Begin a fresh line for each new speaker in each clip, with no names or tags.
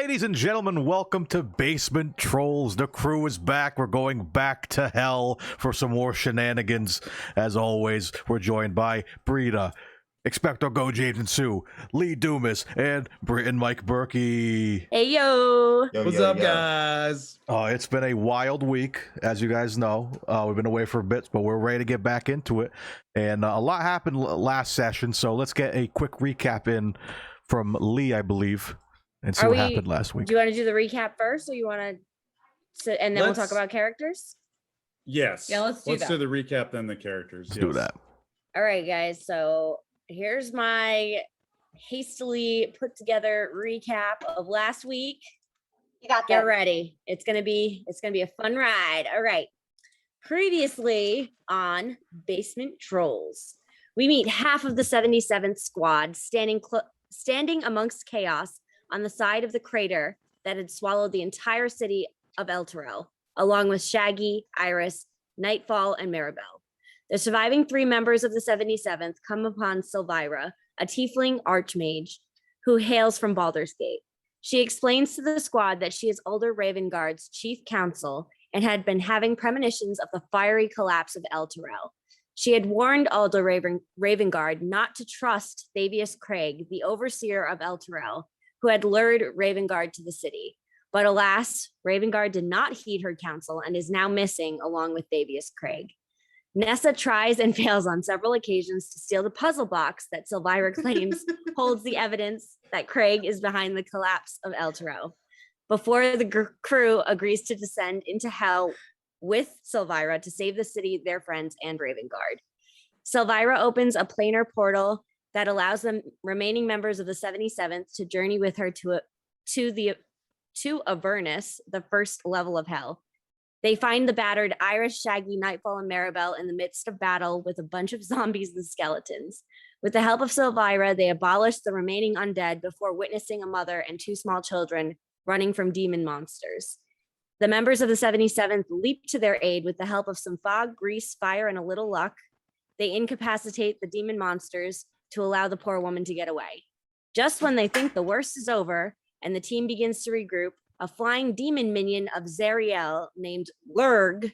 Ladies and gentlemen, welcome to Basement Trolls. The crew is back. We're going back to hell for some more shenanigans. As always, we're joined by Brita, Expecto Go James and Sue, Lee Dumas, and Britt and Mike Berkey.
Hey, yo.
What's up, guys?
It's been a wild week, as you guys know. We've been away for a bit, but we're ready to get back into it. And a lot happened last session, so let's get a quick recap in from Lee, I believe, and see what happened last week.
Do you want to do the recap first, or you want to, and then we'll talk about characters?
Yes.
Yeah, let's do
the recap, then the characters.
Let's do that.
All right, guys. So here's my hastily put together recap of last week.
You got
Get ready. It's gonna be a fun ride. All right. Previously on Basement Trolls, we meet half of the 77th squad standing amongst chaos on the side of the crater that had swallowed the entire city of Elturel, along with Shaggy, Iris, Nightfall, and Maribelle. The surviving three members of the 77th come upon Silvira, a tiefling archmage who hails from Baldur's Gate. She explains to the squad that she is Ulder Ravengard's chief counsel and had been having premonitions of the fiery collapse of Elturel. She had warned Ulder Ravengard not to trust Thavius Craig, the overseer of Elturel, who had lured Ravengard to the city. But alas, Ravengard did not heed her counsel and is now missing along with Thavius Craig. Nessa tries and fails on several occasions to steal the puzzle box that Silvira claims holds the evidence that Craig is behind the collapse of Elturel. Before the crew agrees to descend into hell with Silvira to save the city, their friends, and Ravengard. Silvira opens a planar portal that allows the remaining members of the 77th to journey with her to Avernus, the first level of hell. They find the battered Iris, Shaggy, Nightfall, and Maribelle in the midst of battle with a bunch of zombies and skeletons. With the help of Silvira, they abolish the remaining undead before witnessing a mother and two small children running from demon monsters. The members of the 77th leap to their aid with the help of some fog, grease, fire, and a little luck. They incapacitate the demon monsters to allow the poor woman to get away. Just when they think the worst is over and the team begins to regroup, a flying demon minion of Zariel named Lurg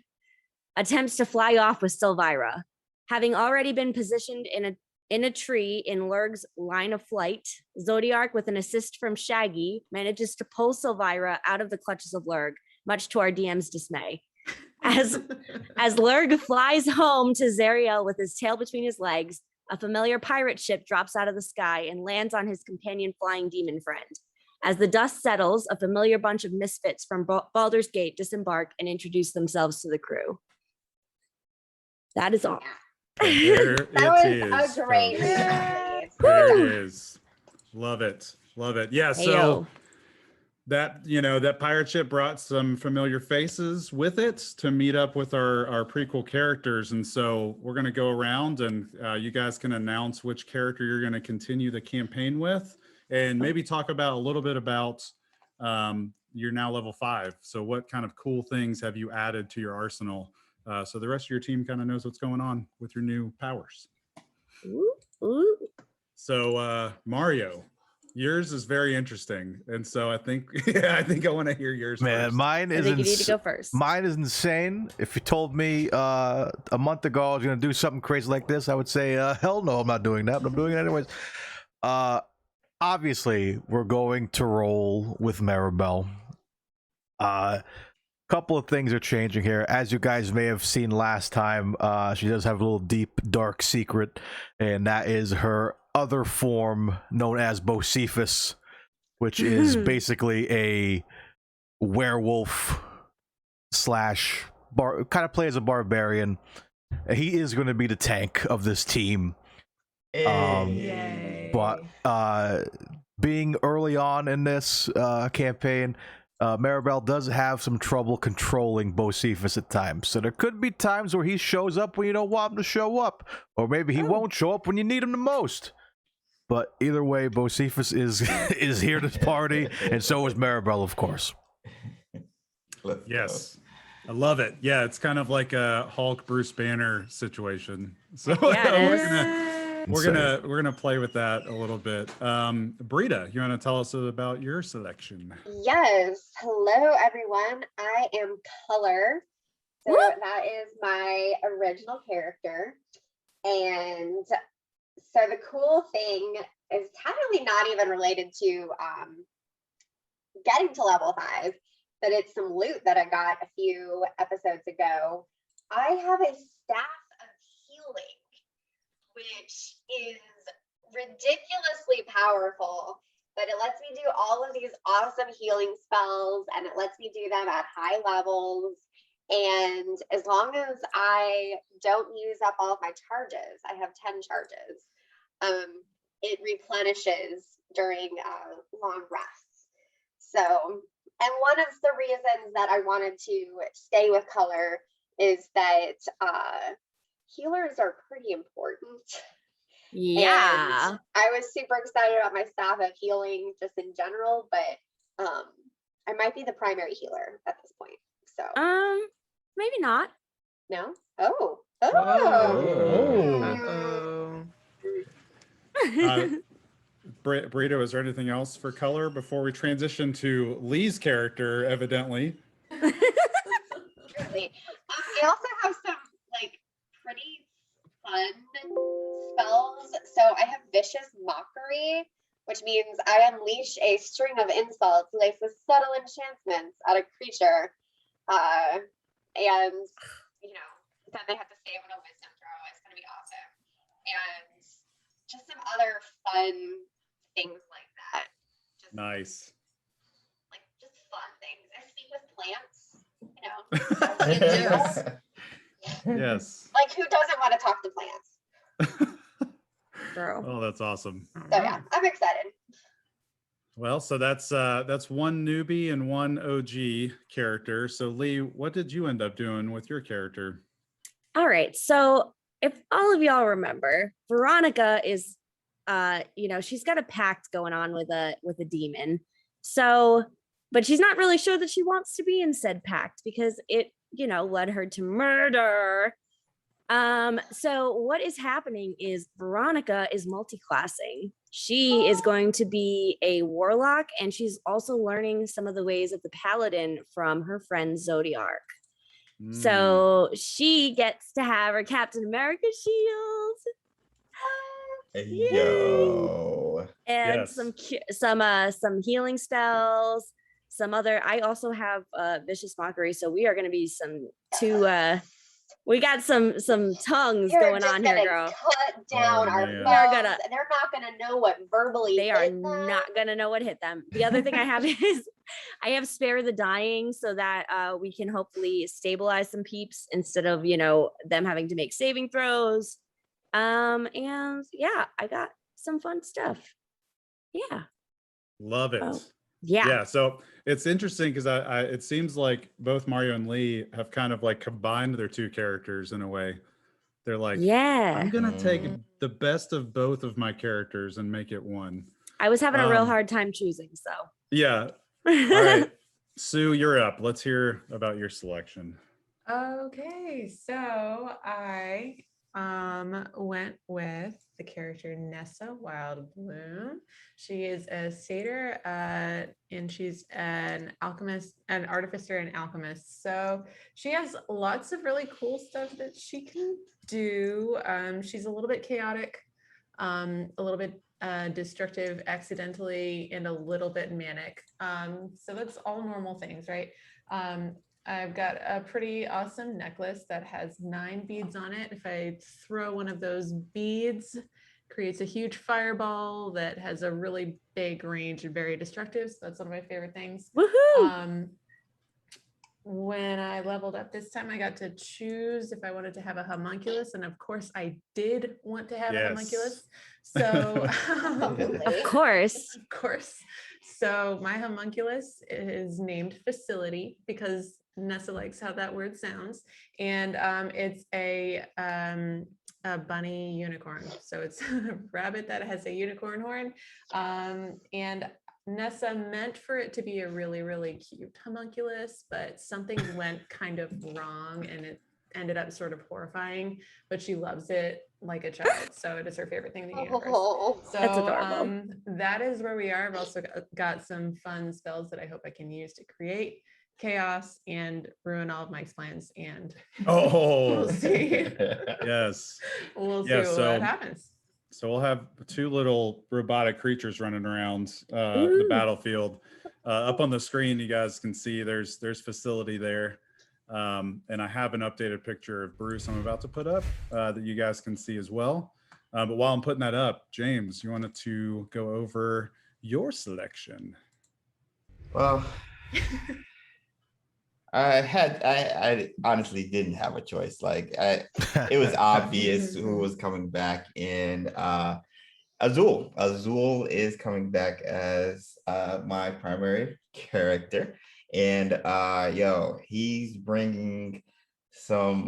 attempts to fly off with Silvira. Having already been positioned in a tree in Lurg's line of flight, Zodiark, with an assist from Shaggy, manages to pull Silvira out of the clutches of Lurg, much to our DM's dismay. As Lurg flies home to Zariel with his tail between his legs, a familiar pirate ship drops out of the sky and lands on his companion flying demon friend. As the dust settles, a familiar bunch of misfits from Baldur's Gate disembark and introduce themselves to the crew. That is all.
That
was a great
There it is. Love it. Love it. Yeah, so that pirate ship brought some familiar faces with it to meet up with our prequel characters. And so we're going to go around and you guys can announce which character you're going to continue the campaign with, and maybe talk about a little bit about you're now level 5. So what kind of cool things have you added to your arsenal? So the rest of your team kind of knows what's going on with your new powers.
Ooh.
So Mario, yours is very interesting, and so I think I want to hear yours.
Man,
first.
Mine is.
I think you need to go first.
Mine is insane. If you told me a month ago I was gonna do something crazy like this, I would say, hell no, I'm not doing that. But I'm doing it anyways. Obviously, we're going to roll with Maribelle. Couple of things are changing here. As you guys may have seen last time, she does have a little deep, dark secret, and that is her other form known as Bocephus, which is basically a werewolf slash kind of plays a barbarian. He is going to be the tank of this team. But being early on in this campaign, Maribelle does have some trouble controlling Bocephus at times. So there could be times where he shows up when you don't want him to show up, or maybe he won't show up when you need him the most. But either way, Bocephus is here to party, and so is Maribelle, of course.
Yes, I love it. Yeah, it's kind of like a Hulk Bruce Banner situation. So We're gonna play with that a little bit. Brita, you want to tell us about your selection?
Yes. Hello, everyone. I am Color. So that is my original character. And so the cool thing is technically not even related to getting to level 5, but it's some loot that I got a few episodes ago. I have a staff of healing, which is ridiculously powerful, but it lets me do all of these awesome healing spells, and it lets me do them at high levels. And as long as I don't use up all of my charges, I have 10 charges, it replenishes during long rests. So, and one of the reasons that I wanted to stay with Color is that healers are pretty important.
Yeah.
And I was super excited about my staff of healing just in general, but I might be the primary healer at this point. So
maybe not.
no. Oh.
Brita, is there anything else for Color before we transition to Lee's character, evidently?
Really. I also have some like pretty fun spells. So I have Vicious Mockery, which means I unleash a string of insults laced with subtle enchantments at a creature. And you know, then they have to save on a wisdom throw. It's gonna be awesome. And just some other fun things like that. Just,
Nice.
like just fun things. I speak with plants, you know.
Yes.
Like who doesn't want to talk to plants?
Bro.
Oh, that's awesome.
So yeah, I'm excited.
Well, so that's one newbie and one OG character. So Lee, what did you end up doing with your character?
All right. So if all of y'all remember, Veronika is she's got a pact going on with a demon. So, but she's not really sure that she wants to be in said pact because it, led her to murder. So what is happening is Veronika is multi-classing. She is going to be a warlock, and she's also learning some of the ways of the paladin from her friend Zodiark. So she gets to have her Captain America shield.
Yo.
And
Yes.
some healing spells, some other. I also have Vicious Mockery, so we are going to be we got some tongues going on here, girl.
Cut down our
man.
bows, and they're not gonna know what verbally
They are
hit them.
not gonna know what hit them. The other thing I have is I have Spare the Dying, so that we can hopefully stabilize some peeps instead of them having to make saving throws. And yeah, I got some fun stuff. Yeah,
Love it.
yeah.
So it's interesting because it seems like both Mario and Lee have kind of like combined their two characters in a way. They're like, I'm gonna take the best of both of my characters and make it one.
I was having a real hard time choosing, so
yeah. All right, Sue, you're up. Let's hear about your selection.
Okay, so I went with the character Nessa Wild Bloom. She is a satyr, and she's an alchemist, an artificer and alchemist. So she has lots of really cool stuff that she can do. She's a little bit chaotic, a little bit destructive accidentally, and a little bit manic. So that's all normal things, right? I've got a pretty awesome necklace that has 9 beads on it. If I throw one of those beads, creates a huge fireball that has a really big range and very destructive. So that's one of my favorite things.
Woohoo!
When I leveled up this time, I got to choose if I wanted to have a homunculus, and of course I did want to have a homunculus. So
of course.
So my homunculus is named Facility because Nessa likes how that word sounds, and it's a bunny unicorn. So it's a rabbit that has a unicorn horn, and Nessa meant for it to be a really, really cute homunculus, but something went kind of wrong, and ended up sort of horrifying, but she loves it like a child. So it is her favorite thing in the universe.
Oh,
So
That's adorable.
that is where we are. I've also got some fun spells that I hope I can use to create chaos and ruin all of Mike's plans. And
Oh,
we'll see.
yes.
We'll see
Yeah, so-
what happens.
So we'll have 2 little robotic creatures running around the
Ooh.
battlefield. Up on the screen, you guys can see there's facility there. And I have an updated picture of Bruce I'm about to put up that you guys can see as well. But while I'm putting that up, James, you wanted to go over your selection.
Well, I honestly didn't have a choice. Like it was obvious who was coming back, and Azul. Azul is coming back as my primary character, and he's bringing some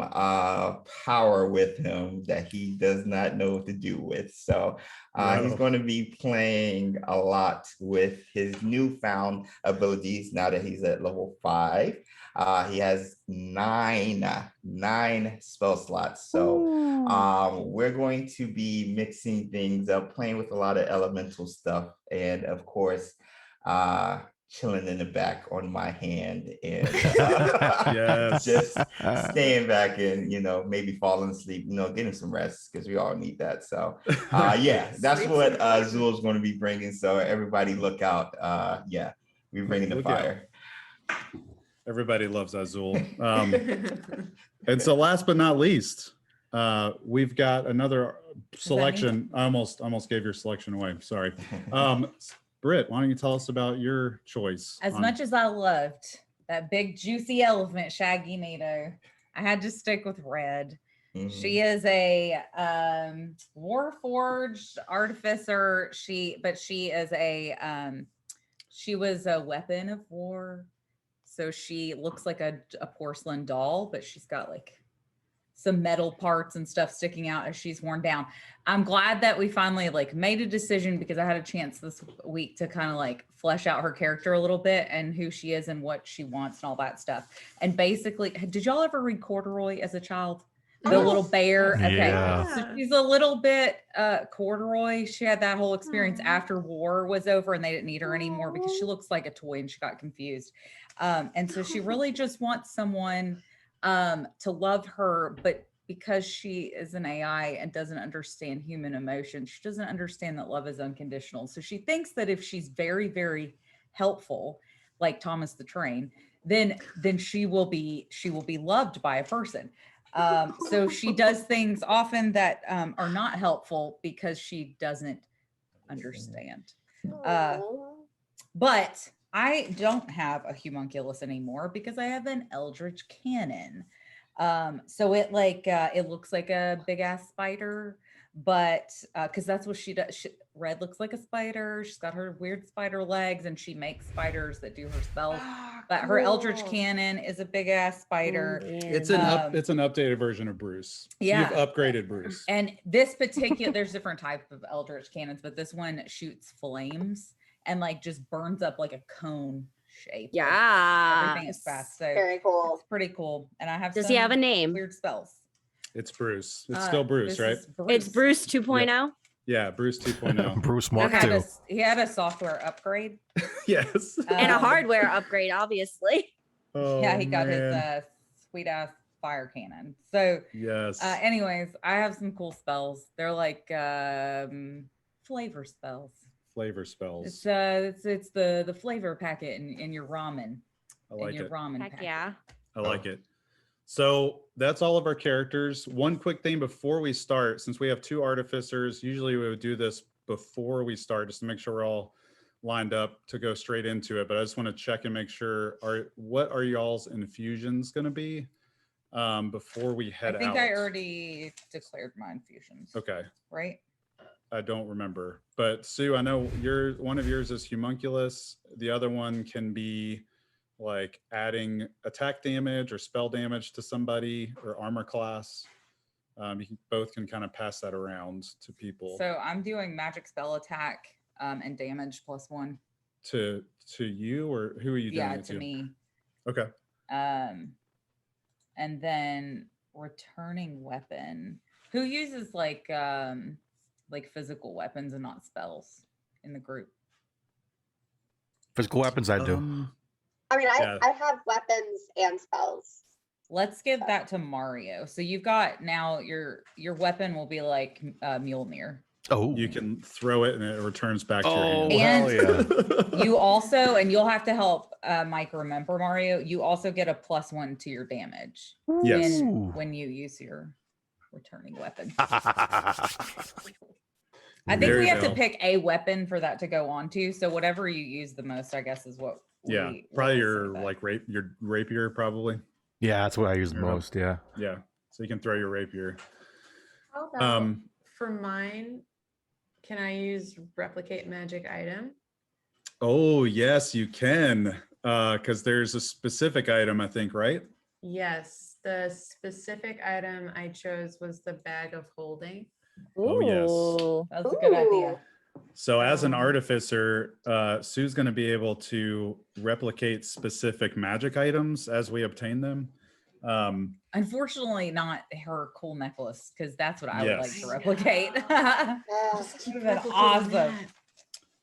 power with him that he does not know what to do with. So he's going to be playing a lot with his newfound abilities now that he's at level 5. He has nine spell slots. So we're going to be mixing things up, playing with a lot of elemental stuff, and of course, chilling in the back on my hand and
Yes.
just staying back and maybe falling asleep, getting some rest because we all need that. So that's what Azul is going to be bringing. So everybody look out. We're bringing the
Look
fire.
Everybody loves Azul. And so last but not least, we've got another selection. I almost gave your selection away. Sorry. Britt, why don't you tell us about your choice?
As much as I loved that big juicy elephant, Shaggy Nato, I had to stick with red. She is a Warforged artificer. She was a weapon of war. So she looks like a porcelain doll, but she's got like some metal parts and stuff sticking out as she's worn down. I'm glad that we finally made a decision, because I had a chance this week to kind of flesh out her character a little bit and who she is and what she wants and all that stuff. And basically, did y'all ever read Corduroy as a child? The little bear. Okay.
Yeah.
So she's a little bit Corduroy. She had that whole experience after war was over and they didn't need her anymore because she looks like a toy and she got confused. And so she really just wants someone to love her, but because she is an AI and doesn't understand human emotion, she doesn't understand that love is unconditional. So she thinks that if she's very, very helpful, like Thomas the Train, then she will be loved by a person. So she does things often that are not helpful because she doesn't understand. But I don't have a homunculus anymore because I have an eldritch cannon. So it looks like a big ass spider, but because that's what she does. Red looks like a spider. She's got her weird spider legs and she makes spiders that do her spells. But her eldritch cannon is a big ass spider.
It's an updated version of Bruce.
Yeah.
You've upgraded Bruce.
And this particular, there's different types of eldritch cannons, but this one shoots flames and just burns up like a cone shape.
Yeah.
Everything is fast. So
very cool.
it's pretty cool. And I have
Does he have a name?
weird spells.
It's Bruce. It's still Bruce,
This
right?
is
It's Bruce 2.0.
Yeah, Bruce 2.0.
Bruce Mark
He had,
II.
he had a software upgrade.
Yes.
And a
Um,
hardware upgrade, obviously.
Oh,
yeah, he got
man.
his sweet ass fire cannon. So
Yes.
anyways, I have some cool spells. They're like flavor spells.
Flavor spells.
It's the flavor packet in your ramen.
I like
in your
it.
ramen
Heck
packet.
yeah.
I like it. So that's all of our characters. One quick thing before we start, since we have 2 artificers, usually we would do this before we start just to make sure we're all lined up to go straight into it. But I just want to check and make sure, what are y'all's infusions going to be before we head out?
I think I already declared my infusions.
Okay.
Right?
I don't remember. But Sue, I know one of yours is homunculus. The other one can be adding attack damage or spell damage to somebody or armor class. Both can kind of pass that around to people.
So I'm doing magic spell attack and damage +1.
To you, or who are you doing
Yeah,
it
to me.
Okay.
And then returning weapon. Who uses like physical weapons and not spells in the group?
Physical weapons, I do.
I mean,
Yeah.
I have weapons and spells.
Let's give that to Mario. So you've got now your weapon will be like Mjolnir.
Oh,
You can throw it and it returns back to your
oh,
hand.
hell yeah.
You also, and you'll have to help Mike remember, Mario, you also get a +1 to your damage
Yes.
when you use your returning weapon.
Oh.
I think
There
we
you
have to
go.
pick a weapon for that to go on to. So whatever you use the most, I guess, is what.
Yeah, probably your your rapier, probably.
Yeah, that's what I use the
You're up.
most. Yeah.
Yeah, so you can throw your rapier.
How about for mine? Can I use replicate magic item?
Oh yes, you can, because there's a specific item, I think, right?
Yes, the specific item I chose was the bag of holding.
Oh, yes.
Ooh.
That's a good idea.
So as an
Um,
artificer, Sue's going to be able to replicate specific magic items as we obtain them.
Unfortunately, not her cool necklace, because that's what I would like
Yes.
to replicate.
Just keep
Would've been
replicating
awesome.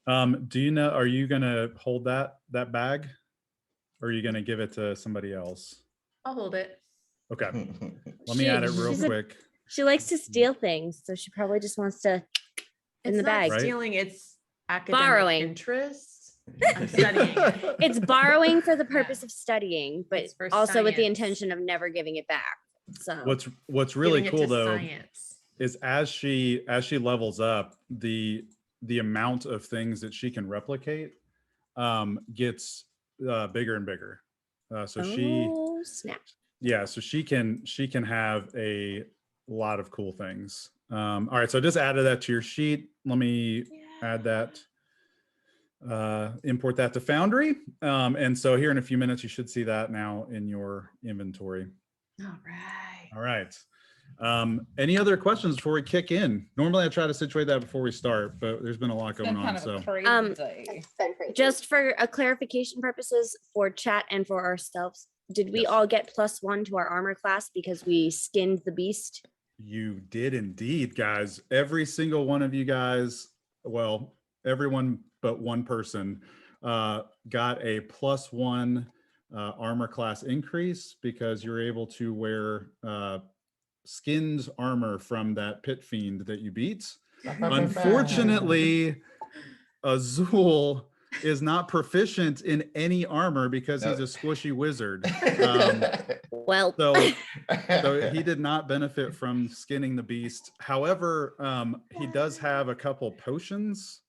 that.
Do you know? Are you going to hold that bag, or are you going to give it to somebody else?
I'll hold it.
Okay, let me add it real
she's a-
quick.
She likes to steal things, so she probably just wants to in
It's
the
not
bag.
Right.
stealing, it's academic
Borrowing.
interest. I'm studying it.
It's borrowing for the purpose of studying, but
It's for
also with the
science.
intention of never giving it back. So
What's really
Giving it
cool
to
though
science.
is as she levels up, the amount of things that she can replicate gets bigger and bigger. So
oh, snap.
so she can have a lot of cool things. All right, so I just added that to your sheet. Let me add that, import that to Foundry. And so here in a few minutes, you should see that now in your inventory.
All right.
All right. Any other questions before we kick in? Normally I try to situate that before we start, but there's been a lot
It's
going
been kind
on.
of a
So
crazy day.
It's been crazy.
Just for a clarification purposes for chat and for ourselves, did we
Yes.
all get +1 to our armor class because we skinned the beast?
you did indeed, guys. Every single one of you guys, well, everyone but one person got a +1 armor class increase because you're able to wear skinned armor from that pit fiend that you beat. Unfortunately, Azul is not proficient in any armor because he's a squishy wizard.
Well,
So he did not benefit from skinning the beast. However, he does have a couple potions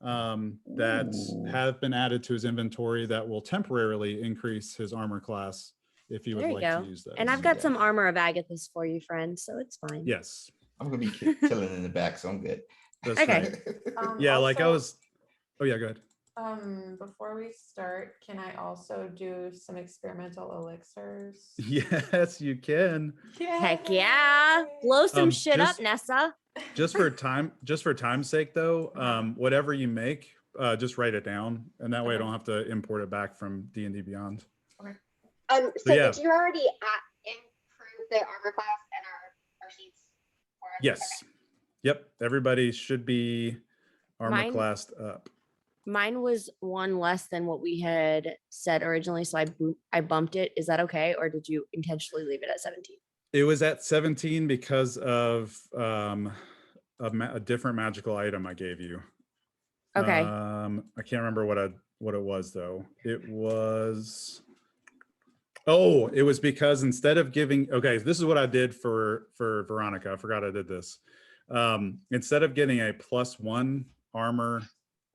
that have been added to his inventory that will temporarily increase his armor class if you would
there you
like
go.
to use those.
And I've got some armor of Agathis for you, friend, so it's fine.
Yes,
I'm gonna be chilling in the back, so I'm good.
that's
Okay.
right. Yeah, like I
Also,
was. Oh yeah, go ahead.
Before we start, can I also do some experimental elixirs?
Yes, you can.
Heck yeah. Blow some shit
just-
up, Nessa.
Just for time's sake, though, whatever you make, just write it down, and that way I
Okay.
don't have to import it back from D&D Beyond.
So
yeah.
did you already improve the armor class and our sheets for us?
Yes. Yep. Everybody should be armor
Mine-
classed up.
Mine was one less than what we had said originally, so I bumped it. Is that okay, or did you intentionally leave it at 17?
It was at 17 because of a different magical item I gave you.
Okay.
I can't remember what it was though. It was. Oh, it was because instead of giving, okay, this is what I did for Veronika. I forgot I did this. Instead of getting a +1 armor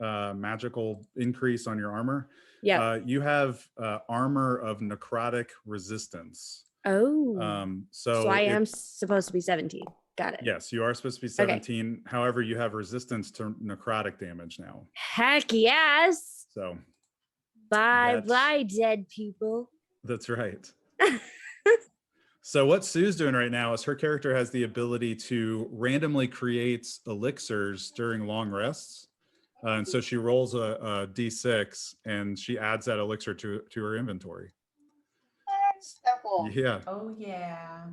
magical increase on your armor,
Yeah.
you have armor of necrotic resistance.
Oh.
So
I am supposed to be 17. Got it.
Yes, you are supposed to be 17. However, you have resistance to necrotic damage now.
Heck yes.
So
Bye
That's-
bye, dead people.
that's right. So what Sue's doing right now is her character has the ability to randomly create elixirs during long rests. And so she rolls a d6 and she adds that elixir to her inventory.
So cool.
Yeah.
Oh yeah.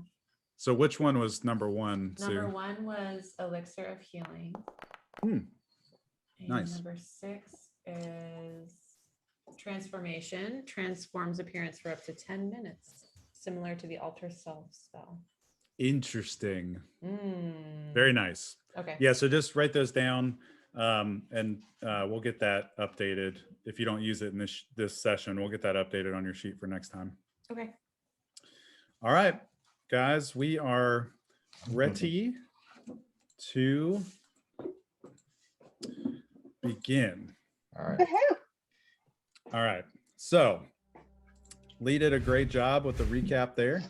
So which one was number one, Sue?
Number 1 was Elixir of Healing.
Hmm.
And
Nice.
number 6 is Transformation. Transforms appearance for up to 10 minutes, similar to the Alter Self spell.
Interesting.
Mm.
Very nice.
Okay.
Yeah, so just write those down, and we'll get that updated. If you don't use it in this session, we'll get that updated on your sheet for next time.
Okay.
All right, guys, we are ready to begin.
All right.
Woohoo!
All right, so Lee did a great job with the recap there.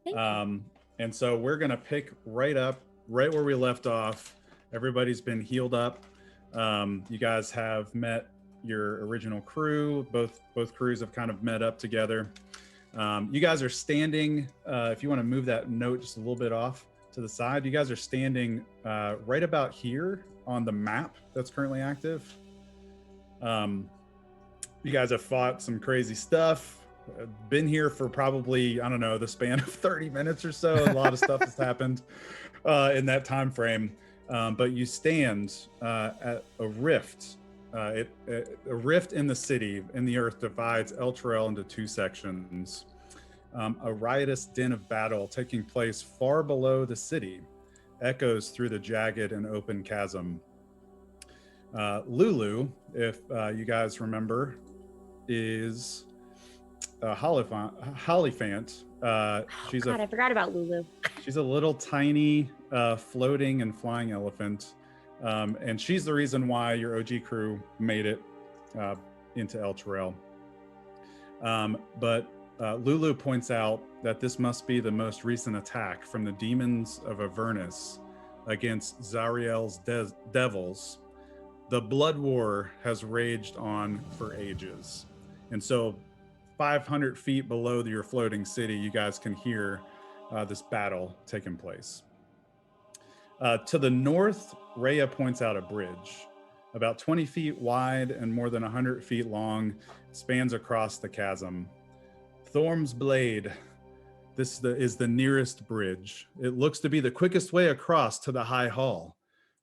Thank you.
And so we're gonna pick right up, right where we left off. Everybody's been healed up. You guys have met your original crew. Both crews have kind of met up together. You guys are standing, if you want to move that note just a little bit off to the side, you guys are standing right about here on the map that's currently active. You guys have fought some crazy stuff. Been here for probably, I don't know, the span of 30 minutes or so. A lot of stuff has happened in that time frame. But you stand at a rift. A rift in the city, in the earth, divides Elturel into two sections. A riotous din of battle taking place far below the city echoes through the jagged and open chasm. Lulu, if you guys remember, is a Hollyphant. She's
God, I forgot about Lulu.
She's a little tiny floating and flying elephant. And she's the reason why your OG crew made it into Elturel. But Lulu points out that this must be the most recent attack from the demons of Avernus against Zariel's devils. The blood war has raged on for ages. And so 500 feet below your floating city, you guys can hear this battle taking place. To the north, Rhea points out a bridge. About 20 feet wide and more than 100 feet long, it spans across the chasm. Thorm's Blade, this is the nearest bridge. It looks to be the quickest way across to the High Hall.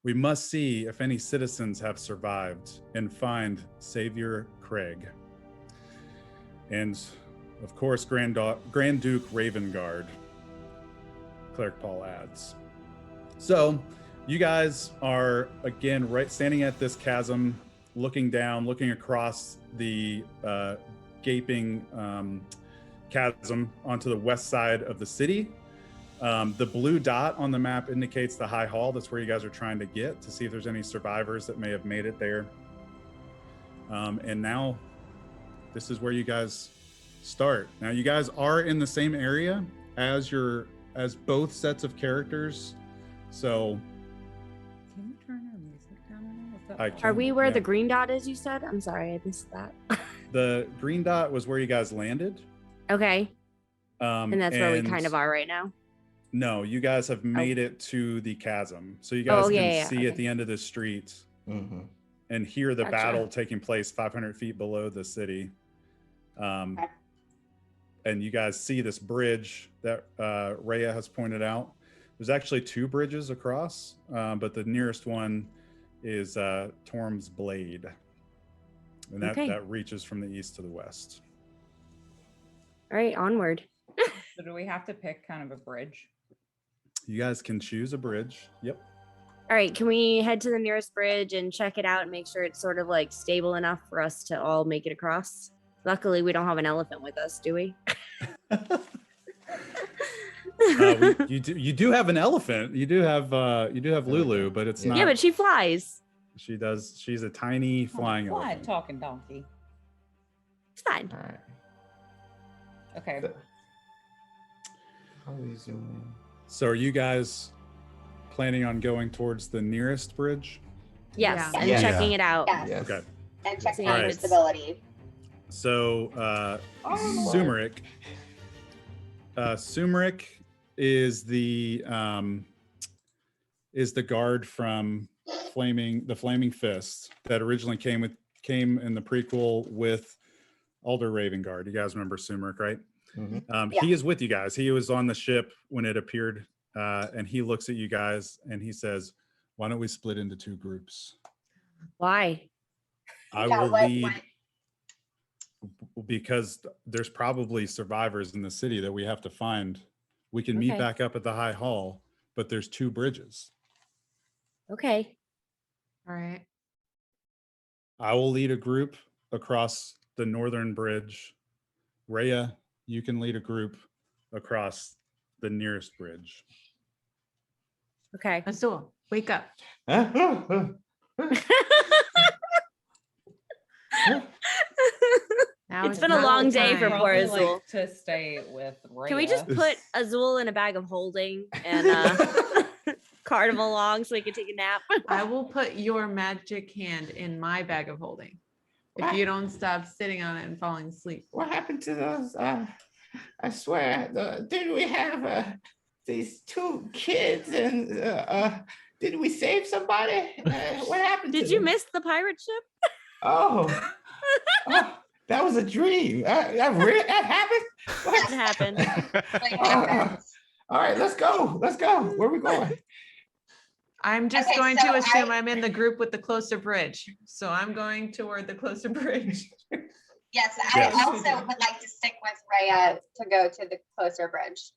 We must see if any citizens have survived and find Savior Craig. And of course, Grand Duke Ravengard, Cleric Paul adds. So you guys are again standing at this chasm, looking down, looking across the gaping chasm onto the west side of the city. The blue dot on the map indicates the High Hall. That's where you guys are trying to get to see if there's any survivors that may have made it there. And now this is where you guys start. Now you guys are in the same area as both sets of characters. So
Can you turn our music down? Is that
I
loud?
can.
Are we where
Yeah.
the green dot is, you said? I'm sorry, I missed that.
the green dot was where you guys landed.
Okay. And that's where we
and
kind of are right now.
No, you guys have made it to the chasm. So you guys
Oh,
can
yeah,
see
okay.
at the end of the street
Mm-hmm.
and hear the
Gotcha.
battle taking place 500 feet below the city. And you guys see this bridge that Rhea has pointed out. There's actually two bridges across, but the nearest one is Torm's Blade. And that reaches from the east to the west.
All right, onward.
So do we have to pick kind of a bridge?
You guys can choose a bridge. Yep.
All right, can we head to the nearest bridge and check it out and make sure it's sort of like stable enough for us to all make it across? Luckily, we don't have an elephant with us, do we?
You do have an elephant. You do have Lulu, but it's not.
Yeah, but she flies.
She does. She's a tiny flying
Quiet
elephant.
talking donkey.
It's fine.
All right.
Okay.
How do we zoom in?
So are you guys planning on going towards the nearest bridge?
Yes,
Yeah.
and
Yeah.
checking it out.
Yes.
Yes.
Okay.
And checking
All
out your
right.
stability.
So
Oh.
Sumeric is the guard from the Flaming Fist that originally came in the prequel with Alder Ravengard. You guys remember Sumeric, right? He is with you guys. He was on the ship when it appeared, and he looks at you guys and he says, "Why don't we split into 2 groups?"
Why?
I
Yeah,
will
what-
lead because there's probably survivors in the city that we have to find. We can meet
Okay.
back up at the High Hall, but there's 2 bridges.
Okay.
All right.
I will lead a group across the northern bridge. Rhea, you can lead a group across the nearest bridge.
Okay.
Azul, wake up. Now
It's been a
not
long
the
day for
time.
poor
Probably
Azul.
to stay with Rhea.
Can we just put Azul in a bag of holding and cart him along so he can take a nap?
I will put your magic hand in my bag of holding if you don't stop sitting on it and falling asleep.
What happened to those? I swear, didn't we have these 2 kids and did we save somebody? What happened?
Did
to
you
them?
miss the pirate ship?
Oh, that was a dream. That happened.
What happened?
Like, happens.
All right, let's go. Let's go. Where are we going?
I'm just
Okay,
going
so
to assume I'm in the group with the closer bridge. So I'm going toward the closer bridge.
Yes,
Yes.
I also would like to stick with Rhea to go to the closer bridge.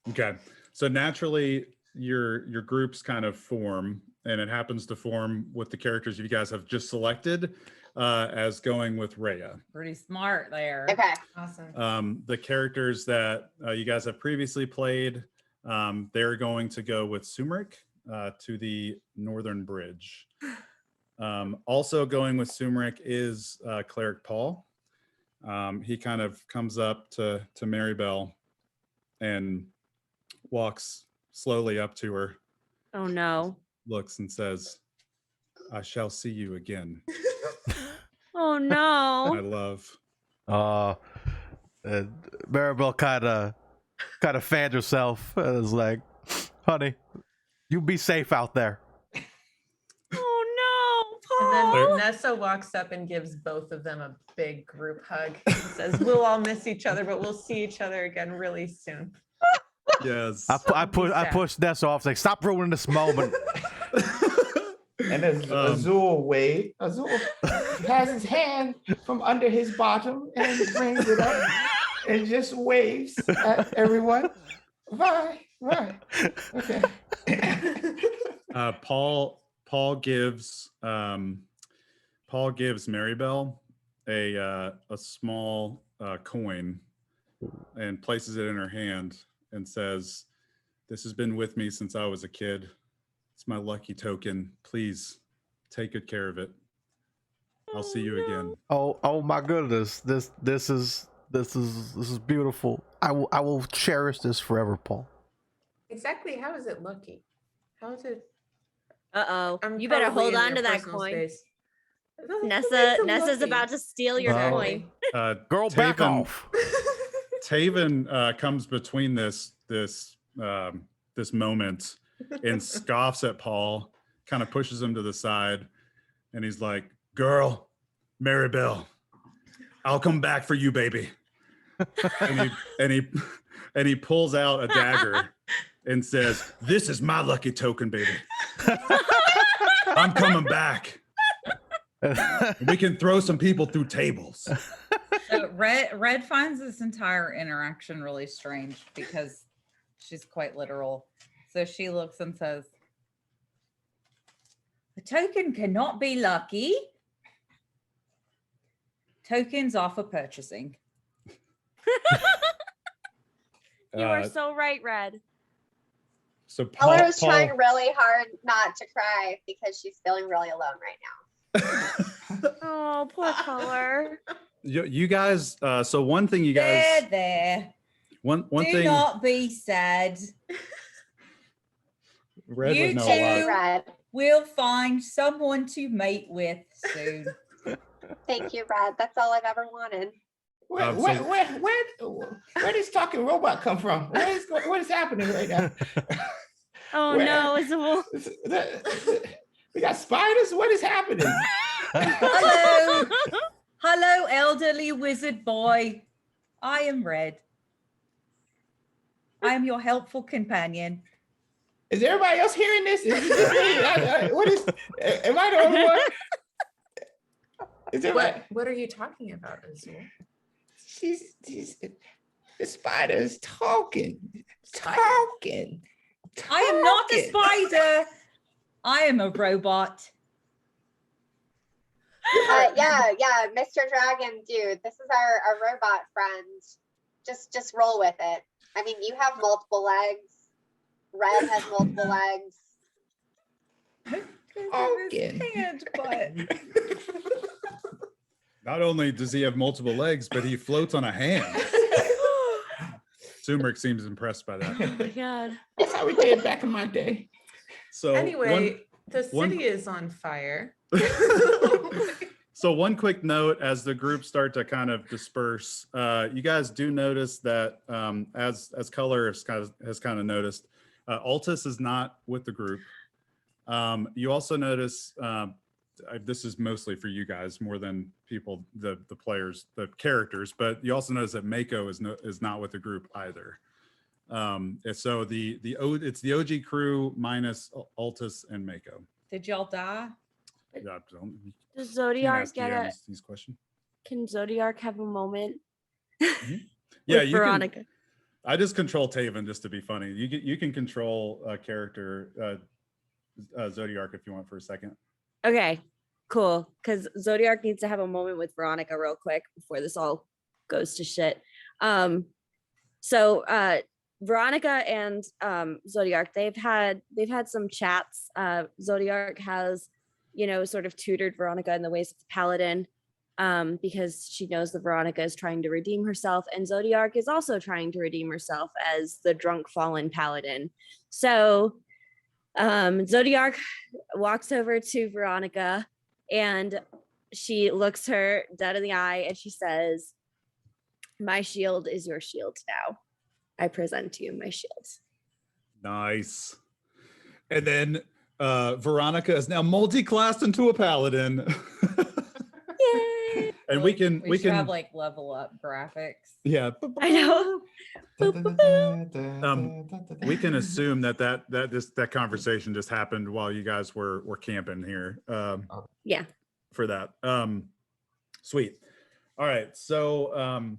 Okay. So naturally your groups kind of form, and it happens to form with the characters you guys have just selected as going with Rhea.
Pretty smart there.
Okay.
Awesome.
The characters that you guys have previously played, they're going to go with Sumeric to the northern bridge. Also going with Sumeric is Cleric Paul. He kind of comes up to Maribelle and walks slowly up to her,
Oh no.
looks and says, "I shall see you again,
Oh
my
no.
love."
Maribel kind of fanned herself and was like, "Honey, you be safe out there."
Oh
And
no,
then
Paul.
Nessa walks up and gives both of them a big group hug and says, "We'll all miss each other, but we'll see each other again really soon."
Yes.
I
sad.
pushed Nessa off, like, "Stop ruining this moment."
And as Azul Azul has his hand from under his bottom and brings it up and just waves at everyone. Bye. Okay.
Paul gives Maribelle a small coin and places it in her hand and says, "This has been with me since I was a kid. It's my lucky token. Please take good care of it. I'll see you again."
Oh my goodness, this is beautiful. I will cherish this forever, Paul.
Exactly. How is it lucky? How is it?
Uh-oh.
I'm
You better
probably
hold
in
on
their
to that
personal
coin.
space. Who
Nessa's
makes it lucky?
about to steal your
Oh.
coin.
Girl, back off.
Taven comes between this moment and scoffs at Paul, kind of pushes him to the side, and he's like, "Girl, Maribelle, I'll come back for you, baby." and he pulls out a dagger and says, "This is my lucky token, baby. I'm coming back. We can throw some people through tables."
So Red finds this entire interaction really strange because she's quite literal. So she looks and says, "The token cannot be lucky. Tokens are for purchasing."
You are so right, Red.
So Paul,
Coeler is trying really hard not to cry because she's feeling really alone right now.
Oh, poor Color.
you guys. So one thing you guys,
There.
one
Do
thing,
not be sad.
Red
You
would know a
two-
lot.
Red.
We'll find someone to mate with soon.
Thank you, Red. That's all I've ever wanted.
Where does talking robot come from? What is happening right now?
Oh
Where-
no, Azul.
We got spiders. What is happening?
Hello, hello, elderly wizard boy. I am Red. I am your helpful companion.
Is everybody else hearing this? Is this just me? What is? Am I the only one? Is everybody?
What are you talking about, Azul?
She's the spider is talking. Talking.
I am not a spider. I am a robot.
Yeah, Mr. Dragon, dude, this is our robot friend. Just roll with it. I mean, you have multiple legs. Red has multiple legs.
Talking.
Not only does he have multiple legs, but he floats on a hand. Sumerich seems impressed by that.
Oh my god.
That's how we did back in my day.
So
Anyway, the city is on fire.
So one quick note as the group start to kind of disperse, you guys do notice that as Coeler has kind of noticed, Altus is not with the group. You also notice, this is mostly for you guys more than people, the players, the characters, but you also notice that Mako is not with the group either. And so it's the OG crew minus Altus and Mako.
Did y'all die?
Yeah,
Does
can't
Zodiac
ask
get
DMs these questions.
Can Zodiac have a moment?
Yeah,
with
you
Veronika?
can. I just control Taven just to be funny. You can control a character, Zodiac, if you want for a second.
Okay, cool. Because Zodiac needs to have a moment with Veronika real quick before this all goes to shit. So Veronika and Zodiac, they've had some chats. Zodiac has, sort of tutored Veronika in the ways of the Paladin, because she knows that Veronika is trying to redeem herself, and Zodiac is also trying to redeem herself as the drunk fallen Paladin. So Zodiac walks over to Veronika and she looks her dead in the eye and she says, "My shield is your shield now. I present to you my shield."
Nice. And then Veronika is now multi-classed into a paladin.
Yay!
And
we
can
should have like level up graphics.
yeah.
I know.
We can assume that conversation just happened while you guys were camping here.
Yeah.
For that. Sweet. All right. So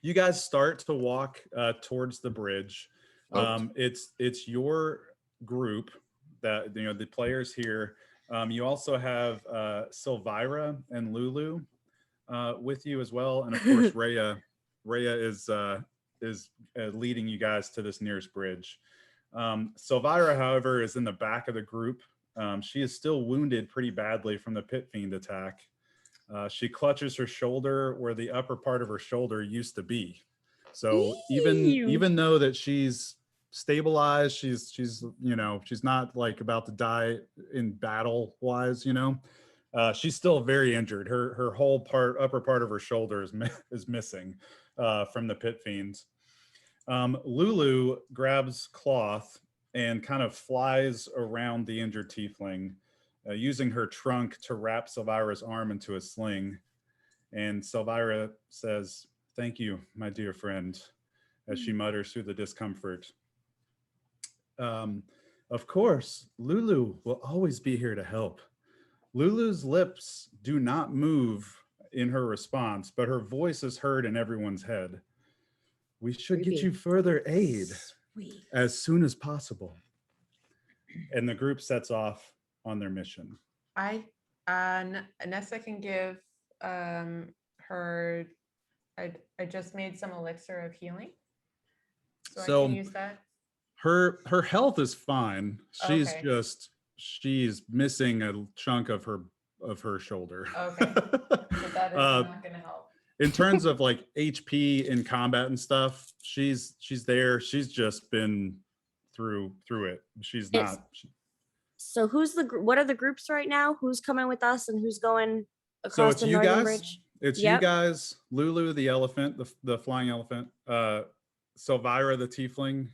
you guys start to walk towards the bridge. It's your group that the players here. You also have Silvira and Lulu with you as well, and of course Rhea. Rhea is leading you guys to this nearest bridge. Silvira, however, is in the back of the group. She is still wounded pretty badly from the pit fiend attack. She clutches her shoulder where the upper part of her shoulder used to be. So even though that she's stabilized, she's not like about to die in battle wise, she's still very injured. Her whole upper part of her shoulder is missing from the pit fiends. Lulu grabs cloth and kind of flies around the injured tiefling, using her trunk to wrap Silvira's arm into a sling. And Silvira says, "Thank you, my dear friend," as she mutters through the discomfort. Of course, Lulu will always be here to help. Lulu's lips do not move in her response, but her voice is heard in everyone's head. "We should get you further aid as soon as possible." And the group sets off on their mission.
Nessa can give her. I just made some elixir of healing, so I can use that.
Her health is fine.
Okay.
She's missing a chunk of her shoulder.
Okay, so that is not going to help.
In terms of like HP in combat and stuff, she's there. She's just been through it. She's not.
So what are the groups right now? Who's coming with us and who's going across the northern bridge?
It's you guys, Lulu the elephant, the flying elephant, Silvira the tiefling,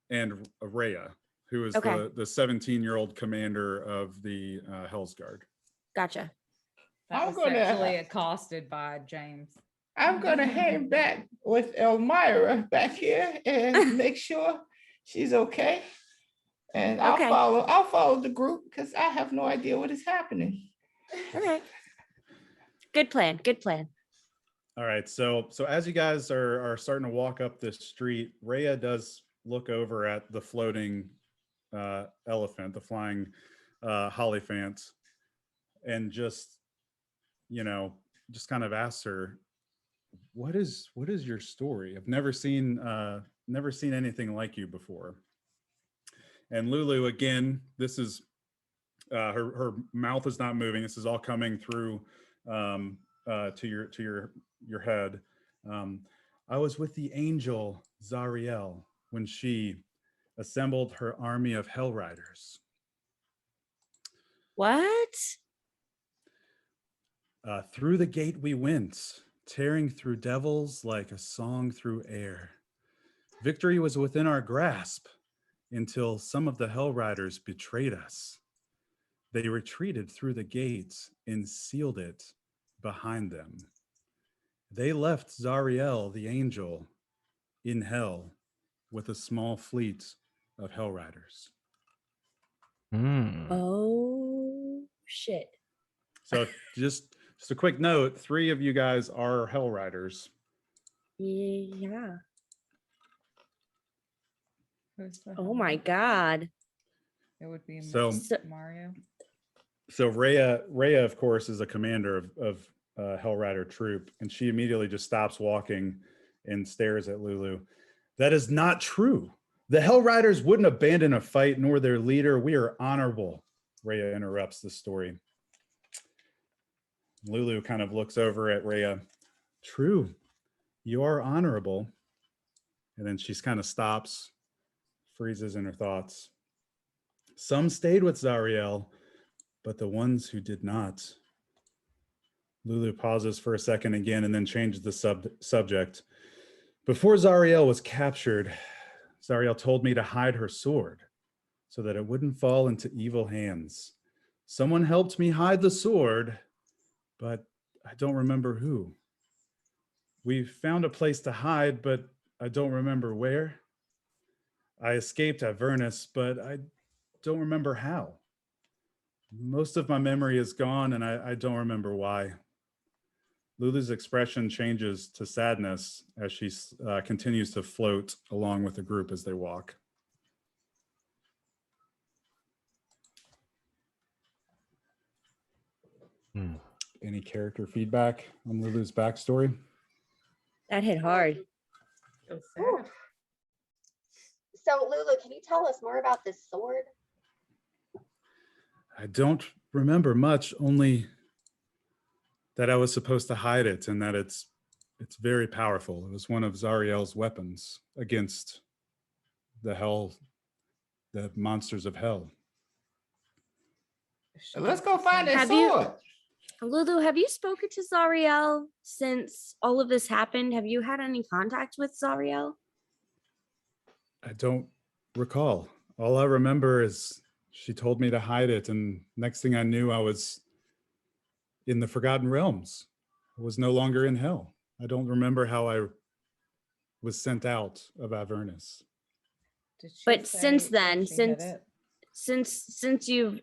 and Rhea, who is the 17-year-old commander of the Hell's Guard.
Gotcha.
That was actually accosted by James.
I'm gonna hang back with Elmira back here and make sure she's okay. And
Okay.
I'll follow the group because I have no idea what is happening.
All right. Good plan. Good plan.
All right, so as you guys are starting to walk up this street, Rhea does look over at the floating elephant, the flying Hollyphant, and just kind of asks her, what is your story? I've never seen anything like you before. And Lulu, again, this is her mouth is not moving. This is all coming through to your head. I was with the angel Zariel when she assembled her army of Hell Riders.
What?
Through the gate we went, tearing through devils like a song through air. Victory was within our grasp until some of the Hell Riders betrayed us. They retreated through the gates and sealed it behind them. They left Zariel, the angel, in hell with a small fleet of Hell Riders.
Oh, shit.
So just a quick note, 3 of you guys are Hell Riders.
Yeah.
Who's the
Oh my God.
It would be
So-
Mario.
So Rhea, of course, is a commander of Hell Rider troop, and she immediately just stops walking and stares at Lulu. That is not true. The Hell Riders wouldn't abandon a fight, nor their leader. We are honorable. Rhea interrupts the story. Lulu kind of looks over at Rhea. True, you are honorable. And then she's kind of stops, freezes in her thoughts. Some stayed with Zariel, but the ones who did not. Lulu pauses for a second again and then changes the subject. Before Zariel was captured, Zariel told me to hide her sword so that it wouldn't fall into evil hands. Someone helped me hide the sword, but I don't remember who. We found a place to hide, but I don't remember where. I escaped Avernus, but I don't remember how. Most of my memory is gone, and I don't remember why. Lulu's expression changes to sadness as she continues to float along with the group as they walk. Any character feedback on Lulu's backstory?
That hit hard.
So
Ooh.
sad.
So Lulu, can you tell us more about this sword?
I don't remember much, only that I was supposed to hide it and that it's very powerful. It was one of Zariel's weapons against the monsters of hell.
Let's go find that
Have you-
sword.
Lulu, have you spoken to Zariel since all of this happened? Have you had any contact with Zariel?
I don't recall. All I remember is she told me to hide it, and next thing I knew, I was in the Forgotten Realms. I was no longer in hell. I don't remember how I was sent out of Avernus.
Did she
But
say
since
where
then,
she hid
since you've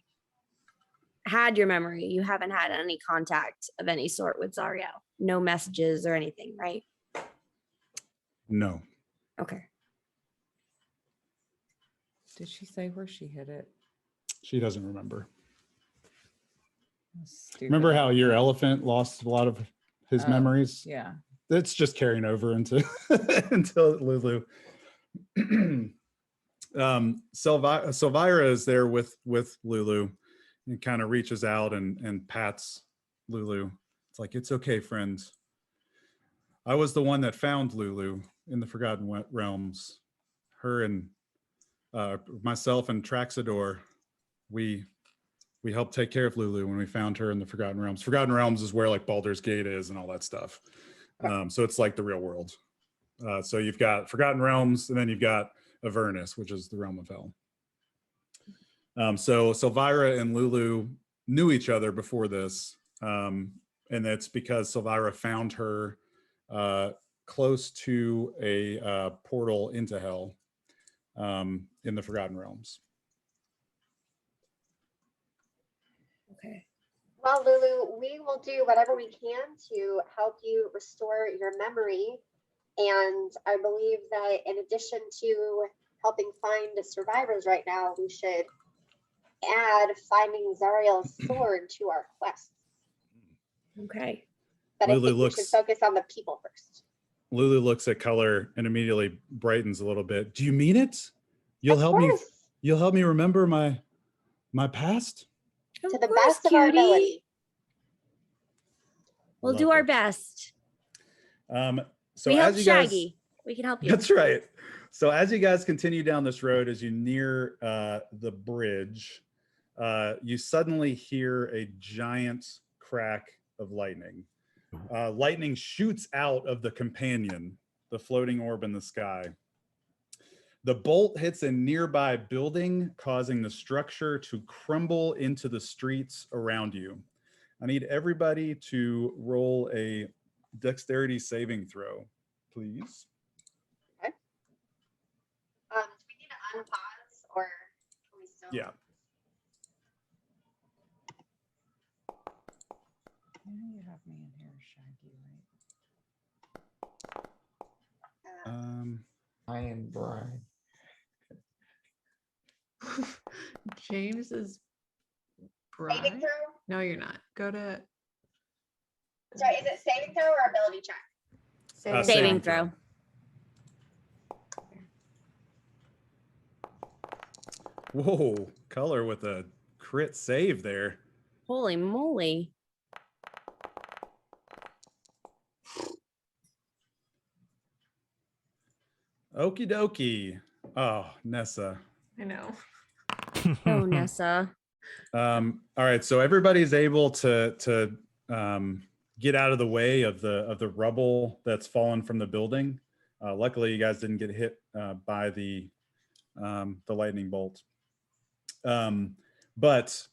had your memory, you haven't had any contact of any sort with Zariel. No messages or anything, right?
No.
Okay.
Did she say where she hid it?
She doesn't remember.
Stupid.
Remember how your elephant lost a lot of his
Oh,
memories?
Yeah.
It's just carrying over into until Lulu. Silvira is there with Lulu and kind of reaches out and pats Lulu. It's like, it's okay, friend. I was the one that found Lulu in the Forgotten Realms. Her and myself and Traxador, we helped take care of Lulu when we found her in the Forgotten Realms. Forgotten Realms is where like Baldur's Gate is and all that stuff. So it's like the real world. So you've got Forgotten Realms, and then you've got Avernus, which is the realm of hell. So Silvira and Lulu knew each other before this, and that's because Silvira found her close to a portal into hell in the Forgotten Realms.
Okay.
Well, Lulu, we will do whatever we can to help you restore your memory. And I believe that in addition to helping find the survivors right now, we should add finding Zariel's sword to our quest.
Okay.
But I
Lulu
think we should
looks-
focus on the people first.
Lulu looks at Coeler and immediately brightens a little bit. Do you mean it? You'll
Of
help me.
course,
You'll help me remember my past.
to the best of our ability.
We'll
Love
do our
it.
best.
So
we help
as you guys,
Shaggy. We can help you.
that's right. So as you guys continue down this road, as you near the bridge, you suddenly hear a giant crack of lightning. Lightning shoots out of the companion, the floating orb in the sky. The bolt hits a nearby building, causing the structure to crumble into the streets around you. I need everybody to roll a dexterity saving throw, please.
Do we need to unpause or can we still?
Yeah.
You have me in here, Shaggy, right?
I am Brian.
James is
Saving
Brian.
throw?
No, you're not. Go to
Sorry, is it saving throw or ability check?
Saving
Saving
throw.
throw.
Whoa, Coeler with a crit save there.
Holy moly.
Okie dokie. Oh, Nessa.
I know.
Oh, Nessa.
All right, so everybody's able to get out of the way of the rubble that's fallen from the building. Luckily, you guys didn't get hit by the lightning bolt. But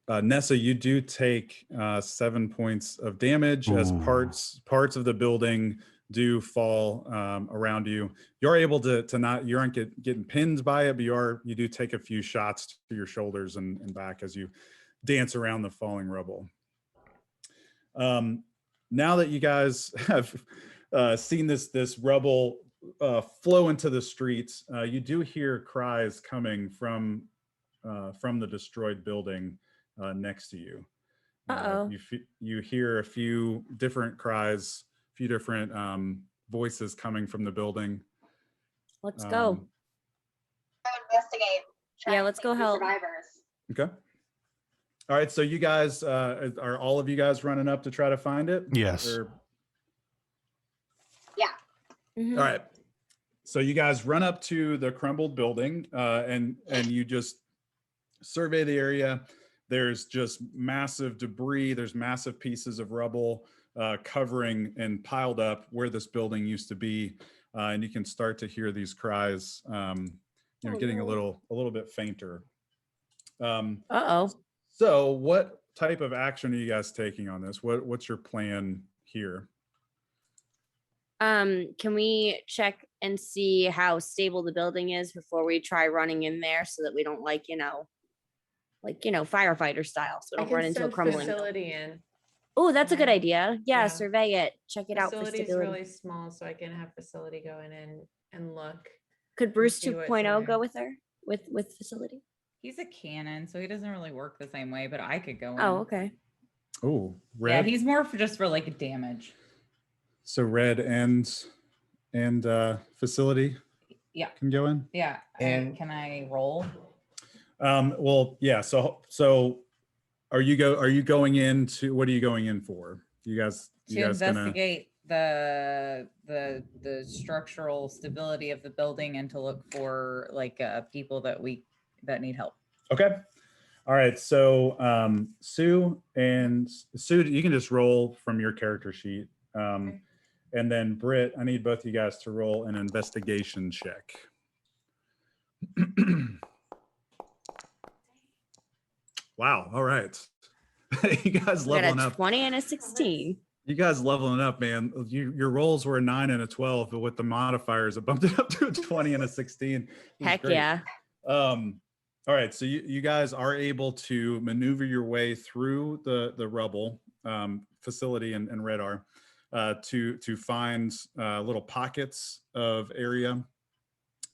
Nessa, you do take 7 points of damage as parts of the building do fall around you. You're able to not, you aren't getting pinned by it, but you do take a few shots to your shoulders and back as you dance around the falling rubble. Now that you guys have seen this rubble flow into the streets, you do hear cries coming from the destroyed building next to you.
Uh-oh.
You hear a few different cries, a few different voices coming from the building.
Let's go.
Go investigate. Try
Yeah,
and
let's go
find the
help.
survivors.
Okay. All right, so you guys, are all of you guys running up to try to find it?
Yes.
Yeah.
Mhm.
All right. So you guys run up to the crumbled building and you just survey the area. There's just massive debris. There's massive pieces of rubble covering and piled up where this building used to be. And you can start to hear these cries, getting a little bit fainter.
Uh-oh.
So what type of action are you guys taking on this? What's your plan here?
Can we check and see how stable the building is before we try running in there so that we don't firefighter style, so we
I
don't
can
run into a
send
crumbling.
facility in.
Oh, that's a good
Right.
idea. Yeah,
Yeah.
survey it. Check it out for
Facility is
stability.
really small, so I can have facility go in and look.
Could Bruce
see what's
2.0
in
go
there.
with her? With facility?
He's a cannon, so he doesn't really work the same way, but I could go in.
Oh, okay.
Oh,
Yeah,
red.
he's more for just for like damage.
So red and facility
Yeah.
can go in.
Yeah.
And-
can I roll?
Well, yeah. So are you going into, what are you going in for? You guys
To investigate the structural stability of the building and to look for people that need help.
Okay. All right. So Sue, you can just roll from your character sheet.
Okay.
And then Britt, I need both of you guys to roll an investigation check. Wow. All right. You guys
We got
leveling
a
up.
20 and a 16.
You guys leveling up, man. Your rolls were a 9 and a 12, but with the modifiers, it bumped it up to a 20 and a 16. It was
Heck
great.
yeah.
All right, so you guys are able to maneuver your way through the rubble facility and Redar to find little pockets of area.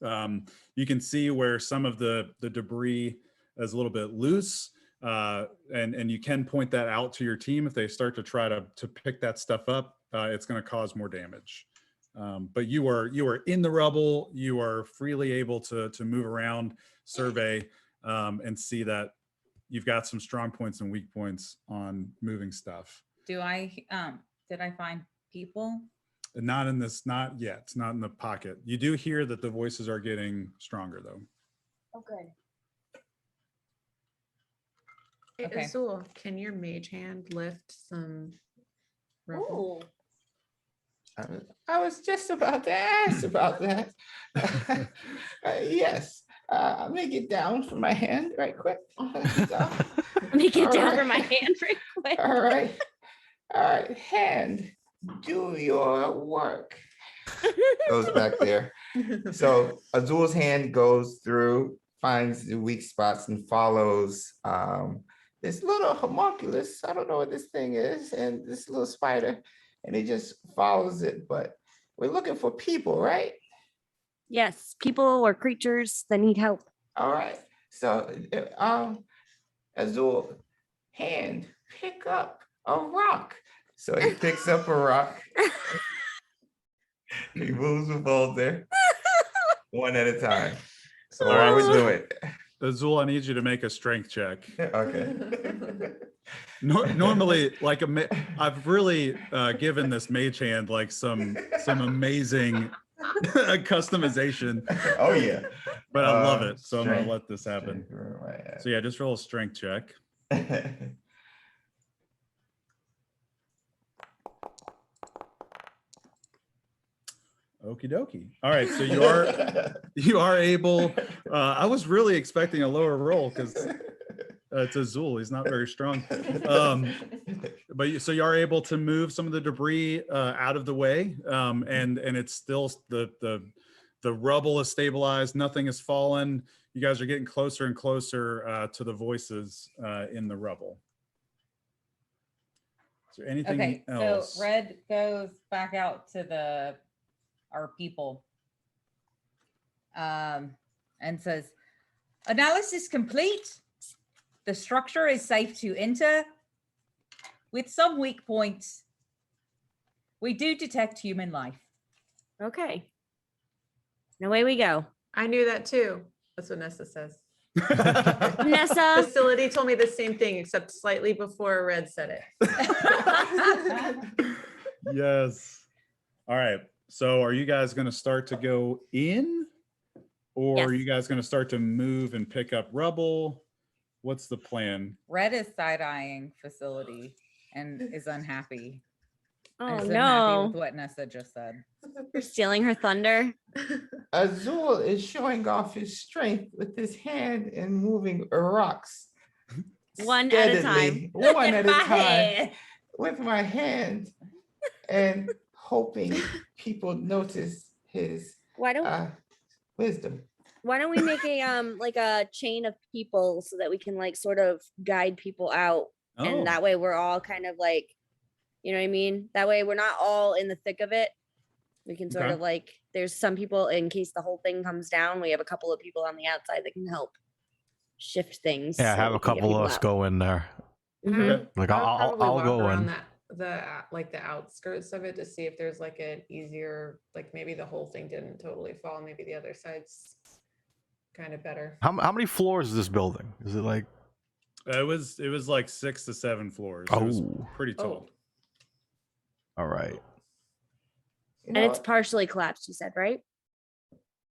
You can see where some of the debris is a little bit loose. And you can point that out to your team if they start to try to pick that stuff up. It's going to cause more damage. But you are in the rubble. You are freely able to move around, survey, and see that you've got some strong points and weak points on moving stuff.
Did I find people?
Not in this, not yet. It's not in the pocket. You do hear that the voices are getting stronger though.
Oh, good.
Hey,
Okay.
Azul, can your mage hand lift some rubble?
Ooh.
I was just about to ask about that. Yes, let me get down from my hand right quick.
Let me get
All
down
right.
from my hand right quick.
All right, hand, do your work. Goes back there. So Azul's hand goes through, finds the weak spots, and follows this little homunculus. I don't know what this thing is, and this little spider, and he just follows it. But we're looking for people, right?
Yes, people or creatures that need help.
All right. So Azul, hand, pick up a rock. So he picks up a rock. He moves the ball there, one at a time. So
All
while
right,
we
so-
do it.
Azul, I need you to make a strength check.
Okay.
Normally, like I've really given this mage hand like some amazing customization,
Oh yeah.
but I love it. So I'm
Strength.
gonna let this happen.
Right.
So yeah, just roll a strength check. Okie dokie. All right, so you are able. I was really expecting a lower roll because it's Azul. He's not very strong. But so you are able to move some of the debris out of the way, and it's still the rubble is stabilized. Nothing has fallen. You guys are getting closer and closer to the voices in the rubble. Is there anything
Okay,
else?
so Red goes back out to our people and says, analysis complete. The structure is safe to enter with some weak points. We do detect human life.
Okay. And away we go.
I knew that too. That's what Nessa says.
Nessa.
Facility told me the same thing, except slightly before Red said it.
Yes. All right. So are you guys going to start to go in, or are
Yes.
you guys going to start to move and pick up rubble? What's the plan?
Red is side-eyeing facility and is unhappy.
Oh
and is unhappy
no.
with what Nessa just said.
You're stealing her thunder.
Azul is showing off his strength with his hand and moving rocks.
One at a time.
steadily, one at a
My
time,
head.
with my hand, and hoping people notice his
Why don't
wisdom.
why don't we make a like a chain of people so that we can like sort of guide people out,
Oh,
and that way we're all kind of like, you know what I mean? That way we're not all in the thick of it. We can sort
Okay.
of like, there's some people in case the whole thing comes down. We have a couple of people on the outside that can help shift things.
Yeah,
so
have
we
a
can get
couple of
people
us
out.
go in there.
Mhm.
Okay.
Like
I would
I'll
probably walk
go
around
in.
the outskirts of it to see if there's like an easier, like maybe the whole thing didn't totally fall. Maybe the other side's kind of better.
How many floors is this building? Is it like?
it was like 6 to 7 floors. It was
Oh,
pretty tall.
all right.
You
And
know,
it's partially collapsed, you said, right?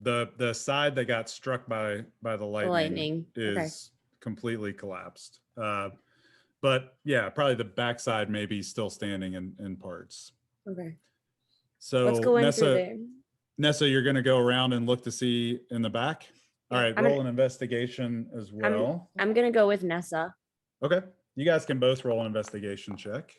The side that got struck by the lightning,
lightning, okay.
is completely collapsed. But yeah, probably the backside may be still standing in parts.
Okay.
So
Let's go in through
Nessa,
there.
Nessa, you're going to go around and look to see in the back. All right,
I'm
roll
gonna-
an investigation as well.
I'm gonna go with Nessa.
Okay, you guys can both roll an investigation check.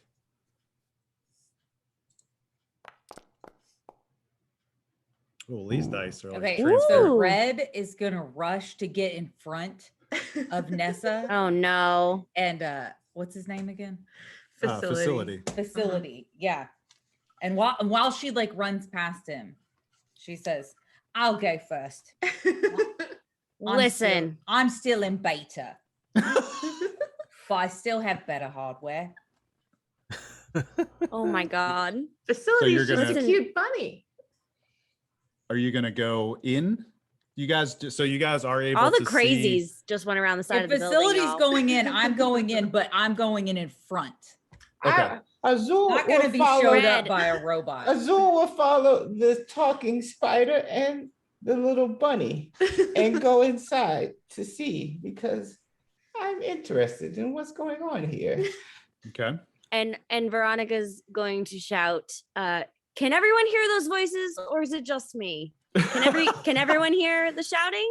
Oh, these dice are like
Okay,
transparent.
so
Ooh.
Red is gonna rush to get in front of Nessa
Oh no.
and what's his name again?
Facility.
Facility. Yeah. And while she like runs past him, she says, "I'll go first.
Listen.
I'm still in beta, but I still have better hardware."
Oh my god.
Facility's
you're
just
gonna-
a cute bunny.
Are you gonna go in? You guys, so you guys are able
All the
to see-
crazies just went around the side
If
of the building.
Facility's
y'all.
going in, I'm going in, but I'm going in front.
Okay.
Azul
Not gonna
will
be
follow.
showed up
Red.
by a robot.
Azul will follow the talking spider and the little bunny and go inside to see because I'm interested in what's going on here.
Okay.
And Veronica's going to shout, can everyone hear those voices or is it just me? Can everyone hear the shouting?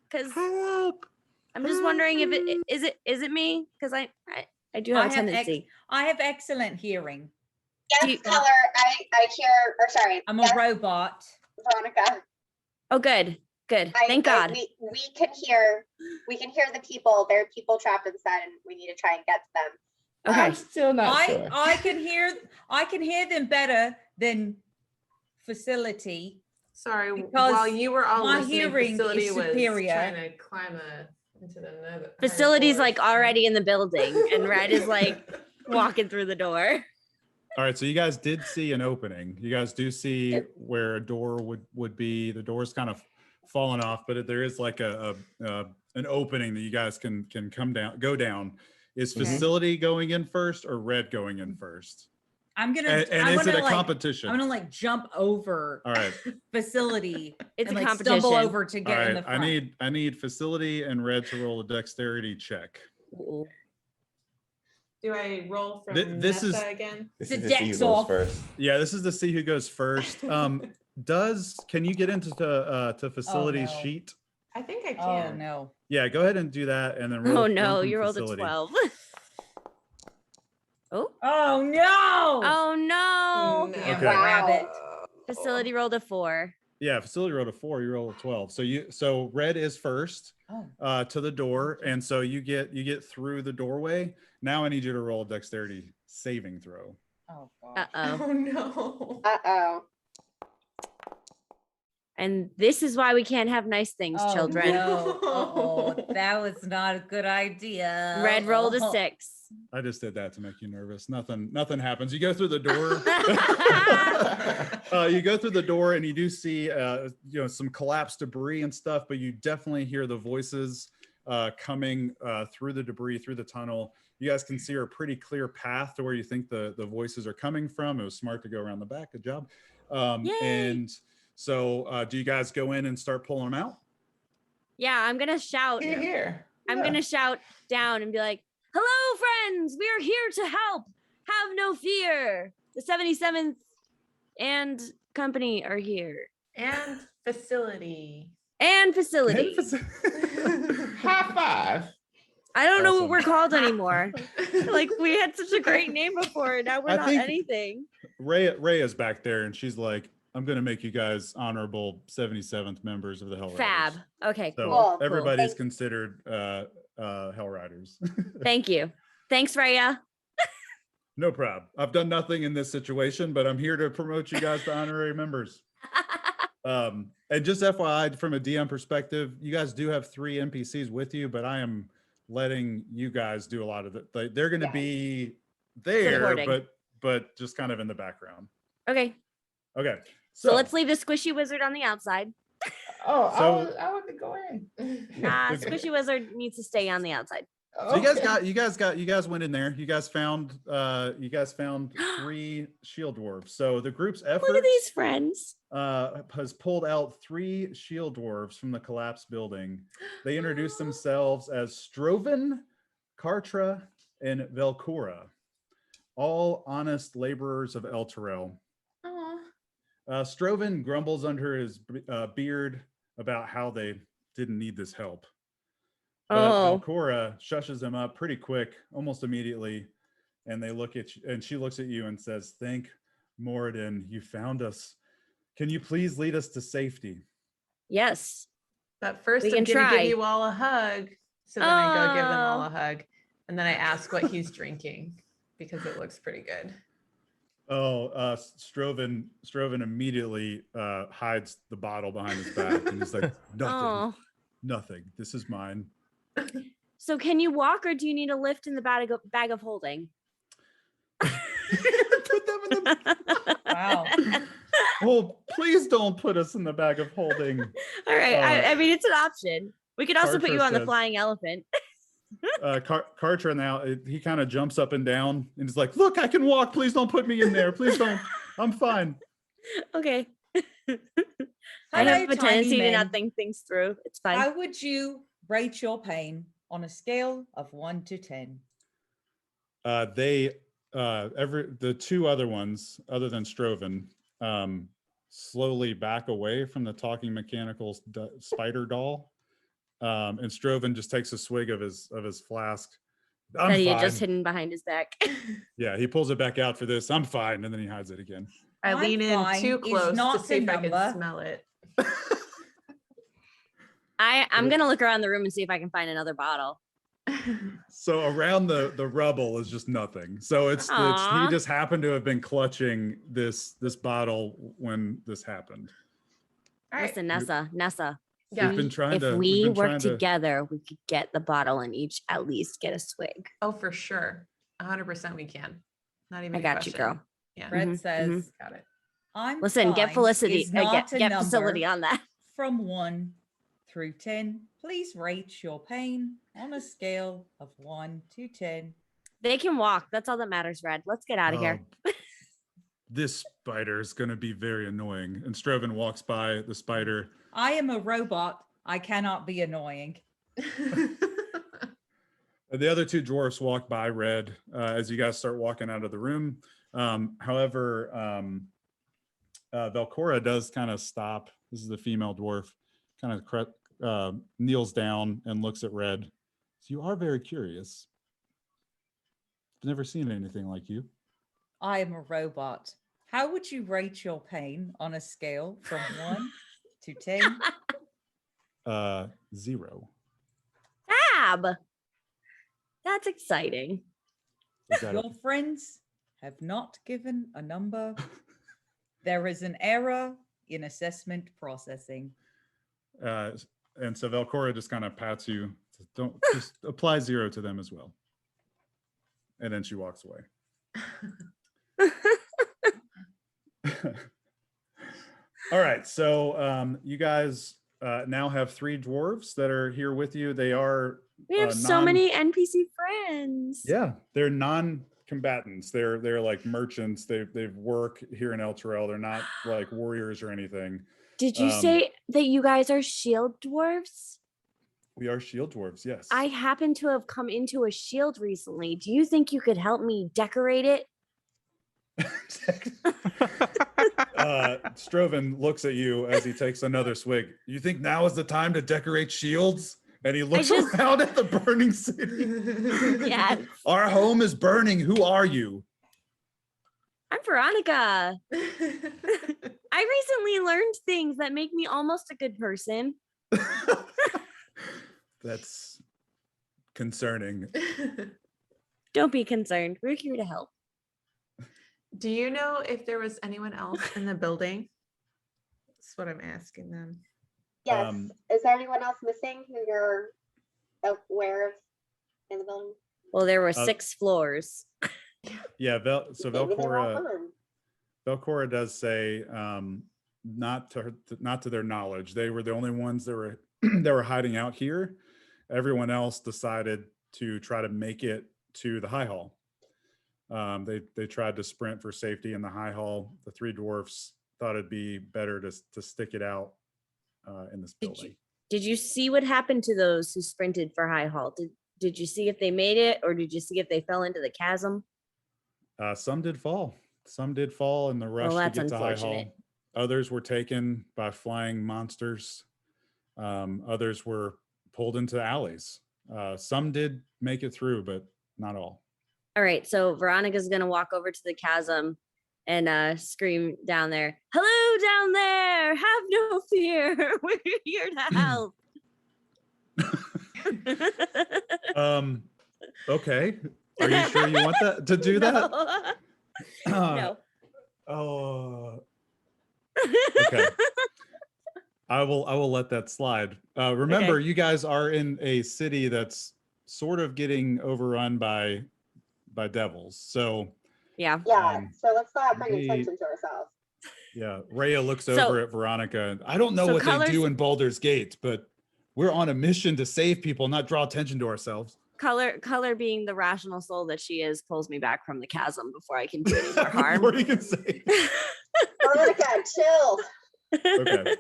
Because I'm just wondering if it is it me? Because I do have a tendency.
I have excellent hearing.
Yes, Color. I hear. Or sorry.
I'm
yes,
a robot.
Veronica.
Oh, good. Thank God.
We can hear. We can hear the people. There are people trapped inside, and we need to try and get to them.
Okay.
I'm still not sure.
I can hear them better than Facility.
Sorry,
Because
while you were all
my
listening,
hearing is
Facility was
superior.
trying to climb into the nether.
Facility's like already in the building, and Red is like walking through the door.
All right. So you guys did see an opening. You guys do see where a door would be. The door's kind of fallen off, but there is like an opening that you guys can go down. Is Facility going in first or Red going in first?
I'm gonna.
And
I'm
is it
gonna,
a
like,
competition?
I'm gonna like jump over
All right.
Facility.
It's
and
a
like
competition.
stumble over to
All
get in
right.
the front.
I need Facility and Red to roll a dexterity check.
Ooh.
Do I roll from
This
Nessa
is-
again?
This
The
is to see who
deck's
goes
off.
first.
Yeah, this is to see who goes first. Can you get into to Facility's
no.
sheet?
I think I
Oh
can.
Oh
no.
Yeah, go ahead and do that, and then roll.
Oh
one
no,
from
you rolled a
Facility.
12. Oh.
Oh no.
Oh no.
No.
Okay.
Rabbit.
Facility rolled a 4.
Yeah, Facility rolled a 4. You rolled a 12. So Red is first
Oh.
to the door, and so you get through the doorway. Now I need you to roll a dexterity saving throw.
Oh god.
Uh-oh.
Oh no.
Uh-oh.
And this is why we can't have nice things,
Oh,
children.
No. Uh-oh. That was not a good idea.
Red rolled a
Oh.
6.
I just did that to make you nervous. Nothing happens. You go through the door. You go through the door and you do see some collapsed debris and stuff, but you definitely hear the voices coming through the debris, through the tunnel. You guys can see a pretty clear path to where you think the voices are coming from. It was smart to go around the back. Good job.
Yay.
And so do you guys go in and start pulling them out?
Yeah, I'm going to shout.
Here.
I'm going to shout down and be like, hello, friends. We are here to help. Have no fear. The 77th and company are here.
And Facility.
And Facility.
High five.
I don't know what
Awesome.
we're called anymore. Like, we had such a great name before. And now we're
I
not
think-
anything.
Ray is back there, and she's like, I'm going to make you guys honorable 77th members of the Hell Riders.
Fab. Okay,
So
cool.
everybody's
Thank-
considered Hell Riders.
Thank you. Thanks, Raya.
No problem. I've done nothing in this situation, but I'm here to promote you guys to honorary members. And just FYI, from a DM perspective, you guys do have 3 NPCs with you, but I am letting you guys do a lot of it. They're going to
Yes.
be there,
Supporting.
but just kind of in the background.
Okay.
Okay.
So let's leave the squishy wizard on the outside.
Oh,
So-
I want to go in.
Nah,
Okay.
squishy wizard needs to stay on the outside.
So you guys went in there. You guys found 3 shield dwarves. So the group's effort
Look at these friends.
has pulled out 3 shield dwarves from the collapsed building. They introduced themselves as Stroven, Kartra, and Velcora, all honest laborers of Elturel.
Aw.
Stroven grumbles under his beard about how they didn't need this help. But
Oh.
Velcora shushes him up pretty quick, almost immediately, and they look at you, and she looks at you and says, "Thank Moradin, you found us. Can you please lead us to safety?
Yes.
But first,
We
I'm
can
gonna
try.
give you all a hug. So then I go give them all a hug, and then I ask what he's drinking because it looks pretty good.
Oh, Strovan immediately hides the bottle behind his back, and he's like,
Oh.
nothing. This is mine.
So can you walk, or do you need a lift in the bag of holding?
Put them in the.
Wow.
Oh, please don't put us in the bag of holding.
All right. I mean, it's an option. We could also put you on the
says-
flying elephant.
Kartra now, he kind of jumps up and down and is like, look, I can walk. Please don't put me in there. Please don't. I'm fine.
Okay. I
Hello,
have a
tiny
tendency to
men.
not think things through. It's fine.
How would you rate your pain on a scale of 1 to 10?
The two other ones, other than Strovan, slowly back away from the talking mechanical spider doll. And Strovan just takes a swig of his flask. I'm
that he had
fine.
just hidden behind his back.
Yeah, he pulls it back out for this. I'm fine, and then he hides it again.
I
I'm
lean in
fine
too
is
close to
not
see
the
if I can
number.
smell it.
I'm gonna look around the room and see if I can find another bottle.
So around the rubble is just nothing. So it's he
Aw.
just happened to have been clutching this bottle when this happened.
All right.
Listen, Nessa.
Yeah.
We've been trying
If
to. we've
we
been
work
trying to-
together, we could get the bottle and each at least get a swig.
Oh, for sure. 100% we can. Not even
I
a
got you,
question.
girl.
Yeah.
Red
Mhm,
says,
Got it.
I'm
Listen, get
fine
Felicity.
is not a
Get
number
facility on that.
from 1 through 10. Please rate your pain on a scale of 1 to 10.
They can walk. That's all that matters, Red. Let's get out of here.
This spider is going to be very annoying. And Strovan walks by the spider.
I am a robot. I cannot be annoying.
The other two dwarfs walk by Red as you guys start walking out of the room. However, Velcora does kind of stop. This is the female dwarf, kind of kneels down and looks at Red. So you are very curious. I've never seen anything like you.
I am a robot. How would you rate your pain on a scale from 1 to 10?
0.
Fab. That's exciting.
Is that
Your friends have not given a number. There is an error in assessment processing.
and so Velcora just kind of pats you. Says, don't just apply 0 to them as well. And then she walks away. All right, so you guys now have 3 dwarves that are here with you. They are
We have so many NPC friends.
yeah, they're non-combatants. They're like merchants. They've work here in Elturel. They're not like warriors or anything.
Did you say that you guys are shield dwarves?
We are shield dwarves, yes.
I happen to have come into a shield recently. Do you think you could help me decorate it?
Strovan looks at you as he takes another swig. You think now is the time to decorate shields? And he looks around at the burning city.
Yes.
Our home is burning. Who are you?
I'm Veronika. I recently learned things that make me almost a good person.
That's concerning.
Don't be concerned. We're here to help.
Do you know if there was anyone else in the building? That's what I'm asking them.
Yes. Is there anyone else missing who you're aware of in the building?
Well, there were 6 floors.
Yeah, so
Maybe they were all
Velcora,
gone.
Velcora does say, not to their knowledge, they were the only ones that were that were hiding out here. Everyone else decided to try to make it to the high hall. They tried to sprint for safety in the high hall. The 3 dwarfs thought it'd be better to stick it out in this building.
Did you see what happened to those who sprinted for High Hall? Did you see if they made it, or did you see if they fell into the chasm?
Some did fall. Some did fall in the rush to
that's
get to High
unfortunate.
Hall. Others were taken by flying monsters. Others were pulled into alleys. Some did make it through, but not all.
All right, so Veronica's gonna walk over to the chasm and scream down there, "Hello down there! Have no fear. We're here to help."
Okay. Are you sure you want that to do that?
No.
Oh. Okay. I will let that slide. Remember,
Okay.
you guys are in a city that's sort of getting overrun by devils. So
Yeah.
Yeah, so let's not bring
maybe-
attention to ourselves.
yeah, Rhea looks
So-
over at Veronika. And I don't know
so
what they
colors-
do in Baldur's Gate, but we're on a mission to save people, not draw attention to ourselves.
Color being the rational soul that she is, pulls me back from the chasm before I can do any more harm.
What are you gonna say?
Veronika, chill.
Okay.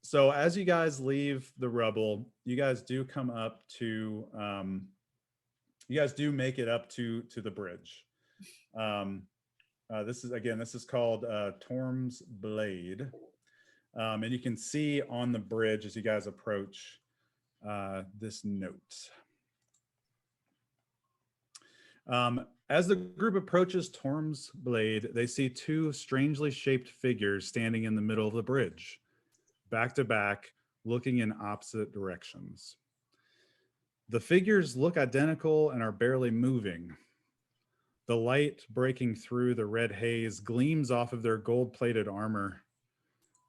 So as you guys leave the rubble, you guys do come up to you guys do make it up to the bridge. This is called Torm's Blade. And you can see on the bridge as you guys approach this note. As the group approaches Torm's Blade, they see two strangely shaped figures standing in the middle of the bridge, back to back, looking in opposite directions. The figures look identical and are barely moving. The light breaking through the red haze gleams off of their gold-plated armor.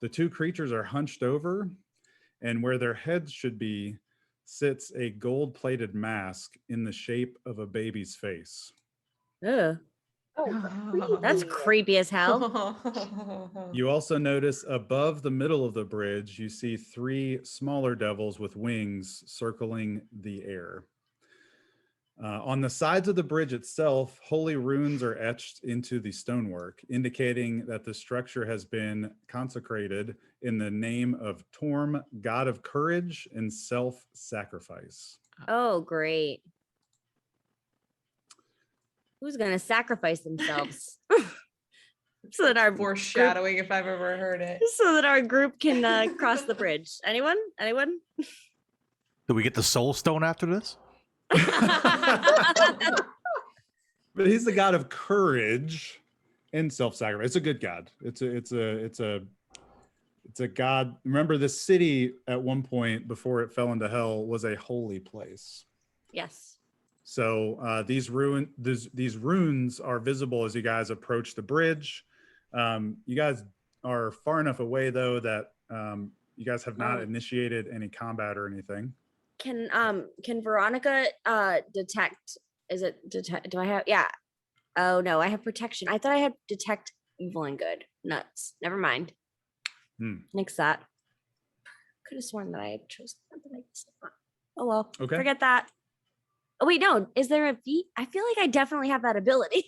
The two creatures are hunched over, and where their heads should be sits a gold-plated mask in the shape of a baby's face.
Ugh,
Oh,
that's
creepy.
creepy as hell.
You also notice above the middle of the bridge, you see three smaller devils with wings circling the air. On the sides of the bridge itself, holy runes are etched into the stonework, indicating that the structure has been consecrated in the name of Torm, god of courage and self-sacrifice.
Oh, great. Who's gonna sacrifice themselves? so that our
Foreshadowing, if I've ever heard it.
so that our group can cross the bridge. Anyone?
Do we get the soul stone after this?
But he's the god of courage and self-sacrifice. It's a good god. It's a god. Remember, the city at one point before it fell into hell was a holy place.
Yes.
So these runes are visible as you guys approach the bridge. You guys are far enough away though that you guys have not initiated any combat or anything.
Can Veronika detect? Is it detect? Do I have? Yeah. Oh no, I have protection. I thought I had detect evil and good. Nuts. Never mind. Nix that. Could have sworn that I had chosen something like this. Oh well.
Okay.
Forget that. Oh wait, no. Is there a feat? I feel like I definitely have that ability.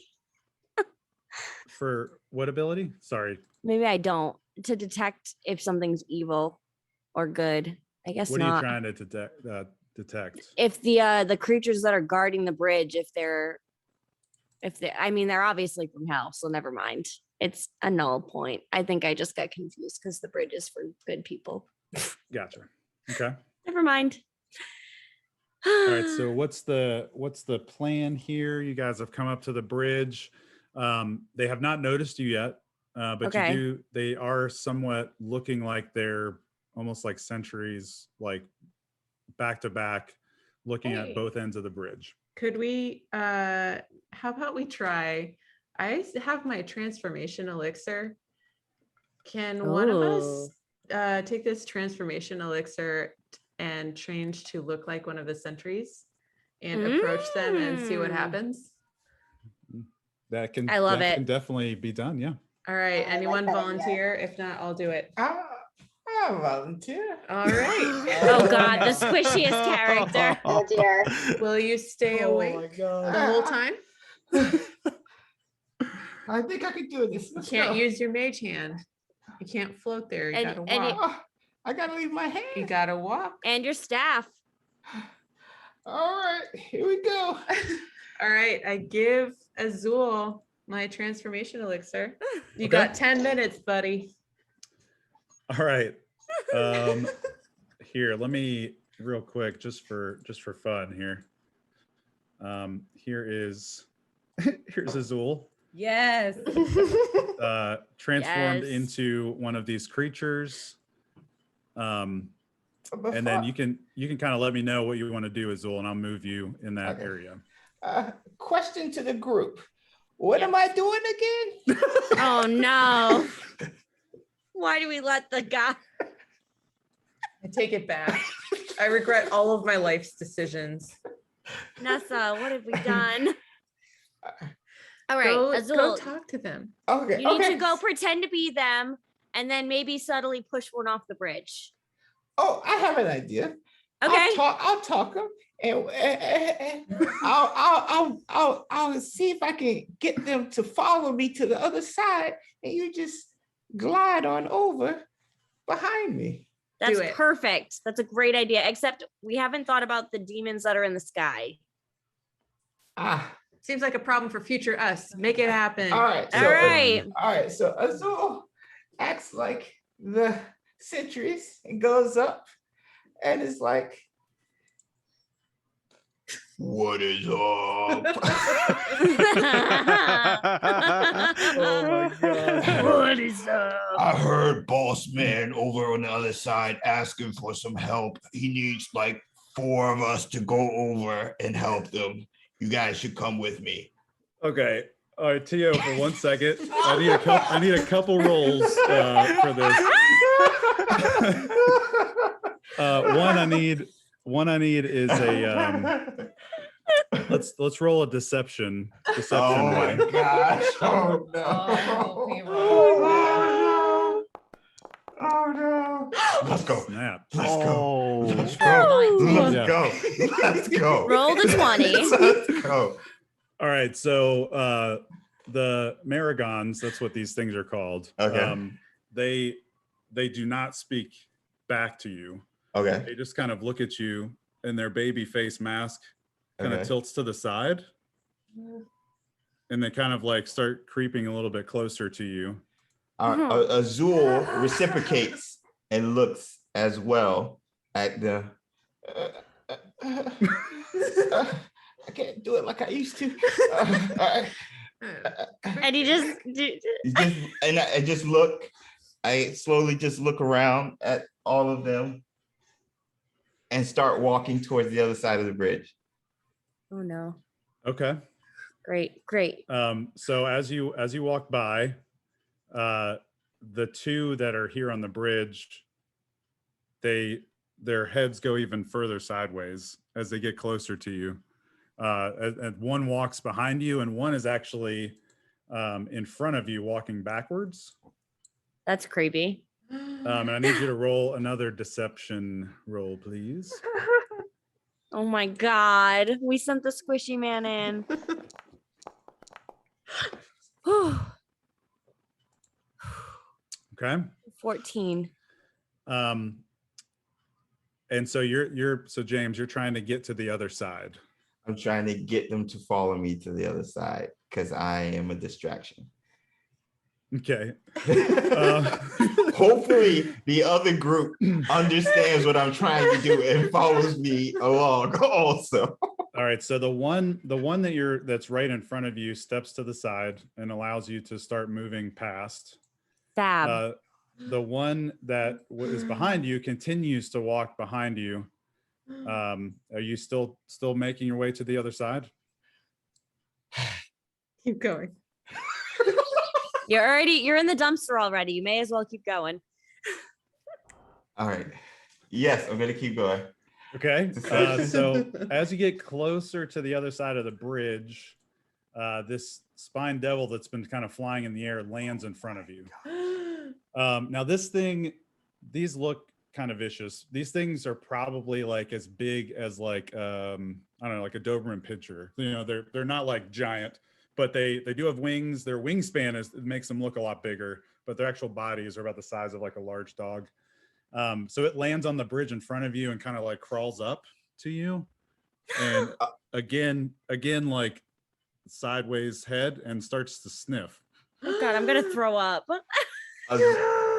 For what ability? Sorry.
Maybe I don't. To detect if something's evil or good. I guess
What
not.
are you trying to detect?
If the creatures that are guarding the bridge, if they're I mean they're obviously from hell, so never mind. It's a null point. I think I just got confused because the bridge is for good people.
Gotcha. Okay.
Never mind.
All right. So what's the plan here? You guys have come up to the bridge. They have not noticed you yet, but
Okay.
they are somewhat looking like they're almost like sentries, like back to back, looking at
Hey.
both ends of the bridge.
Could we, how about we try, I have my transformation elixir. Can one of us take this transformation elixir and change to look like one of the sentries and approach them and see what happens?
That can
I love
that
it.
can definitely be done. Yeah.
All right,
I like
anyone
that idea.
volunteer? If not, I'll do it.
I'll volunteer.
All right.
Oh God, the squishiest character.
Oh dear.
Will you stay awake the whole time?
I think I can do this.
You
Let's
can't
go.
use your mage hand. You can't float there. You
And-
gotta
and it-
walk.
Oh, I gotta leave my hand.
You gotta walk.
And your staff.
All right, here we go.
All right, I give Azul my transformation elixir. You
Okay.
got 10 minutes, buddy.
All right. Here, let me real quick, just for fun here. Here is here's Azul.
Yes.
Transformed
Yes.
into one of these creatures. And then you can kind of let me know what you want to do, Azul, and I'll move you in that area.
Question to the group. What am I doing again?
Oh no. Why do we let the guy?
I take it back. I regret all of my life's decisions.
Nessa, what have we done? All right,
Go
Azul,
talk to them.
Okay.
you need to go pretend to be them and then maybe subtly push one off the bridge.
Oh, I have an idea.
Okay.
I'll talk them, and I'll see if I can get them to follow me to the other side, and you just glide on over behind me.
That's
Do it.
perfect. That's a great idea. Except we haven't thought about the demons that are in the sky.
Seems like a problem for future us. Make it happen.
All right.
All right.
All right. So Azul acts like the sentries and goes up and is like, "What is up?"
Oh my god.
What is up?
I heard Boss Man over on the other side asking for some help. He needs like 4 of us to go over and help them. You guys should come with me.
Okay. All right, Tio, for 1 second. I need a couple rolls for this. One I need is a let's roll a deception.
Oh my
roll.
gosh. Oh no. Oh no. Let's go.
Snap.
Let's go. Let's
Oh.
go. Let's
Yeah.
go. Let's go.
Roll the 20.
Let's go.
All right, so the Marigons, that's what these things are called.
Okay.
They do not speak back to you.
Okay.
They just kind of look at you, and their baby face mask kind of
Okay.
tilts to the side, and they kind of like start creeping a little bit closer to you.
Azul reciprocates and looks as well at the.
I can't do it like I used to.
And he just
I just look. I slowly just look around at all of them and start walking towards the other side of the bridge.
Oh no.
Okay.
Great.
So as you walk by, the two that are here on the bridge, their heads go even further sideways as they get closer to you. And one walks behind you, and one is actually in front of you, walking backwards.
That's creepy.
And I need you to roll another deception roll, please.
Oh my god. We sent the squishy man in. Whew.
Okay.
14.
And so so James, you're trying to get to the other side.
I'm trying to get them to follow me to the other side because I am a distraction.
Okay.
Hopefully the other group understands what I'm trying to do and follows me along also.
All right. So the one that's right in front of you steps to the side and allows you to start moving past.
Fab.
The one that is behind you continues to walk behind you. Are you still making your way to the other side?
Keep going.
You're in the dumpster already. You may as well keep going.
All right. Yes, I'm going to keep going.
Okay. So as you get closer to the other side of the bridge, this spine devil that's been kind of flying in the air lands in front of you. Now these look kind of vicious. These things are probably like as big as like I don't know, like a Doberman Pinscher. You know, they're not like giant, but they do have wings. Their wingspan it makes them look a lot bigger, but their actual bodies are about the size of like a large dog. So it lands on the bridge in front of you and kind of like crawls up to you, and again like sideways head and starts to sniff.
Oh god, I'm gonna throw up.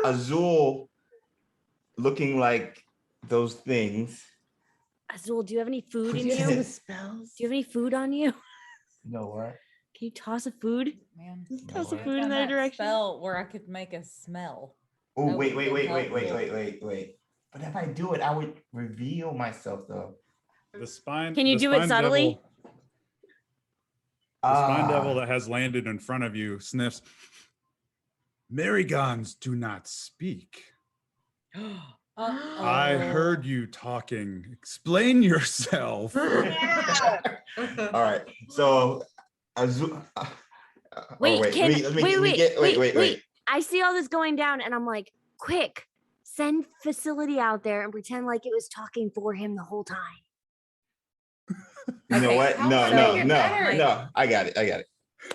Azul looking like those things.
Azul, do you have any food in
You
you?
know
Do
the spells?
you have any food on you?
You know what?
Can you toss a food?
Man,
Toss a
No, I
food in
found
that direction.
spell where I could make a smell.
Oh,
That
wait.
would've been helpful.
But if I do it, I would reveal myself though.
The spine.
Can you
the
do it
spine
subtly?
Devil, the spine
Ah.
devil that has landed in front of you sniffs. Marigons do not speak. I heard you talking. Explain yourself.
Yeah.
All right. So,
Wait,
wait.
I see all this going down and I'm like, quick, send Facility out there and pretend like it was talking for him the whole time.
You know
Okay,
what?
how
No. I got it.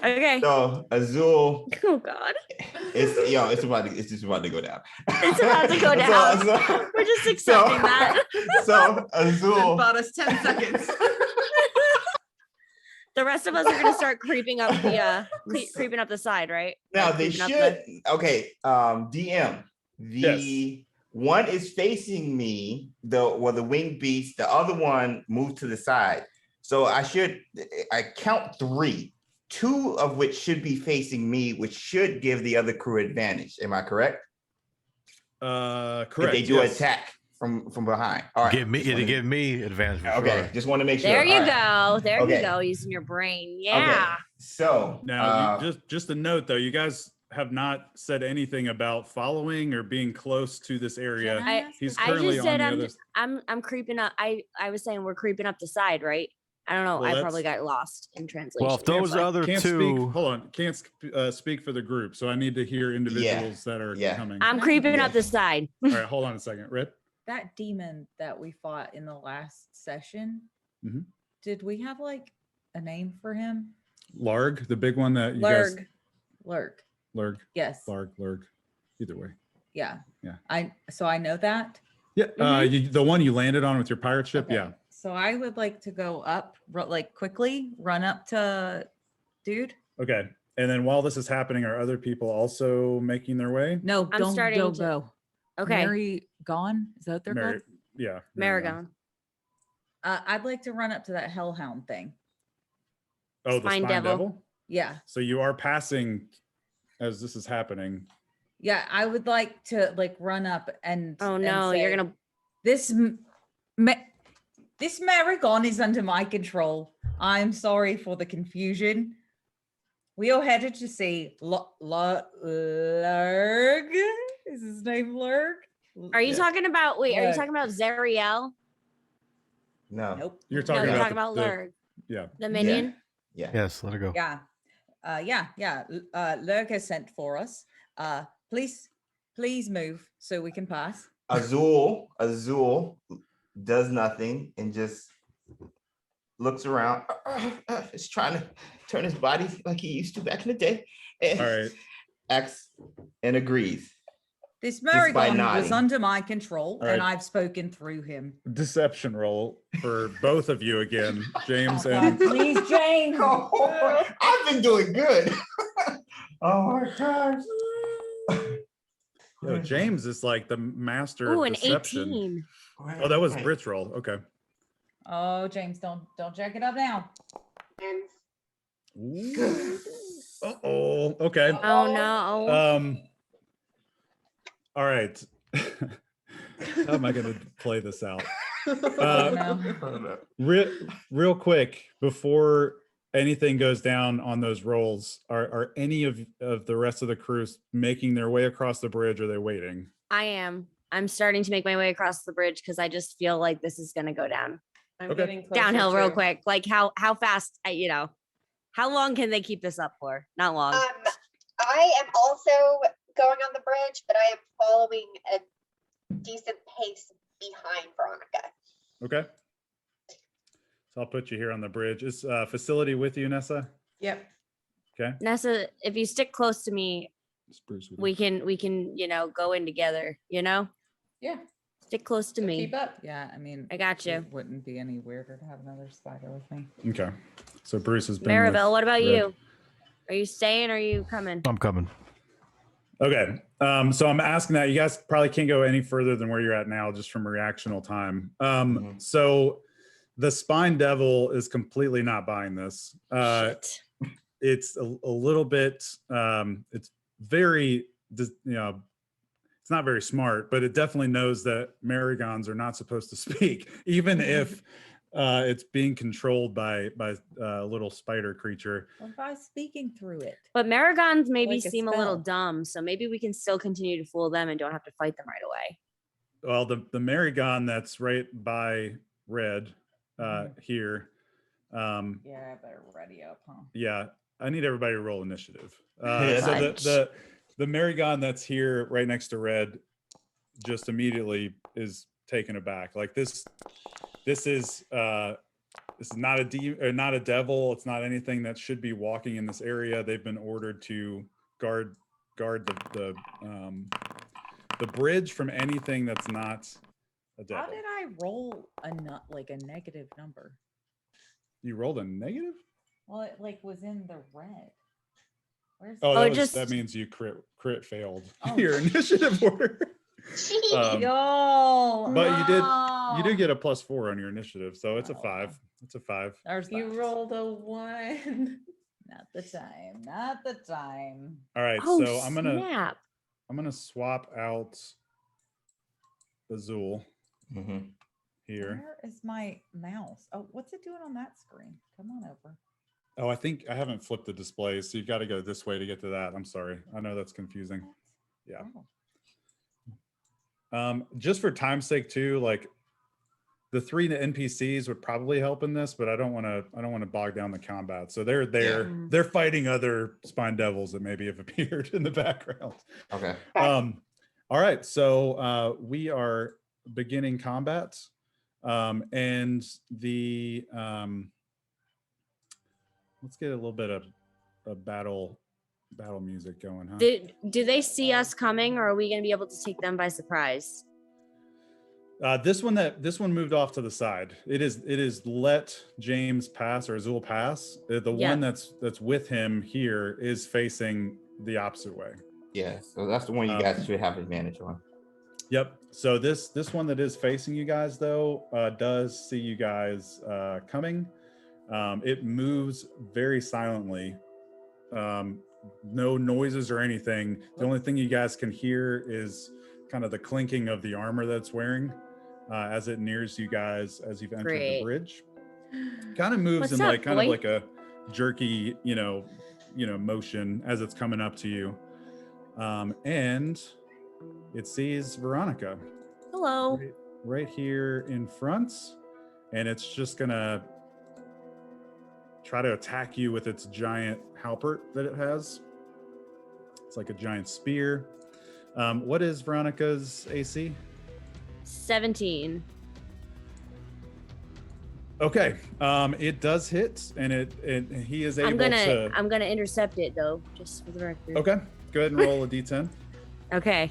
Okay.
So Azul,
Oh God.
it's just about to go down.
It's about to go down. We're just accepting that.
So Azul,
About us 10 seconds.
The rest of us are gonna start creeping up the creeping up the side, right?
now
Like,
they
creeping up
should. Okay, DM. The one is facing me. The winged beast. The other one moved to the side. So I count 3. 2 of which should be facing me, which should give the other crew advantage. Am I correct?
Correct.
If they do
yes.
attack from behind. All right.
Give me advantage. For
Okay,
sure.
just want to make sure.
There you
All right.
go. There
Okay.
you go. Using your brain. Yeah.
Okay. So
Now, just a note though, you guys have not said anything about following or being close to this area.
Can I ask
He's
a
I
currently
just
on
said
the
I'm
other.
I'm creeping up. I was saying we're creeping up the side, right? I don't know.
Well,
I probably
that's-
got lost in translation.
Well, if those
That's fine.
other
Can't
two,
speak. Hold on. Can't speak for the group, so I need to hear individuals that are
Yeah.
coming.
I'm creeping up the side.
All right, hold on a second, Rip.
That demon that we fought in the last session,
Mhm.
did we have like a name for him?
Larg, the big one that you guys.
Lurg.
Larg,
Yes.
Larg. Either way.
Yeah.
Yeah.
I know that.
Yeah, the one you landed on with your pirate ship.
Okay.
Yeah.
So I would like to go up, like quickly, run up to dude.
Okay. And then while this is happening, are other people also making their way?
No,
I'm
don't
starting to-
go.
Okay.
Mary gone? Is that what they're
Mary,
called?
yeah.
Maragon.
I'd like to run up to that hellhound thing.
Oh, the
Spine
spine
devil.
devil.
Yeah.
So you are passing as this is happening.
Yeah, I would like to like run up and
Oh
and
no, you're
say,
gonna.
this Maragon is under my control. I'm sorry for the confusion. We are headed to see Lurg. Is his name Lurg?
Are you
Yeah.
talking about? Wait, are you
Lurg.
talking about Zariel?
No.
Nope.
You're
No,
talking
you're
about
talking about Lurg,
yeah.
the minion.
Yeah.
yes, let it go.
Yeah. Lurg has sent for us. Please move so we can pass.
Azul does nothing and just looks around. It's trying to turn his body like he used to back in the day. And
All right.
acts and agrees.
This
by
Maragon was
nodding.
under my control,
All
and
right.
I've spoken through him.
Deception roll for both of you again, James
Oh,
and
please, James.
Oh, I've been doing good. Oh my gosh.
Yo, James is like the master
Ooh,
of
an
deception.
18.
Oh, that was Brit's roll. Okay.
Oh, James, don't jack it up now.
And
Uh-oh. Okay.
Oh no.
All right. How am I going to play this out?
No.
Real quick, before anything goes down on those rolls, are any of the rest of the crew making their way across the bridge? Or are they waiting?
I am. I'm starting to make my way across the bridge because I just feel like this is gonna go down
I'm
Okay.
getting closer
downhill real
too.
quick. Like how fast? How long can they keep this up for? Not long.
I am also going on the bridge, but I am following a decent pace behind Veronika.
Okay. So I'll put you here on the bridge. Is Facility with you, Nessa?
Yep.
Okay.
Nessa, if you stick close to me,
It's Bruce with you.
we can go in together.
Yeah.
Stick close to
So
me.
keep up.
Yeah, I mean,
I got you.
It wouldn't be any weirder to have another spider with me.
Okay. So Bruce has been.
Maribelle,
with
what about
Red.
you? Are you staying? Or are you coming?
I'm coming.
Okay. So I'm asking that you guys probably can't go any further than where you're at now, just from reactional time.
Mhm.
So the spine devil is completely not buying this.
Shit.
it's a little bit. It's very, you know, it's not very smart, but it definitely knows that Marigons are not supposed to speak, even if it's being controlled by a little spider creature.
What by speaking through it?
But Marigons maybe
Like a
seem a little
spell.
dumb, so maybe we can still continue to fool them and don't have to fight them right away.
Well, the Marigon that's right by Red here.
Yeah, I better ready up, huh?
Yeah, I need everybody to roll initiative.
Yeah.
So the Marigon that's here right next to Red just immediately is taken aback. Like this is not not a devil. It's not anything that should be walking in this area. They've been ordered to guard the bridge from anything that's not a devil.
How did I roll like a negative number?
You rolled a negative?
Well, it like was in the red. Where's
Oh,
the-
that means you crit failed
Oh.
your initiative order.
Yo,
But you
no.
did get a +4 on your initiative, so it's a
Oh.
5. It's a 5.
There's
You
that.
rolled a 1.
Not the time. Not the time.
All right,
Oh,
so I'm
snap.
gonna swap out Azul
Mhm.
here.
Where is my mouse? Oh, what's it doing on that screen? Come on over.
Oh, I think I haven't flipped the display, so you got to go this way to get to that. I'm sorry. I know that's confusing. Yeah.
Oh.
Just for time's sake too, like the 3 NPCs would probably help in this, but I don't want to bog down the combat. So they're there.
Yeah.
They're fighting other spine devils that maybe have appeared in the background.
Okay.
All right, so we are beginning combat, and the let's get a little bit of battle music going, huh?
Do they see us coming, or are we going to be able to take them by surprise?
This one moved off to the side. It is let James pass, or Azul pass. The
Yeah.
one that's with him here is facing the opposite way.
Yeah, so that's the one you guys should have advantage on.
Yep. So this one that is facing you guys though does see you guys coming. It moves very silently. No noises or anything. The only thing you guys can hear is kind of the clinking of the armor that's wearing as it nears you guys as you've entered
Great.
the bridge. Kind of moves
What's
in
up,
like kind of
boy?
like a jerky, motion as it's coming up to you. And it sees Veronika
Hello.
right here in front, and it's just gonna try to attack you with its giant halberd that it has. It's like a giant spear. What is Veronika's AC?
17.
Okay, it does hit, and he is able to.
I'm gonna intercept it though, just for the record.
Okay, go ahead and roll a d10.
Okay.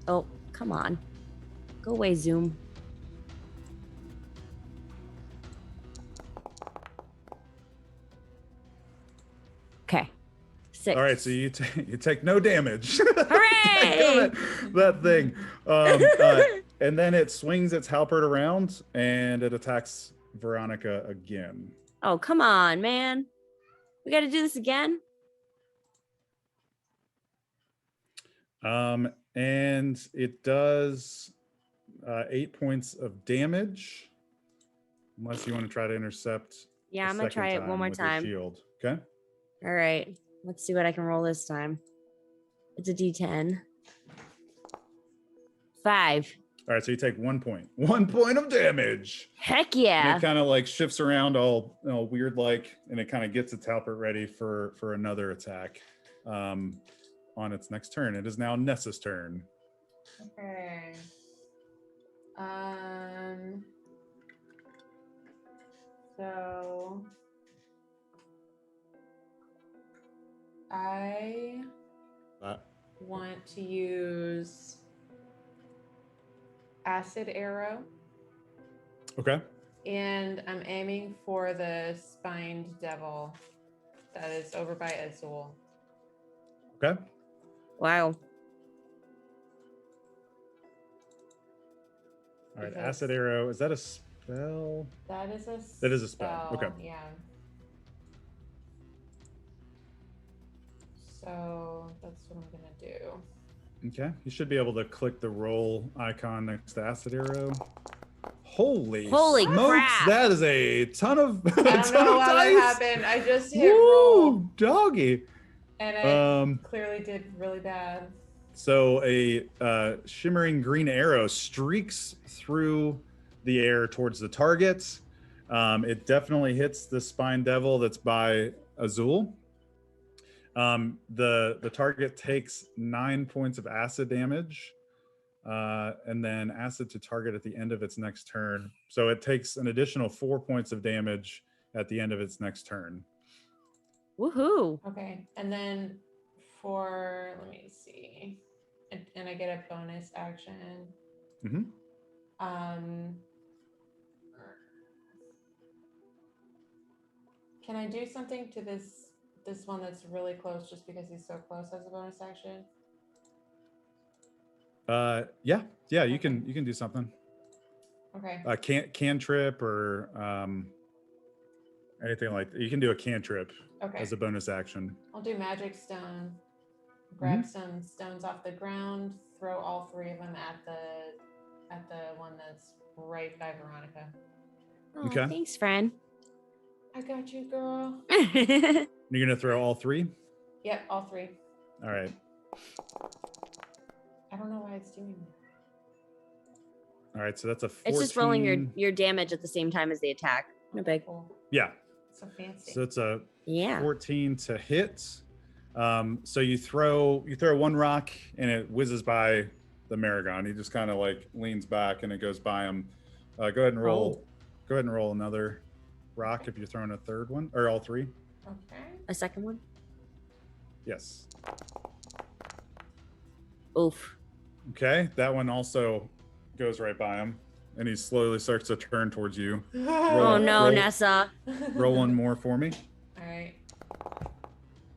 Oh, come on. Go away, Zoom. Okay. 6.
All right, so you take no damage.
Hooray!
that thing. And then it swings its halberd around and it attacks Veronika again.
Oh, come on, man. We got to do this again?
And it does 8 points of damage. Unless you want to try to intercept.
Yeah,
a
I'm going to try
second
it one more
with your
time.
Shield. Okay.
All right. Let's see what I can roll this time. It's a D10. 5.
All right, so you take 1 point. 1 point of damage.
Heck
And
yeah.
it kind of like shifts around all weird like, and it kind of gets its halberd ready for another attack on its next turn. It is now Nessa's turn.
Okay. So I want to use acid arrow,
Okay.
and I'm aiming for the spined devil that is over by Azul.
Okay.
Wow.
All right.
Because-
Acid arrow. Is that a spell?
That is a
That is a spell. Okay.
Yeah. So that's what I'm gonna do.
Okay, you should be able to click the roll icon next to acid arrow. Holy smokes,
crap.
that is a ton of
I don't know how that
dice.
happened. I just hit roll,
Woo, doggy.
and I clearly did really bad.
So a shimmering green arrow streaks through the air towards the target. It definitely hits the spine devil that's by Azul. The target takes 9 points of acid damage, and then acid to target at the end of its next turn. So it takes an additional 4 points of damage at the end of its next turn.
Woohoo.
Okay, and then let me see, and I get a bonus action.
Mm-hmm.
Can I do something to this one that's really close just because he's so close as a bonus action?
Yeah, you can do something.
Okay.
Cantrip or anything like that. You can do a cantrip
Okay.
as a bonus action.
I'll do magic stone. Grab some stones off the ground, throw all 3 of them at the one that's right by Veronika.
Oh,
Okay.
Thanks, friend.
I got you, girl.
You're gonna throw all 3?
Yep, all 3.
All right.
I don't know why it's doing that.
All right, so that's a 14.
It's just rolling your damage at the same time as the attack. No big.
Cool.
Yeah.
So fancy.
So it's a
Yeah.
14 to hit. So you throw one rock and it whizzes by the Maragon. He just kind of like leans back and it goes by him. Go ahead and roll. Go ahead and roll another rock if you're throwing a third one or all 3.
Okay.
A second one?
Yes.
Oof.
Okay, that one also goes right by him, and he slowly starts to turn towards you.
Oh no, Nessa.
Roll one more for me.
All right.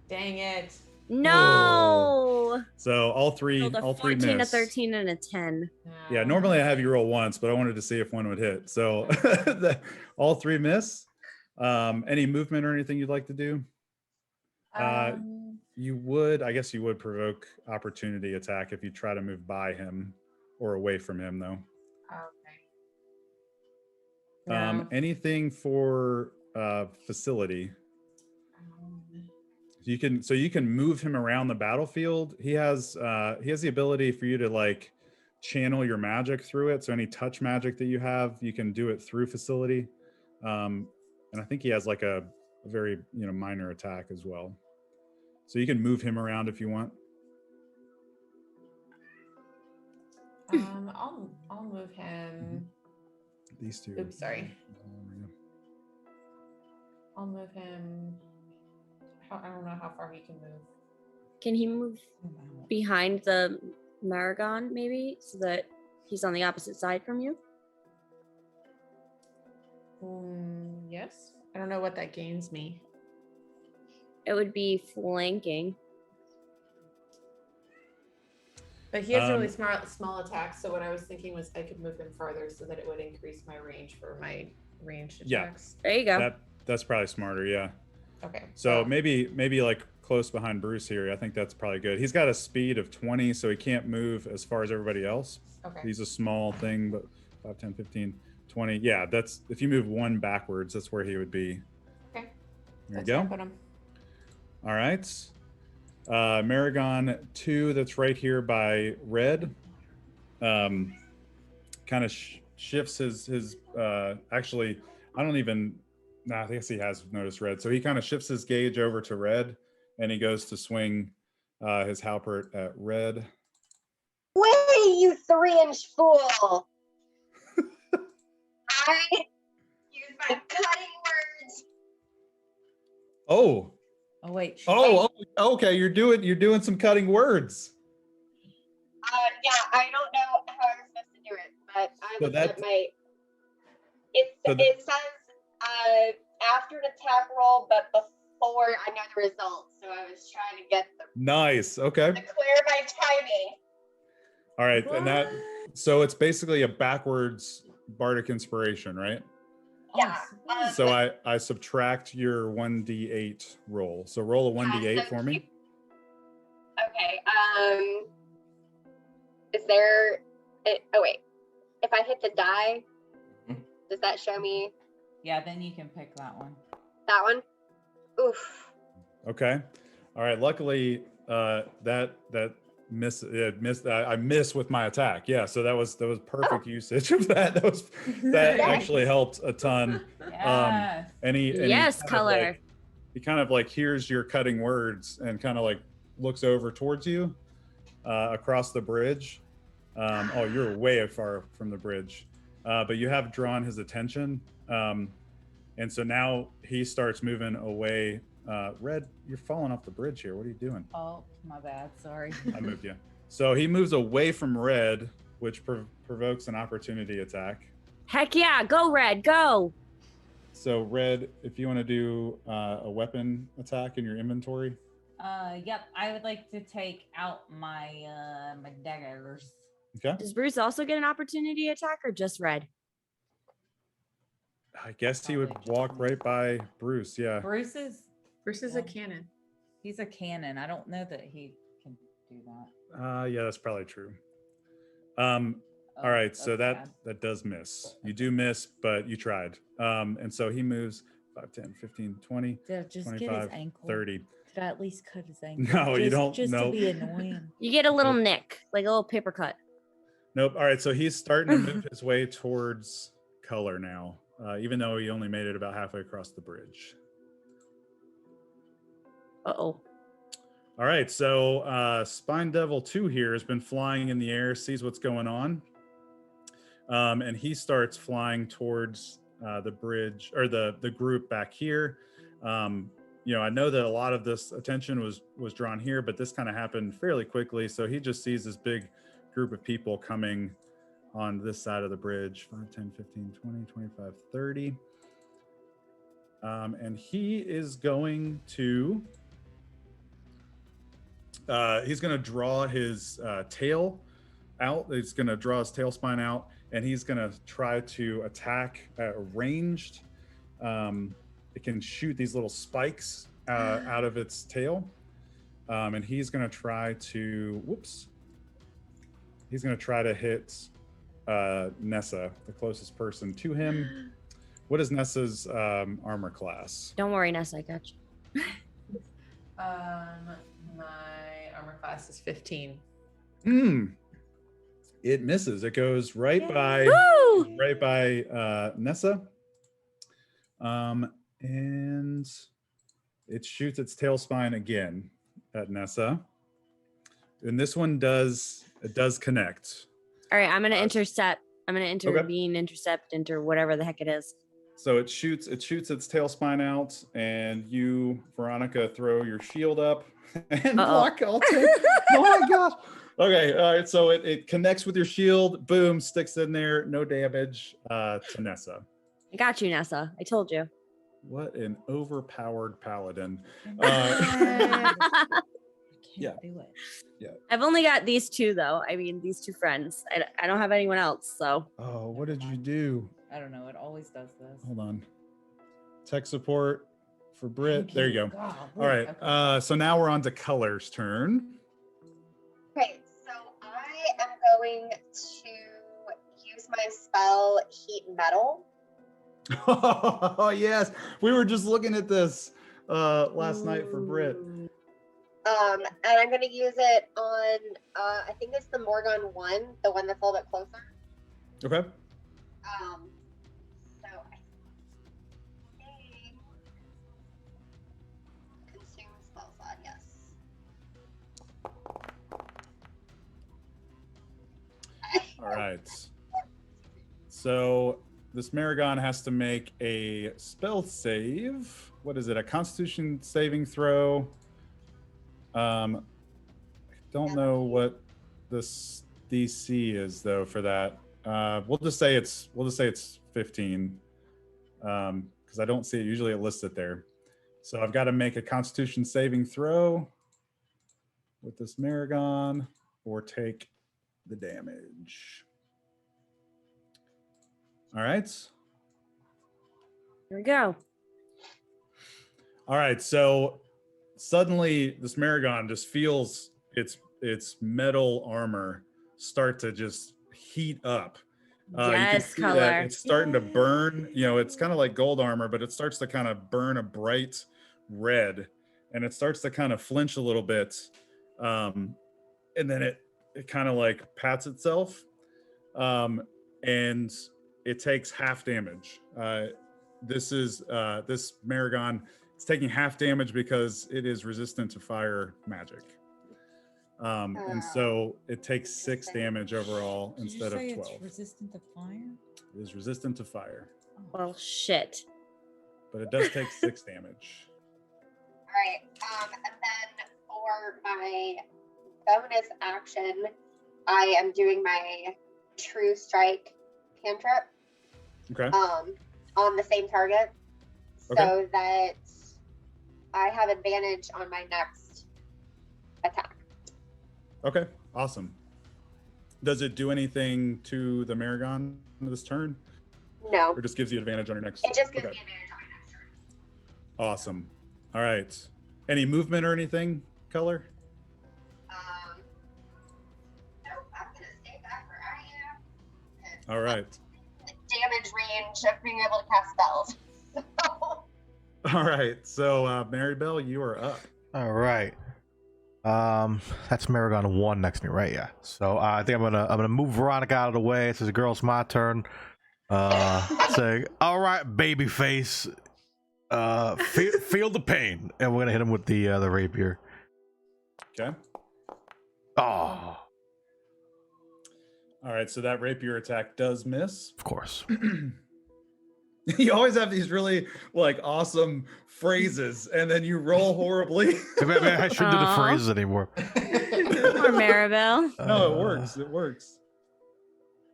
Dang it.
No.
So all 3
Rolled a
all 3
14,
miss.
a 13, and a 10.
Yeah, normally I have you roll once, but I wanted to see if one would hit. So all 3 miss. Any movement or anything you'd like to do? I guess you would provoke opportunity attack if you try to move by him or away from him, though.
Okay. No.
Anything for facility? You can move him around the battlefield. He has the ability for you to like channel your magic through it. So any touch magic that you have, you can do it through facility. And I think he has like a very minor attack as well. So you can move him around if you want.
I'll move him.
These 2.
Oops, sorry. I'll move him. I don't know how far he can move.
Can he move behind the Maragon, maybe, so that he's on the opposite side from you?
Yes. I don't know what that gains me.
It would be flanking.
But he has really small attacks, so what I was thinking was I could move him farther so that it would increase my range for my ranged attacks.
There you go.
That's probably smarter, yeah.
Okay.
So maybe like close behind Bruce here. I think that's probably good. He's got a speed of 20, so he can't move as far as everybody else.
Okay.
He's a small thing, but 5, 10, 15, 20. Yeah, that's if you move 1 backwards, that's where he would be.
Okay.
There you go.
Put him.
All right. Maragon 2, that's right here by Red. Kind of shifts his actually, I guess he has noticed Red. So he kind of shifts his gauge over to Red, and he goes to swing his halberd at Red.
Wait, you 3-inch fool! I use my cutting words.
Oh.
Oh wait.
Oh, okay. You're doing some cutting words.
Yeah, I don't know how I'm supposed to do it, but I looked at my. It says after an attack roll, but before I know the results. So I was trying to get
Nice. Okay.
to clear my timing.
All right, and so it's basically a backwards bardic inspiration, right?
Yeah.
So I subtract your 1d8 roll. So roll a 1d8 for me.
Okay. Is there? Oh wait. If I hit the die, does that show me
Yeah, then you can pick that one.
that one? Oof.
Okay. All right. Luckily, that I miss with my attack. Yeah. So that was perfect usage of that. That
Yes.
actually helped a ton.
Yes.
And he
Yes,
kind of
color.
like- he kind of like hears your cutting words and kind of like looks over towards you across the bridge. Oh, you're way far from the bridge, but you have drawn his attention. And so now he starts moving away. Red, you're falling off the bridge here. What are you doing?
Oh, my bad. Sorry.
I moved you. So he moves away from Red, which provokes an opportunity attack.
Heck yeah, go Red, go.
So Red, if you want to do a weapon attack in your inventory.
Yep. I would like to take out my my daggers.
Okay.
Does Bruce also get an opportunity attack or just Red?
I guess he would walk right by Bruce. Yeah.
Bruce is
a cannon.
He's a cannon. I don't know that he can do that.
Yeah, that's probably true. All right, so that does miss. You do miss, but you tried. And so he moves 5, 10, 15, 20,
Did I just get his
25,
ankle?
30.
Did I at least cut his ankle?
No, you don't.
Just
No.
to be annoying.
You get a little nick, like a little paper cut.
Nope. All right, so he's starting to move his way towards color now, even though he only made it about halfway across the bridge.
Uh-oh.
All right, so Spine Devil 2 here has been flying in the air, sees what's going on. And he starts flying towards the bridge or the group back here. You know, I know that a lot of this attention was drawn here, but this kind of happened fairly quickly. So he just sees this big group of people coming on this side of the bridge, 5, 10, 15, 20, 25, 30. And he is going to, he's going to draw his tail out. He's going to draw his tail spine out, and he's going to try to attack ranged. It can shoot these little spikes out of its tail. And he's going to try to, he's going to try to hit Nessa, the closest person to him. What is Nessa's armor class?
Don't worry, Nessa, I got you.
My armor class is 15.
It misses. It goes right by
Woo!
Nessa. And it shoots its tail spine again at Nessa. And this one does connect.
All right, I'm gonna intercept. I'm gonna intervene, intercept, whatever the heck it is.
So it shoots its tail spine out, and you, Veronika, throw your shield up and block all 10. Oh my gosh. Okay, all right, so it connects with your shield, boom, sticks in there, no damage to Nessa.
I got you, Nessa. I told you.
What an overpowered paladin.
I can't
Yeah.
do it.
I've only got these two, though. I mean, these two friends. I don't have anyone else, so.
Oh, what did you do?
I don't know. It always does this.
Hold on. Tech support for Britt.
Thank
There you
you.
go.
God,
All right,
okay.
so now we're on to Color's turn.
Okay, so I am going to use my spell Heat Metal.
Oh, yes. We were just looking at this last night for Britt.
And I'm going to use it on, I think it's the Morgan one, the one that's a little bit closer.
Okay.
So I think consume spell slot, yes.
All right. So this Maragon has to make a spell save. What is it? A Constitution saving throw. I don't know what this DC is though for that. We'll just say it's 15. Because I don't see it. Usually it lists it there. So I've got to make a Constitution saving throw with this Maragon or take the damage. All right.
Here we go.
All right. So suddenly this Maragon just feels its metal armor start to just heat up. You can
Yes,
see
color.
that it's starting to burn. You know, it's kind of like gold armor, but it starts to kind of burn a bright red, and it starts to kind of flinch a little bit, and then it kind of like pats itself, and it takes half damage. This Maragon is taking half damage because it is resistant to fire magic. And so it takes 6 damage overall
Did
instead
you
of
say
12.
It's resistant to fire?
It is resistant to fire,
Well, shit.
but it does take 6 damage.
All right. And then for my bonus action, I am doing my True Strike cantrip.
Okay.
On the same target, so
Okay.
that I have advantage on my next attack.
Okay. Awesome. Does it do anything to the Maragon this turn,
No,
or just gives you advantage on your next?
it just gives
Okay.
me advantage on my next turn.
Awesome. All right. Any movement or anything, color?
Nope, I'm gonna stay back where I am. And
All right.
the damage range of being able to cast spells.
All right. So, Maribelle, you are up.
All right. That's Maragon 1 next to me, right? Yeah. So I think I'm gonna move Veronika out of the way. It says, "Girl, it's my turn." Say, "All right, baby face. Feel the pain," and we're gonna hit him with the rapier.
Okay.
Oh,
All right. So that rapier attack does miss.
of course.
You always have these really like awesome phrases, and then you roll horribly.
Maybe I shouldn't do the
Aw.
phrases anymore.
Or Maribel.
No, it works. It works.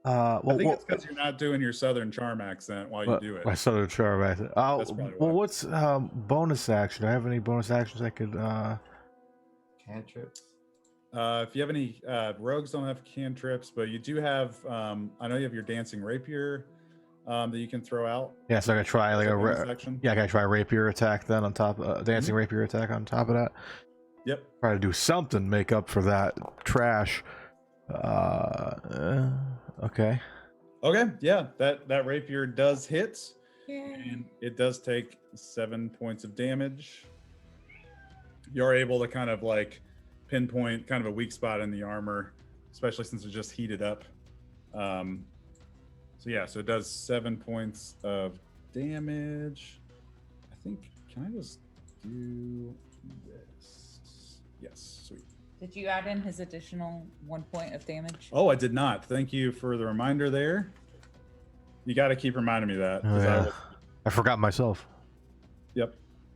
Well,
I think it's because you're not doing your Southern charm accent while you do it.
My Southern charm accent.
That's probably
Well,
why.
what's bonus action? Do I have any bonus actions I could?
Cantrips.
If you have any rogues, don't have cantrips, but you do have. I know you have your dancing rapier that you can throw out.
Yeah, so I gotta try like
as
a
bonus action.
yeah, I gotta try a rapier attack then on top, dancing rapier attack on top of that.
Yep.
Try to do something, make up for that trash. Okay.
Okay. Yeah. That rapier does hit,
Yeah.
and it does take 7 points of damage. You're able to kind of like pinpoint kind of a weak spot in the armor, especially since it just heated up. So yeah, so it does 7 points of damage. I think, can I just do this? Yes, sweet.
Did you add in his additional 1 point of damage?
Oh, I did not. Thank you for the reminder there. You got to keep reminding me of that.
Oh,
'cause
yeah.
will-
I forgot myself.
Yep.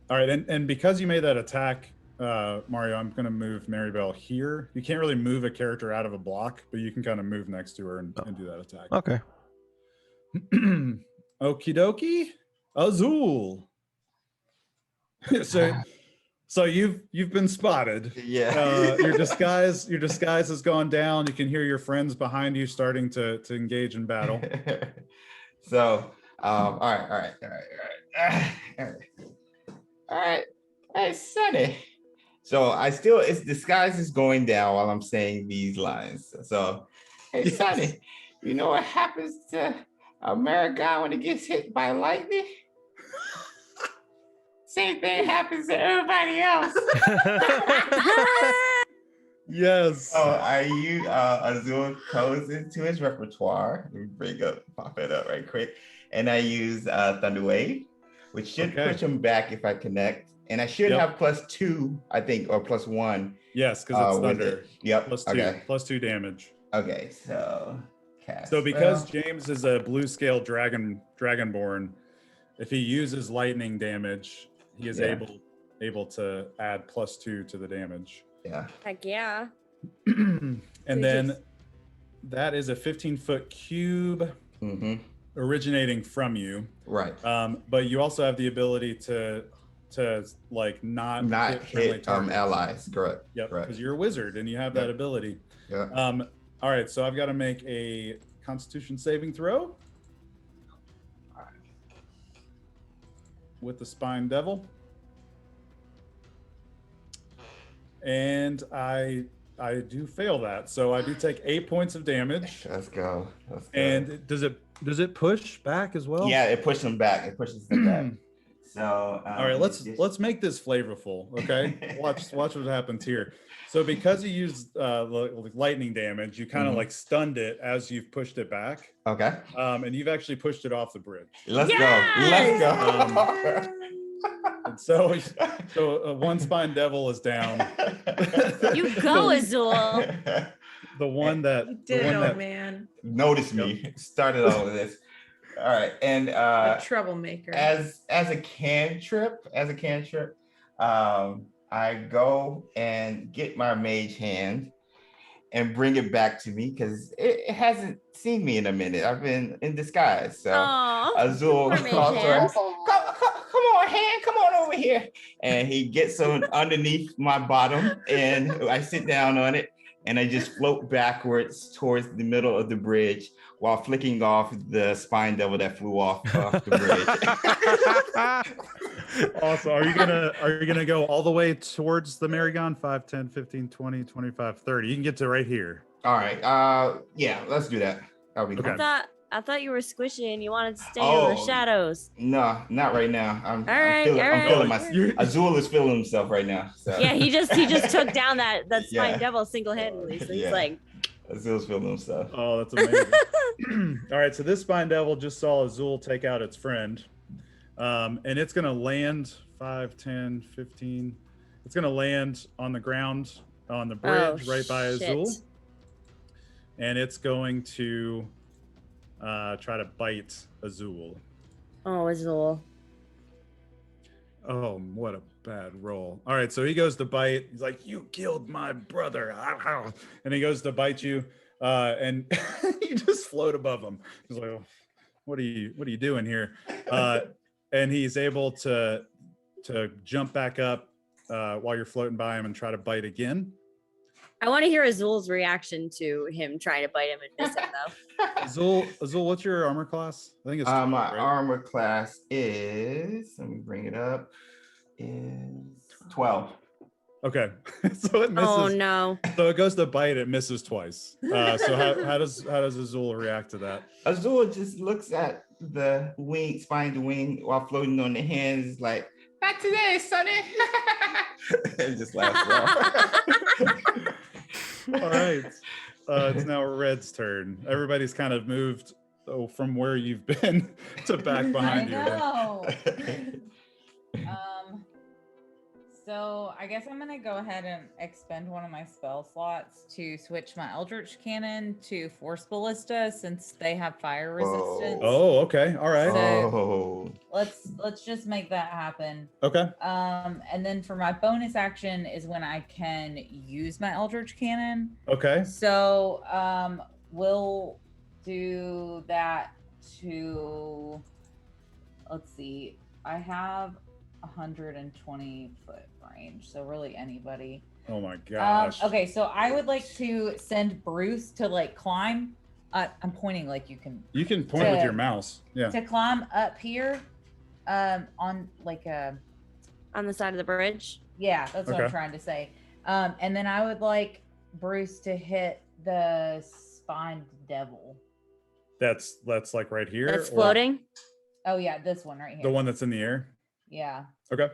All right, and because you made that attack, Mario, I'm going to move Maribelle here. You can't really move a character out of a block, but you can kind of move next to her and do that attack.
Okay.
Okie dokie. Azul. so you've been spotted.
Yeah.
Your disguise has gone down. You can hear your friends behind you starting to engage in battle.
So, all right. Hey, Sonny. So its disguise is going down while I'm saying these lines. So, hey,
Yes.
Sonny, you know what happens to a Maragon when it gets hit by lightning? Same thing happens to everybody else.
Yes.
So Azul goes into his repertoire. Let me pop it up right quick. And I use Thunder Wave, which should
Okay.
push him back if I connect. And I should
Yep.
have +2, I think, or +1.
Yes, because it's
with
thunder.
it. Yep.
Plus 2.
Okay.
Plus 2 damage.
Okay. So cast.
So because
spell.
James is a blue scale dragonborn, if he uses lightning damage, he is
Yeah.
able to add +2 to the damage.
Yeah.
Heck yeah.
And
So
then
just-
that is a 15-foot cube
Mm-hmm.
originating from you.
Right.
But you also have the ability to like not
Not
friendly
hit
targets.
allies. Correct.
Yep,
Correct.
because you're a wizard and you have that
Yep.
ability.
Yeah.
All right, so I've got to make a Constitution saving throw with the Spine Devil, and I I do fail that, so I do take 8 points of damage.
Let's go. Let's go.
And does it push back as well?
Yeah, it pushes them back. It pushes them back. So
all right, let's make this flavorful, okay? watch what happens here. So because you used lightning damage, you kind of like stunned it as you've pushed it back.
Okay.
And you've actually pushed it off the bridge.
Let's go. Let's go.
And so one spine devil is down.
You go, Azul.
The one that
You did
the
it,
one
old
that,
man.
Notice me. Started all of this. All right, and
A troublemaker.
as a cantrip, I go and get my mage hand and bring it back to me because it hasn't seen me in a minute. I've been in disguise. So
Aw,
Azul
poor mage
calls her,
hand.
come on, hand, come on over here. And he gets on underneath my bottom and I sit down on it and I just float backwards towards the middle of the bridge while flicking off the spine devil that flew off the bridge.
Also, are you gonna go all the way towards the Marigon? 5, 10, 15, 20, 25, 30. You can get to right here.
All right. Yeah, let's do that. That'll be
Okay.
cool.
I thought you were squishy and you wanted to stay in
Oh.
the shadows.
No, not right now. I'm
right,
feeling,
all
I'm feeling
right.
You're-
Azul is feeling himself right now. So
Yeah, he just took down that spine
Yeah.
devil single-handedly. So he's
Yeah.
like,
Azul's feeling himself.
Oh, that's amazing. All right, so this spine devil just saw Azul take out its friend. And it's gonna land 5, 10, 15. It's gonna land on the ground on the bridge right by Azul.
shit.
And it's going to try to bite Azul.
Oh, Azul.
Oh, what a bad roll. All right, so he goes to bite. He's like, "You killed my brother." And he goes to bite you. And you just float above him. He's like, oh, what are you doing here? And he's able to jump back up while you're floating by him and try to bite again.
I want to hear Azul's reaction to him trying to bite him and miss him, though.
Azul, what's your armor class? I think it's
My
12, right?
armor class is, let me bring it up, is 12.
Okay, so it misses.
Oh no.
So it goes to bite, it misses twice. So how does Azul react to that?
Azul just looks at the spined wing while floating on the hands like, not today, Sonny. And just laughs off.
All right, it's now Red's turn. Everybody's kind of moved from where you've been to back behind you.
know. So I guess I'm gonna go ahead and expend one of my spell slots to switch my Eldritch Cannon to Force Ballista since they have fire resistance.
Oh, okay, all right.
Oh.
Let's just make that happen.
Okay.
And then for my bonus action is when I can use my Eldritch Cannon.
Okay.
So we'll do that to, let's see, I have 120 foot range, so really anybody.
Oh my gosh.
Okay, so I would like to send Bruce to like climb. I'm pointing like you can
point with
to-
your mouse. Yeah.
to climb up here, on like a.
On the side of the bridge.
Yeah, that's what I'm
Okay.
trying to say. And then I would like Bruce to hit the spined devil.
That's like right here.
That's
or
floating.
Oh yeah, this one right here.
The one that's in the air.
Yeah.
Okay.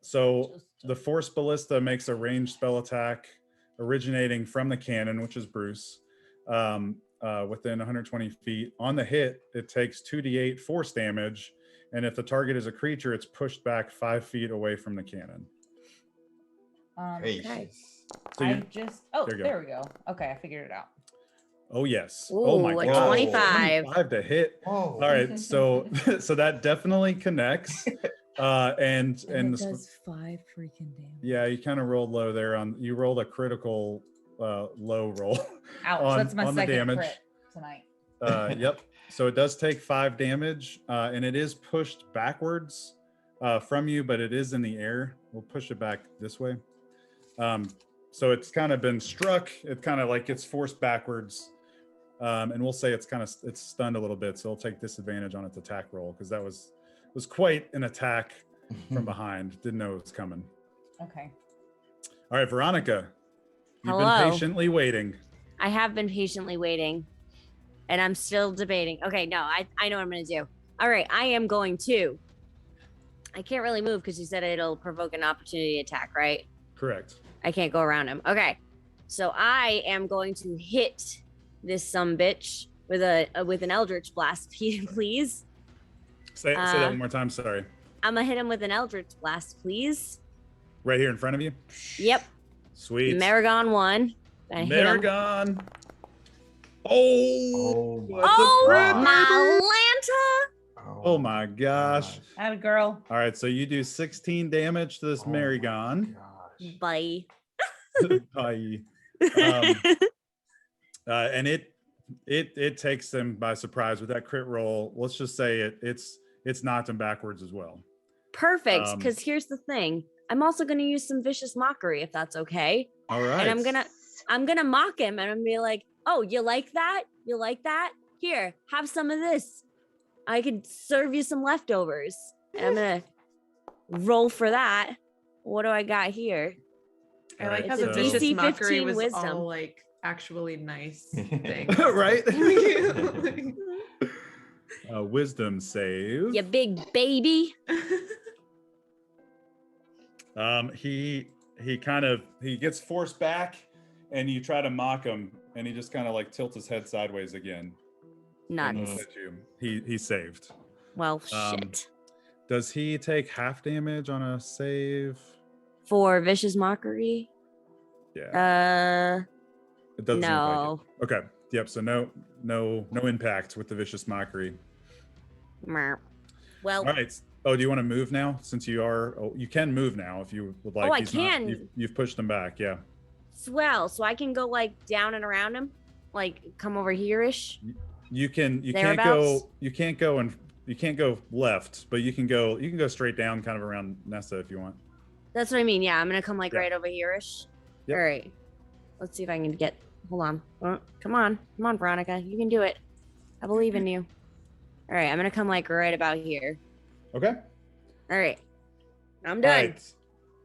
So
just-
the Force Ballista makes a ranged spell attack originating from the cannon, which is Bruce, within 120 feet. On the hit, it takes 2d8 force damage, and if the target is a creature, it's pushed back 5 feet away from the cannon.
Okay.
So
I
you,
just.
there you go.
There we go. Okay, I figured it out.
oh yes. Oh my
Ooh, a
god.
25.
25 to hit.
Oh.
All right. So so that definitely connects. And
And
the
it does 5 freaking damage.
yeah, you kind of rolled low there you rolled a critical low roll.
Ouch!
on-
That's my
on the
second
damage.
crit tonight.
Yep. So it does take 5 damage, and it is pushed backwards from you, but it is in the air. We'll push it back this way. So it's kind of been struck. It kind of like gets forced backwards, and we'll say it's stunned a little bit. So it'll take disadvantage on its attack roll because that was quite an attack from behind. Didn't know it was coming.
Okay.
All right, Veronika. You've
Hello.
been patiently waiting.
I have been patiently waiting, and I'm still debating. Okay, no, I know what I'm gonna do. All right, I am going to. I can't really move because you said it'll provoke an opportunity attack, right?
Correct.
I can't go around him. Okay, so I am going to hit this sumbitch with an Eldritch Blast, please.
Say that one more time. Sorry.
I'm gonna hit him with an Eldritch Blast, please.
Right here in front of you.
Yep.
Sweet.
Maragon 1. I hit him.
Maragon. Oh.
Oh,
crit,
my
baby.
Lanta!
Oh my gosh.
Atta girl.
All right, so you do 16 damage to this Maragon.
Bye.
Bye. And it takes them by surprise with that crit roll. Let's just say it's knocked them backwards as well.
Perfect, because here's the thing. I'm also gonna use some vicious mockery if that's okay.
All right.
And I'm gonna mock him and I'm gonna be like, oh, you like that? You like that? Here, have some of this. I could serve you some leftovers. And I'm gonna roll for that. What do I got here?
I like how
It's
the
a
vicious
DC
mockery
15
was
wisdom.
all like actually nice things.
Right? Wisdom save.
You big baby.
He gets forced back and you try to mock him and he just kind of like tilts his head sideways again. and
Nuts.
looks at you. He saved.
Well, shit.
Does he take half damage on a save?
For vicious mockery?
Yeah. It doesn't look
no.
like it. Okay. Yep. So no impact with the vicious mockery.
Merp. Well.
All right. Oh, do you want to move now? Since you are, you can move now if you would like.
Oh, I can.
You've pushed him back. Yeah.
Swell. So I can go like down and around him, like come over here-ish.
You can't go left, but you can go straight down, kind of around Nessa if you want.
That's what I mean. Yeah, I'm gonna come like right over here-ish.
Yep.
All right. Let's see if I can get. Hold on. Come on, Veronika. You can do it. I believe in you. All right, I'm gonna come like right about here.
Okay.
All right. I'm done.
Right.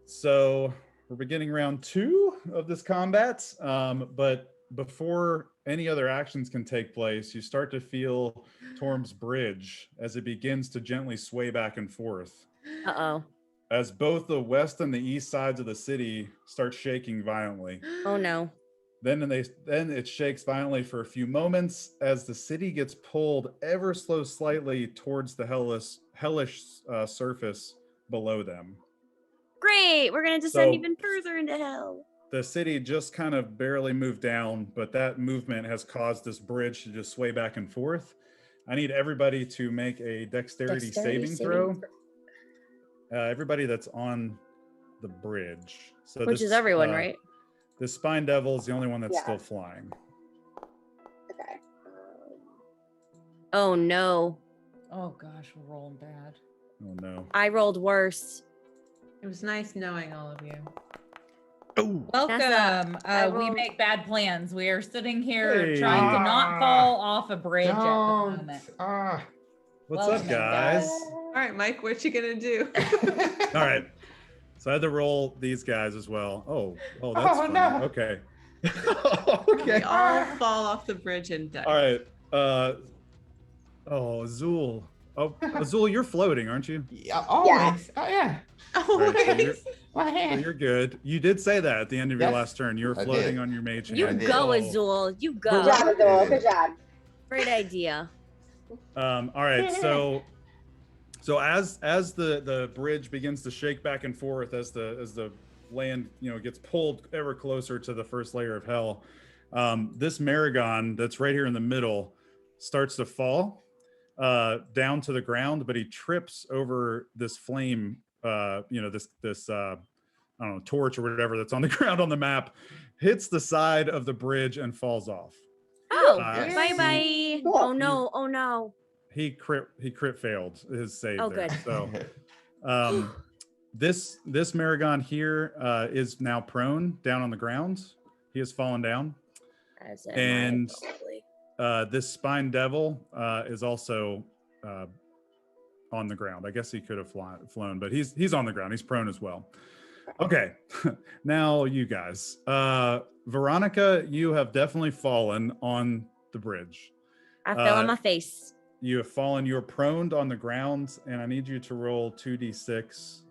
So we're beginning round 2 of this combat. But before any other actions can take place, you start to feel Torm's bridge as it begins to gently sway back and forth.
Uh-oh.
As both the west and the east sides of the city start shaking violently.
Oh no.
Then it shakes violently for a few moments as the city gets pulled ever so slightly towards the hellish surface below them.
Great. We're gonna descend
So-
even further into hell.
The city just kind of barely moved down, but that movement has caused this bridge to just sway back and forth. I need everybody to make a dexterity saving throw. Everybody that's on the bridge. So
Which is everyone, right?
The Spine Devil is the only one that's
Yeah.
still flying.
Okay.
Oh no.
Oh gosh, we're rolling bad.
Oh no.
I rolled worse.
It was nice knowing all of you.
Welcome.
I
We
rolled-
make bad plans. We are sitting here
Hey.
trying to not fall off a bridge at the
Don't.
moment.
What's
Welcome,
up, guys?
All right, Mike, what you gonna do?
All right. So I had to roll these guys as well. Oh, that's fun.
no.
Okay.
We
Okay.
all fall off the bridge and die.
All right. Azul. Oh, Azul, you're floating, aren't you?
Yeah, always. Oh yeah.
All right, so you're,
My
so
hand.
you're good. You did say that at the end of your
Yes,
last turn. You were
I
floating
did.
on your mage hand.
You
I did.
go,
Oh.
Azul. You
Good
go.
job, Azul. Good job.
Great idea.
All right, so as the bridge begins to shake back and forth as the land gets pulled ever closer to the first layer of hell, this Maragon that's right here in the middle starts to fall down to the ground, but he trips over this flame, this I don't know, torch or whatever that's on the ground on the map, hits the side of the bridge and falls off.
Oh,
Yes.
bye-bye.
Cool.
Oh no. Oh no.
He crit failed his save.
Oh,
there.
good.
So this Maragon here is now prone down on the ground. He has fallen down.
As am I,
And-
probably.
This Spine Devil is also on the ground. I guess he could have flown, but he's on the ground. He's prone as well. Okay, now you guys. Veronika, you have definitely fallen on the bridge.
I fell on my face.
You have fallen. You're proned on the ground, and I need you to roll 2d6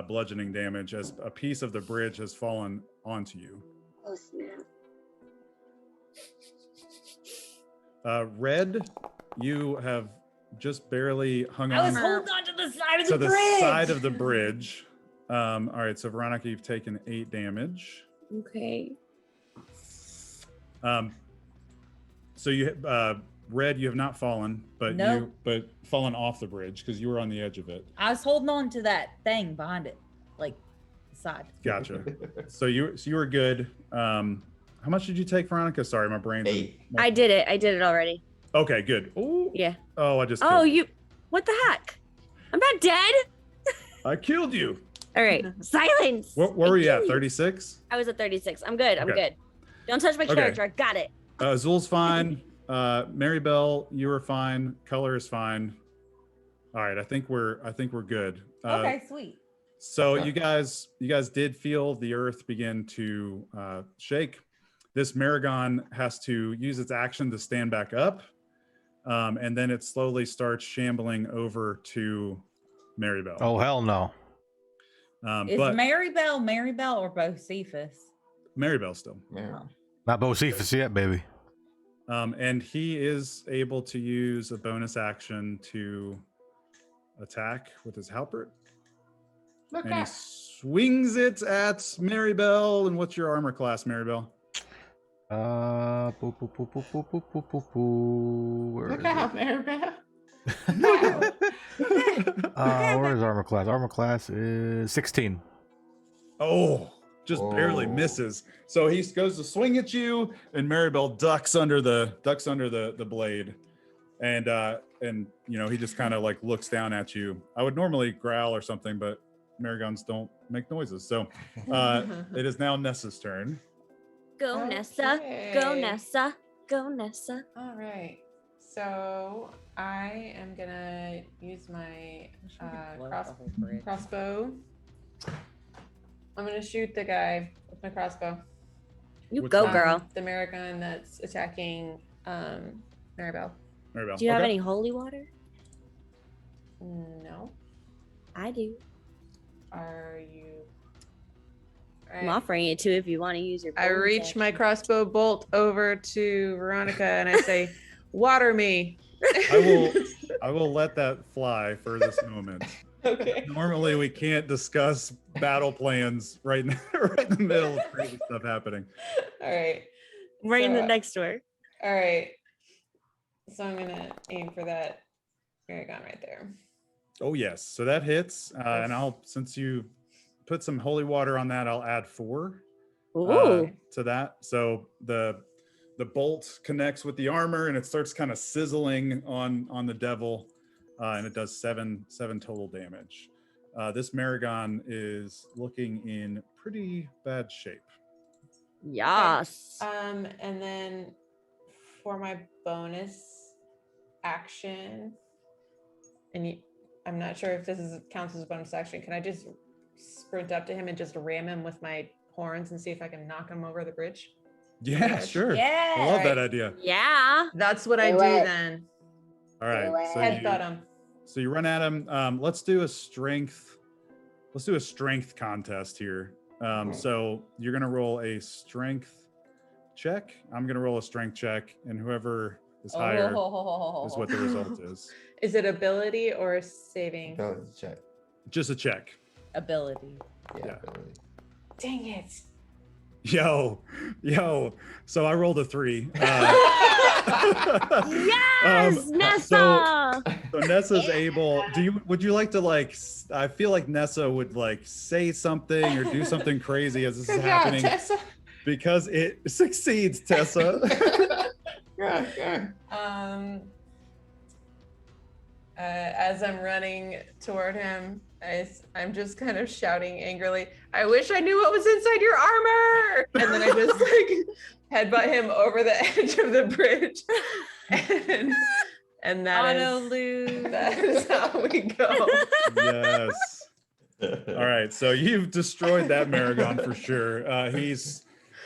bludgeoning damage as a piece of the bridge has fallen onto you.
Oh, snap.
Red, you have just barely hung
I was
on
holding on to the side of
to
the
the
bridge.
side of the bridge. All right, so Veronika, you've taken 8 damage.
Okay.
So you, Red, you have not fallen, but
Nope.
but fallen off the bridge because you were on the edge of it.
I was holding on to that thing behind it, like the side.
Gotcha. So you were good. How much did you take, Veronika? Sorry, my brain's
8.
I did it already.
Okay, good. Ooh.
Yeah.
Oh, I just.
Oh,
killed-
what the heck? I'm not dead.
I killed you.
All right. Silence.
Where were you at?
I
36.
was at 36. I'm good. I'm
Okay.
good. Don't touch my
Okay.
character. I got it.
Zul's fine. Maribelle, you were fine. Color is fine. All right, I think we're good.
Okay, sweet.
So you guys did feel the earth begin to shake. This Maragon has to use its action to stand back up, and then it slowly starts shambling over to Maribelle.
Oh hell no!
Is
but
Maribelle or Bocephus?
Maribelle still.
Yeah.
Not Bocephus yet, baby.
And he is able to use a bonus action to attack with his halberd.
Look
And he
out.
swings it at Maribelle. And what's your armor class, Maribelle?
Boo, boo, boo, boo, boo, boo, boo, boo, boo. Where
Look
is
out, Maribelle.
where is armor class? Armor class is 16.
Oh, just barely
Oh.
misses. So he goes to swing at you, and Maribelle ducks under the blade, and you know he just kind of like looks down at you. I would normally growl or something, but Marigons don't make noises. So it is now Nessa's turn.
Go Nessa. Go
Okay.
Nessa. Go Nessa.
All right. So I am gonna use my crossbow. I'm gonna shoot the guy with my crossbow.
You
Which
go,
one?
girl.
The Maragon that's attacking Maribelle.
Maribelle.
Do you have
Okay.
any holy water?
No.
I do.
Are you?
I'm offering it too if you want to use your.
I
bonus
reach my
action.
crossbow bolt over to Veronika and I say, "Water me."
I will let that fly for this moment.
Okay.
Normally we can't discuss battle plans right now, right in the middle of crazy stuff happening.
All right.
Right in the
So,
next door.
All right. So I'm gonna aim for that Maragon right there.
Oh yes, so that hits, and since you put some holy water on that, I'll add 4
Ooh.
to that. So the bolt connects with the armor, and it starts kind of sizzling on the devil, and it does 7 total damage. This Maragon is looking in pretty bad shape.
Yes.
And then for my bonus action, and I'm not sure if counts as a bonus action. Can I just sprint up to him and just ram him with my horns and see if I can knock him over the bridge?
Yeah, sure.
Yeah.
I love that
Alright.
idea.
Yeah.
That's what I
Do
do
it.
then.
All right, so
Headbutt
you,
him.
so you run at him. Let's do a strength contest here. So you're gonna roll a strength check. I'm gonna roll a strength check, and whoever is higher is what the result is.
Is it ability or saving?
Ability check.
Just a check.
Ability.
Yeah.
Yeah.
Ability.
Dang it.
Yo. So I rolled a 3.
Yes, Nessa.
So Nessa's able. Would you like to I feel like Nessa would say something or do something crazy as this is
Good job,
happening
Tessa.
because it succeeds, Tessa.
Good.
As I'm running toward him, I'm just kind of shouting angrily, "I wish I knew what was inside your armor!" And then I just headbutt him over the edge of the bridge. And that
Auto
is
lose.
that is how we go.
Yes. All right, so you've destroyed that Maragon for sure.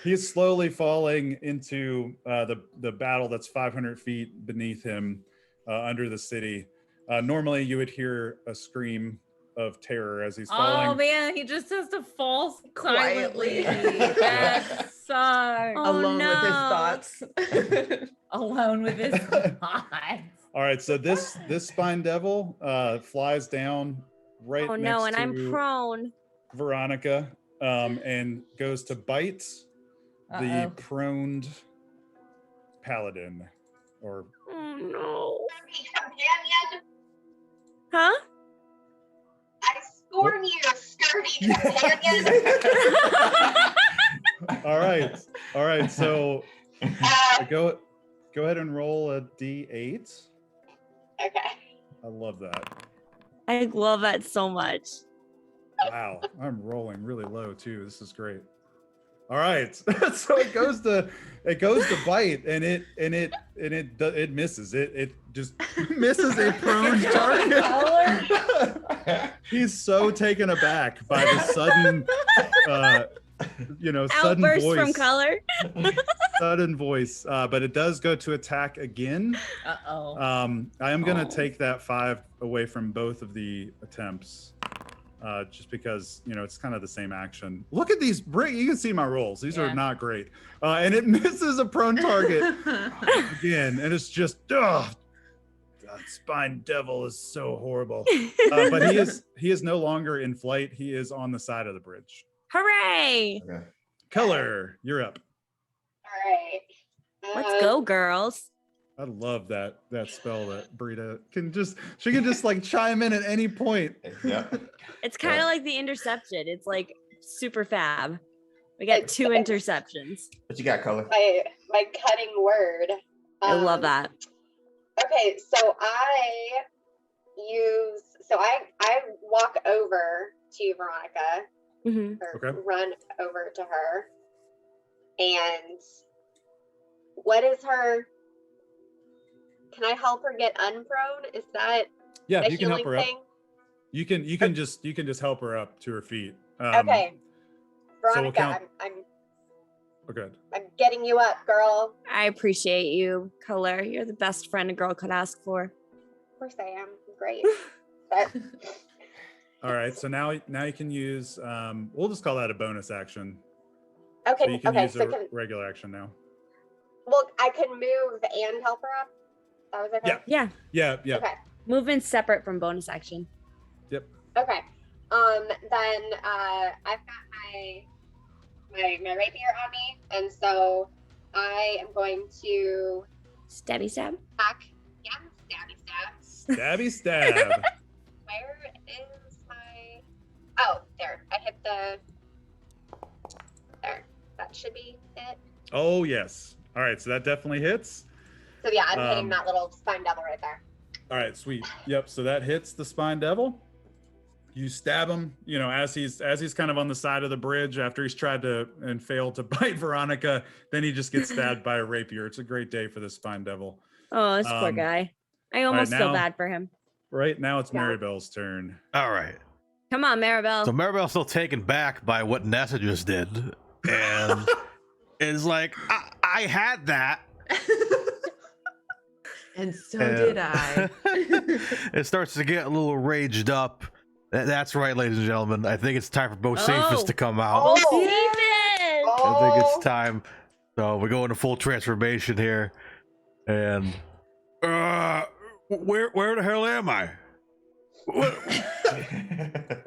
He's slowly falling into the battle that's 500 feet beneath him, under the city. Normally, you would hear a scream of terror as he's falling.
Oh man, he just has to fall
Quietly.
silently. That sucks.
Alone with his thoughts.
Alone with his thoughts.
All right, so this spine devil flies down right
Oh
next
no, and
to
I'm prone.
Veronika, and goes to bite the proned paladin. Or
Oh no.
Companion,
Huh?
I scorn you, sturdy companion.
all right. So go ahead and roll a d8.
Okay.
I love that.
I love that so much.
Wow, I'm rolling really low too. This is great. All right, so it goes to bite, and it misses. It just misses a prone target. He's so taken aback by the sudden, sudden
Outburst
voice
from color.
sudden voice. But it does go to attack again. I am gonna take that 5 away from both of the attempts. Just because, it's kind of the same action. Look at these, you can see my rolls. These are not great. And it misses a prone target again. And it's just, that spine devil is so horrible. But he is no longer in flight. He is on the side of the bridge.
Hooray!
Okay.
Keller, you're up.
All right.
Let's go, girls.
I love that spell that Brita can just like chime in at any point.
Yeah.
It's kind of like the interception. It's like super fab. We got 2 interceptions.
What you got, Color?
My cutting word.
I love that.
Okay, so I walk over to Veronika,
Mhm.
or
Okay.
run over to her. And what is her? Can I help her get unprone? Is that
Yeah,
a
you can help
healing
her up.
thing?
You can just help her up to her feet.
Okay,
so we'll
Veronika,
count.
I'm
Okay.
getting you up, girl.
I appreciate you, Color. You're the best friend a girl could ask for.
Of course I am. Great. But
All right. So now you can use. We'll just call that a bonus action.
okay,
So you can
okay.
use
So
a regular action now.
I can move and help her up. That was okay.
Yeah.
Yeah,
Yeah.
Okay.
movement separate from bonus action.
Yep.
Okay. Then I've got my rapier on me, and so I am going to
Stabby stab.
attack. Yeah, stabby stab.
Stabby stab.
Where is my? Oh, there. I hit the. There. That should be it.
Oh yes. All right. So that definitely hits.
So yeah, I'm hitting
Um,
that little spine devil right there.
All right. Sweet. Yep. So that hits the spine devil. You stab him, as he's kind of on the side of the bridge after he's tried to and failed to bite Veronika. Then he just gets stabbed by a rapier. It's a great day for the spine devil.
Oh, this poor guy. I almost feel
now-
bad for him.
Right now it's
Yeah.
Maribelle's turn.
All right.
Come on, Maribelle.
So Maribelle's still taken back by what Nessa just did, and is like, I had that.
And so did I.
It starts to get a little raged up. That's right, ladies and gentlemen. I think it's time for Bocephus to come out.
Oh.
Steven!
I think it's time. So we're going to full transformation here, and where the hell am I?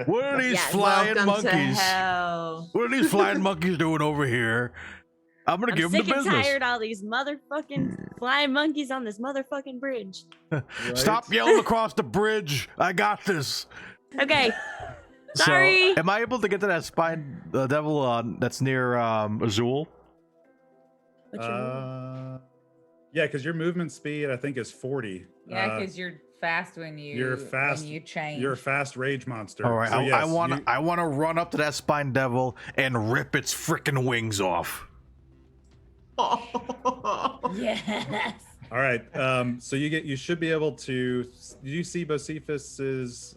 What are these
Yes,
flying
Welcome to
monkeys?
hell.
What are these flying monkeys doing over here? I'm gonna
I'm
give them
sick
the
and
business.
tired of all these motherfucking flying monkeys on this motherfucking bridge.
Right?
Stop yelling across the bridge. I got this.
Okay. Sorry.
So, am I able to get to that spine devil that's near Azul?
What's your move?
Yeah, because your movement speed I think is 40.
Yeah, because you're fast when you
fast-
when you change.
You're a fast rage monster.
All right,
So
I
yes,
want
you-
to run up to that spine devil and rip its freaking wings off.
Yes.
All right. So you should be able to. Did you see Bocephus's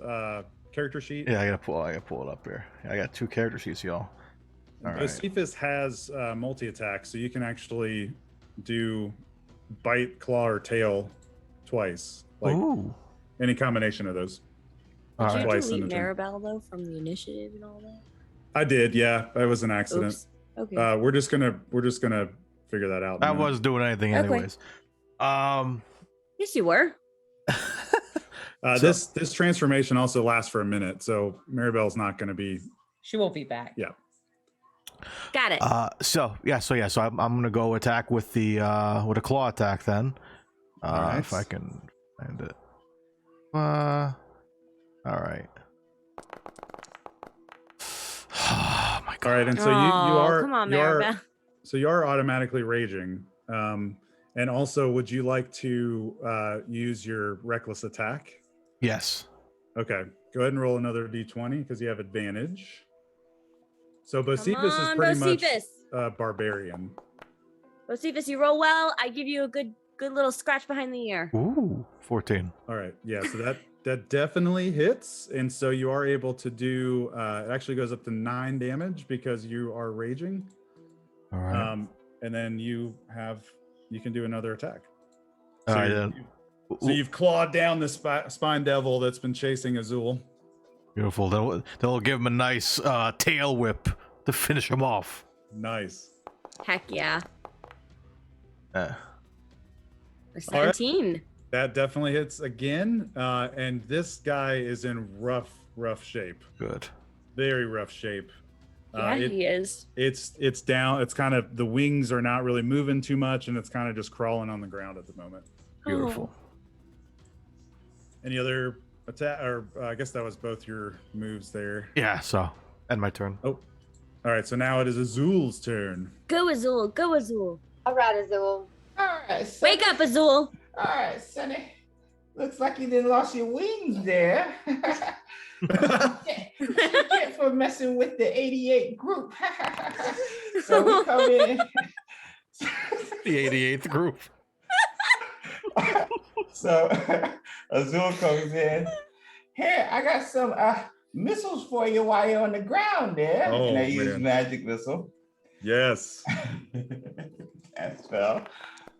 character sheet?
Yeah, I gotta pull it up here. I got 2 character sheets, y'all. All right.
Bocephus has multi-attack, so you can actually do bite, claw, or tail twice. Like
Ooh.
any combination of those.
All
Did
right.
you
Twice in
delete
the turn.
Maribelle though from the initiative and all that?
I did, yeah. That was an accident.
Oops. Okay.
We're just gonna figure that out. in a
I
minute.
wasn't doing anything
Okay.
anyways.
Yes, you were.
This transformation also lasts for a minute, so Maribelle's not going to be.
She won't be back.
Yeah.
Got it.
So I'm gonna go attack with a claw attack then.
Alright.
If I can find it. All right. Oh my god.
All right, and so you
Oh,
are
come on,
you are
Maribelle.
so you are automatically raging. And also, would you like to use your reckless attack?
Yes.
Okay, go ahead and roll another d20 because you have advantage. So Bocephus is
on,
pretty
Bocephus.
much barbarian.
Bocephus, you roll well. I give you a good little scratch behind the ear.
Ooh, 14.
All right, yeah, so that definitely hits, and so you are able to do. It actually goes up to 9 damage because you are raging.
All right.
And then you can do another attack.
All right,
you-
then.
So you've clawed down the spine devil that's been chasing Azul.
Beautiful. That'll give him a nice tail whip to finish him off.
Nice.
Heck yeah.
Uh,
For
All right.
17.
That definitely hits again. And this guy is in rough shape.
good.
Very rough shape.
Yeah, he is.
It's down. It's kind of, the wings are not really moving too much, and it's kind of just crawling on the ground at the moment.
Beautiful.
Any other attack? Or I guess that was both your moves there.
Yeah. So end my turn.
Oh, all right. So now it is Azul's turn.
Go Azul. Go Azul.
All right, Azul.
All right, Sonny.
Wake up, Azul.
All right, Sonny. Looks like you didn't lost your wings there. You get for messing with the 88 group. So we come in.
The 88th group.
So Azul comes in. Here, I got some missiles for you while you're on the ground there.
Oh,
and I use
man.
magic missile.
Yes.
That spell.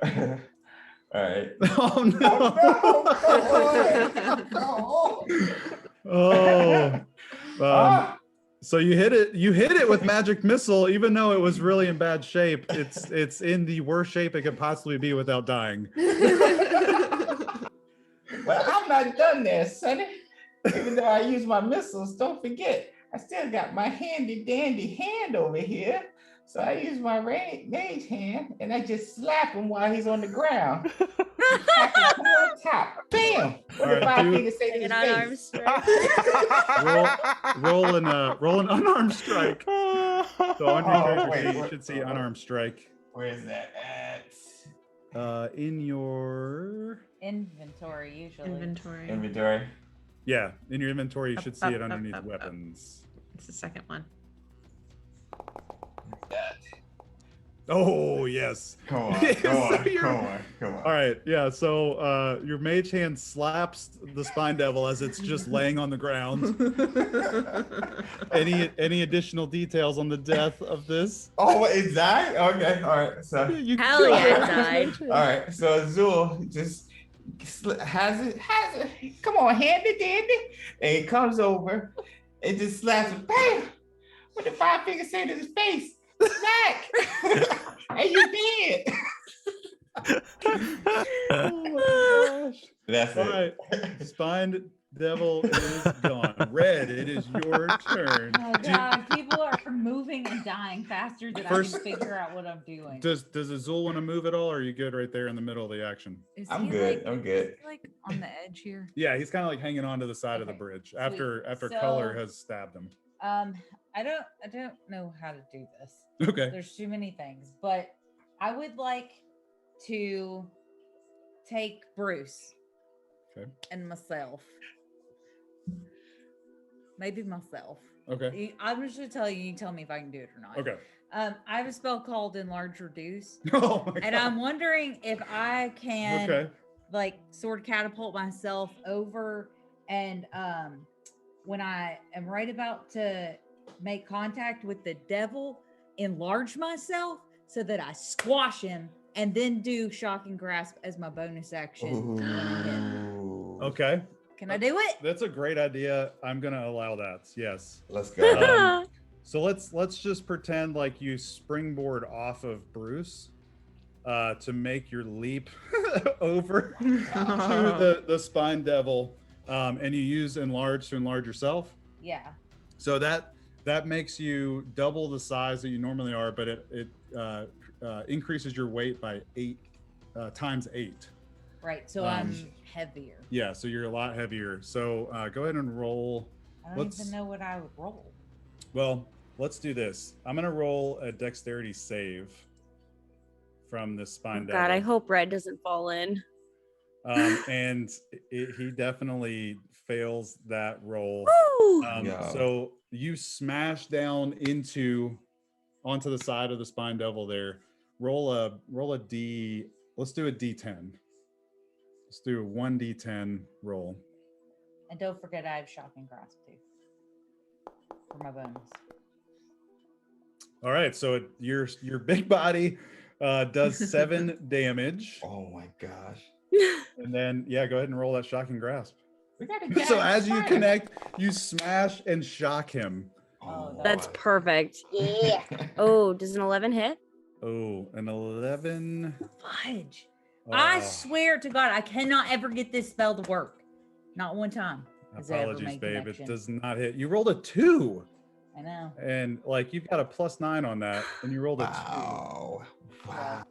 All right.
Oh no. Oh. So you hit it with magic missile, even though it was really in bad shape. It's in the worst shape it could possibly be without dying.
Well, I'm not done there, Sonny. Even though I use my missiles, don't forget, I still got my handy dandy hand over here. So I use my mage hand and I just slap him while he's on the ground. I can come on top. Bam! What
All
if
right,
I
dude.
think to say to
An
his
unarmed
face?
strike.
roll an unarmed strike. So on your
Oh,
character
wait,
sheet, you
what-
should see unarmed strike.
Where is that at?
In your
Inventory usually.
Inventory.
Inventory.
in your inventory, you should see it
Up,
underneath
up.
weapons.
It's the second one.
Oh yes.
Come on,
Yes,
come on,
so you're-
come on.
All right, yeah. So your mage hand slaps the spine devil as it's just laying on the ground. Any additional details on the death of this?
Oh, it died? Okay, all right. So,
You
Hell yeah, it died.
all right. So Azul just has it. Come on, handy dandy. And he comes over and just slaps him. Bam! What did 5 Fingers say to his face? Smack! And you did.
Oh my gosh.
That's
All right, spine devil is gone. Red, it is your turn.
Oh god, people are moving and dying faster than
First-
I can figure out what I'm doing.
Does Azul want to move at all, or are you good right there in the middle of the action?
Is
I'm
he,
good.
like-
I'm good.
is he, like on the edge here?
Yeah, he's kind of like hanging on to the side of the
Okay,
bridge
sweet.
after
So-
Coeler has stabbed him.
I don't know how to do this.
Okay.
There's too many things, but I would like to take Bruce
Okay.
and myself. Maybe myself.
Okay.
I'm just gonna tell you. You tell me if I can do it or not.
Okay.
I have a spell called Enlarge Reduce,
Oh my
and
god.
I'm wondering if I can
Okay.
like sword catapult myself over and when I am right about to make contact with the devil, enlarge myself so that I squash him and then do shocking grasp as my bonus action. when I hit.
Ooh.
Okay.
Can I do it?
That's a great idea. I'm gonna allow that. Yes.
Let's go.
So let's just pretend like you springboard off of Bruce to make your leap over to the spine devil, and you use enlarge to enlarge yourself.
Yeah.
So that makes you double the size that you normally are, but it increases your weight by 8 times 8.
Right. So I'm heavier.
Yeah, so you're a lot heavier. So go ahead and roll.
I don't even know what I would roll.
Well, let's do this. I'm gonna roll a dexterity save from this spine devil.
God, I hope Red doesn't fall in.
And he definitely fails that roll.
Woo!
So you smash down onto the side of the spine devil there. Roll a D. Let's do a D10. Let's do a 1D10 roll.
And don't forget I have shocking grasp too. For my bonus.
All right, so your big body does 7 damage.
Oh my gosh.
And then go ahead and roll that shocking grasp.
We got a
So
giant
as you
spider.
connect, you smash and shock him.
Oh,
That's
my.
perfect.
Yeah.
Oh, does an 11 hit?
Oh, an 11.
Fudge. I
Oh,
swear to God, I cannot ever get this spell to work. Not one time. has it ever
apologies,
made
babe.
connection.
It does not hit. You rolled a 2.
I know.
And like you've got a +9 on that, and you rolled a 2.
Wow. Wow.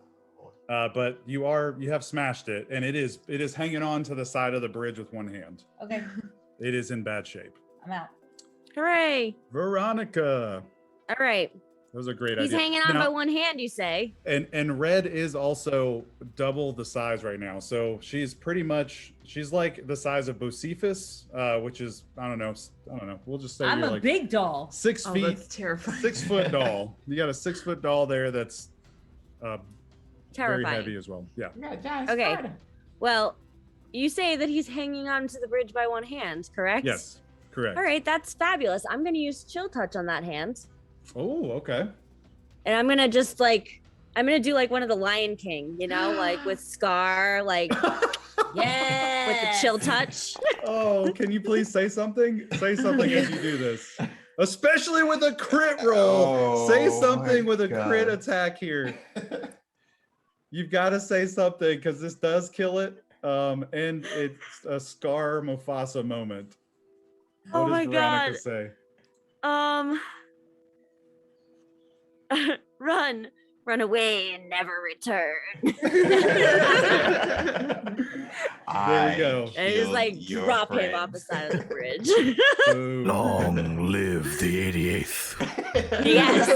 But you have smashed it, and it is hanging on to the side of the bridge with one hand.
Okay,
It is in bad shape.
I'm out.
Hooray.
Veronika,
All right.
that was a great
He's
idea.
hanging on
Now-
by one hand, you say?
And Red is also double the size right now, so she's like the size of Bocephus, which is I don't know. We'll just say
I'm
you're
a
like
big doll.
6
Oh,
feet,
that's terrifying.
6 foot doll. You got a 6 foot doll there that's very
Terrifying.
heavy as well. Yeah.
We got a giant
Okay.
spider.
Well, you say that he's hanging on to the bridge by one hand, correct?
Yes. Correct.
All right, that's fabulous. I'm going to use chill touch on that hand.
Oh, okay.
And I'm going to just I'm going to do like one of the Lion King, like with Scar, like
Yeah.
with the chill touch.
Oh, can you please say something? Say something as you do this. Especially with a crit roll. Say
Oh,
something
my
with a crit
God.
attack here. You've got to say something because this does kill it. And it's a Scar Mufasa moment.
Oh
What
my
does Veronika
God.
say?
Run away and never return.
There we go.
And just like
Your
drop him off the
friends.
side of the bridge.
Boom.
Long live the 88th.
Yes.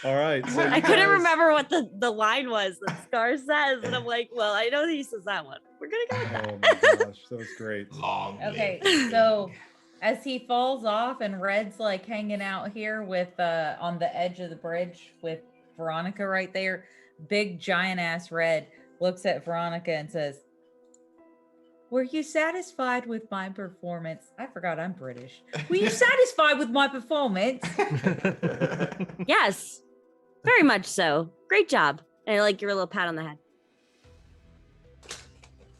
All right. So
I
you
couldn't
guys-
remember what the line was that Scar says, and I'm like, well, I know he says that one. We're gonna go with that.
Oh my gosh, that was great.
Long
Okay,
live.
so as he falls off and Red's like hanging out here with on the edge of the bridge with Veronika right there, big giant ass Red looks at Veronika and says, "Were you satisfied with my performance?" I forgot I'm British. Were you satisfied with my performance?
Yes, very much so. Great job. And I like your little pat on the head.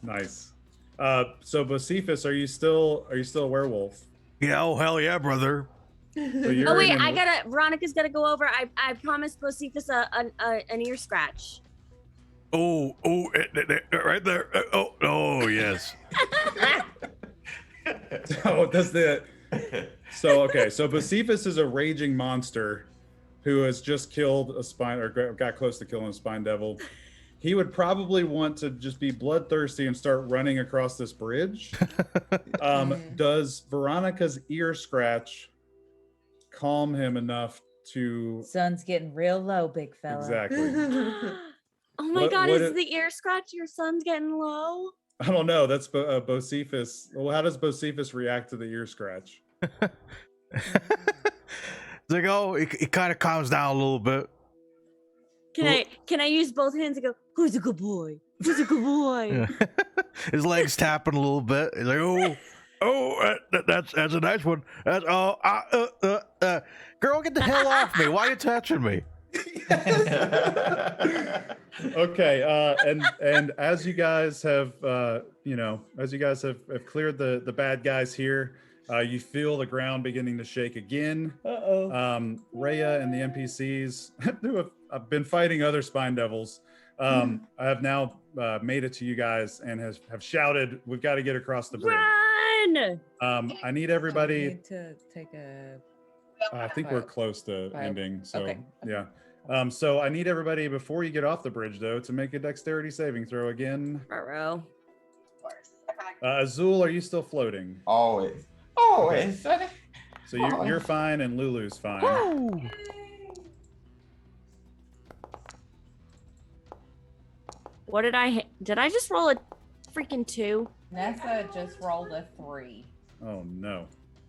Nice. So Bocephus, are you still a werewolf?
Yeah, oh hell yeah, brother.
So you're
Oh wait,
in
Veronica's gotta go over. I promised Bocephus an ear scratch.
Right there. Oh, yes.
Oh, does the so okay. So Bocephus is a raging monster who has just killed a spine or got close to killing a spine devil. He would probably want to just be bloodthirsty and start running across this bridge. Does Veronika's ear scratch calm him enough to
Sun's getting real low, big fella.
exactly?
Oh my
What-
God,
what
is
it-
the ear scratch your son's getting low?
I don't know. That's Bocephus. Well, how does Bocephus react to the ear scratch?
It's like, oh, it kind of calms down a little bit.
Can I use both hands and go, who's a good boy? Who's a good boy?
His legs tapping a little bit. He's like, that's a nice one. That's girl, get the hell off me! Why are you touching me?
Okay, and as you guys have have cleared the bad guys here, you feel the ground beginning to shake again. Rhea and the NPCs who have been fighting other spine devils I have now made it to you guys and have shouted, "We've got to get across the bridge."
Run!
I need everybody.
We need to take a.
I think we're close to ending. So
Okay.
yeah. So I need everybody before you get off the bridge, though, to make a dexterity saving throw again.
Ruh-roh.
Of course. Okay.
Azul, are you still floating?
Always, sonny.
So you're fine and Lulu's fine.
Woo!
What did I hit? Did I just roll a freaking 2?
Nessa just rolled a 3.
Oh no.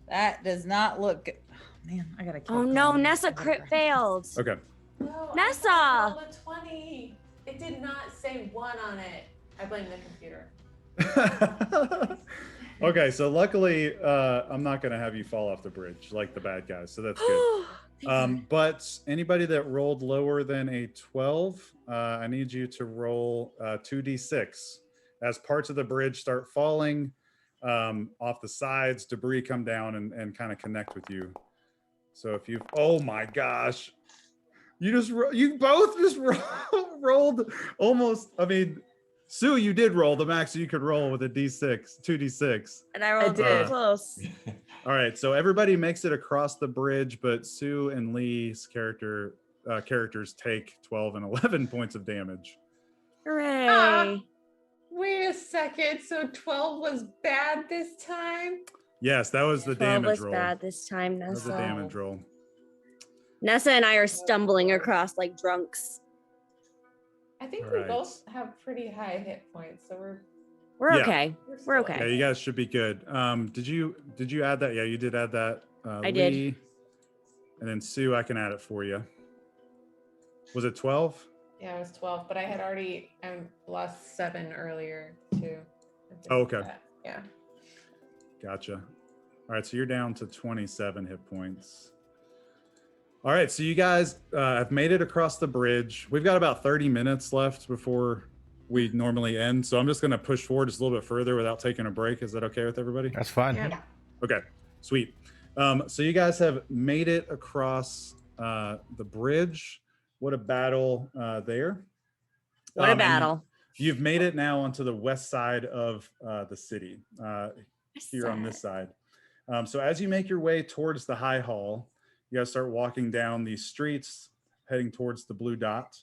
That does not look good. Oh, man, I gotta.
Oh no, Nessa crit failed.
Okay.
No,
Nessa!
I rolled a 20. It did not say 1 on it. I blame the computer.
Okay, so luckily I'm not gonna have you fall off the bridge like the bad guys, so that's good. But anybody that rolled lower than a 12, I need you to roll 2d6 as parts of the bridge start falling off the sides, debris come down and kind of connect with you. So if you've, oh my gosh, you both just rolled almost. I mean, Sue, you did roll the max you could roll with a d6, 2d6.
And I rolled really close.
All right, so everybody makes it across the bridge, but Sue and Lee's characters take 12 and 11 points of damage.
Hooray.
Wait a second. So 12 was bad this time?
Yes, that was the
12
damage
was
roll.
bad this time,
That was the
Nessa.
damage roll.
Nessa and I are stumbling across like drunks.
I think
All
we
right.
both have pretty high hit points, so
We're
Yeah.
okay. We're
still
okay.
Yeah, you guys should be good. Did you add that? Yeah, you did add that.
I did.
Lee, and then Sue, I can add it for you. Was it 12?
Yeah, it was 12, but I had already lost 7 earlier too.
Oh, okay.
Yeah.
Gotcha. All right, so you're down to 27 hit points. All right, so you guys have made it across the bridge. We've got about 30 minutes left before we normally end, so I'm just going to push forward just a little bit further without taking a break. Is that okay with everybody?
That's fine.
Yeah.
Okay, sweet. So you guys have made it across the bridge. What a battle there.
What a
And
battle.
You've made it now onto the west side of the city, here on this side. So as you make your way towards the High Hall, you guys start walking down these streets, heading towards the blue dot.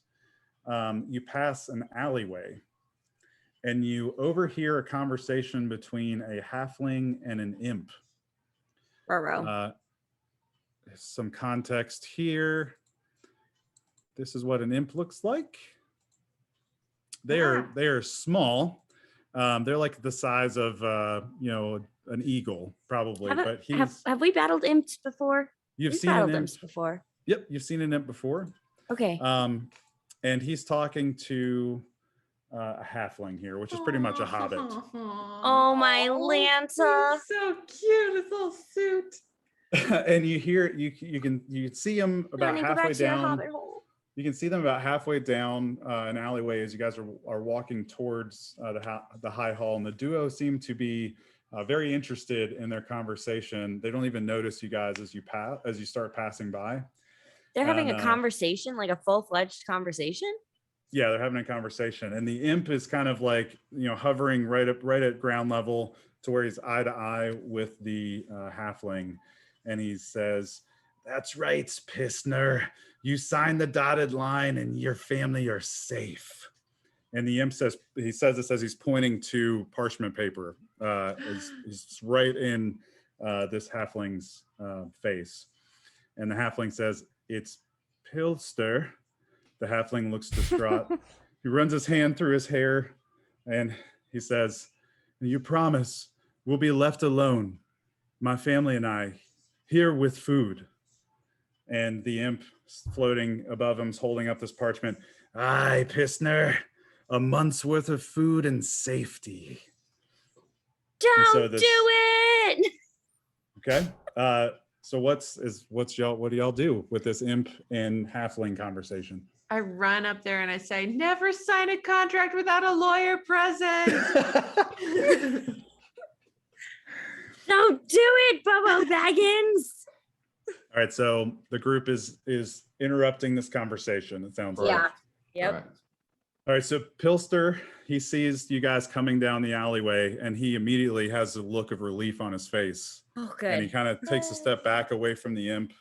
You pass an alleyway, and you overhear a conversation between a halfling and an imp.
Ruh-roh.
Some context here. This is what an imp looks like. They are small. They're like the size of an eagle, probably. But
Have we battled imps before?
You've
We've
seen an
battled
imp
imps before.
Yep, you've seen an imp before.
Okay.
And he's talking to a halfling here, which is pretty much a hobbit.
Oh, my Lanta.
He's so cute. His little suit.
And you can see him about
Honey, go
halfway
back to your
down.
hobbit hole.
You can see them about halfway down an alleyway as you guys are walking towards the High Hall, and the duo seem to be very interested in their conversation. They don't even notice you guys as you start passing by.
They're having
And,
a conversation, like a full-fledged conversation?
Yeah, they're having a conversation, and the imp is kind of like hovering right at ground level to where he's eye to eye with the halfling, and he says, "That's right, Pissner. You signed the dotted line, and your family are safe." And the imp says this as he's pointing to parchment paper. He's right in this halfling's face, and the halfling says, "It's Pilster." The halfling looks distraught. He runs his hand through his hair, and he says, "You promise we'll be left alone, my family and I, here with food." And the imp floating above him is holding up this parchment. "Aye, Pissner, a month's worth of food and safety."
Don't
so
do it.
Okay. So what do y'all do with this imp and halfling conversation?
I run up there and I say, never sign a contract without a lawyer present.
Don't do it, Bobo Baggins.
All right, so the group is interrupting this conversation, it sounds like.
Yeah. Yep.
Correct.
All right, so Pilster, he sees you guys coming down the alleyway, and he immediately has a look of relief on his face.
Oh,
And he
good.
kind of takes a step back away from the imp.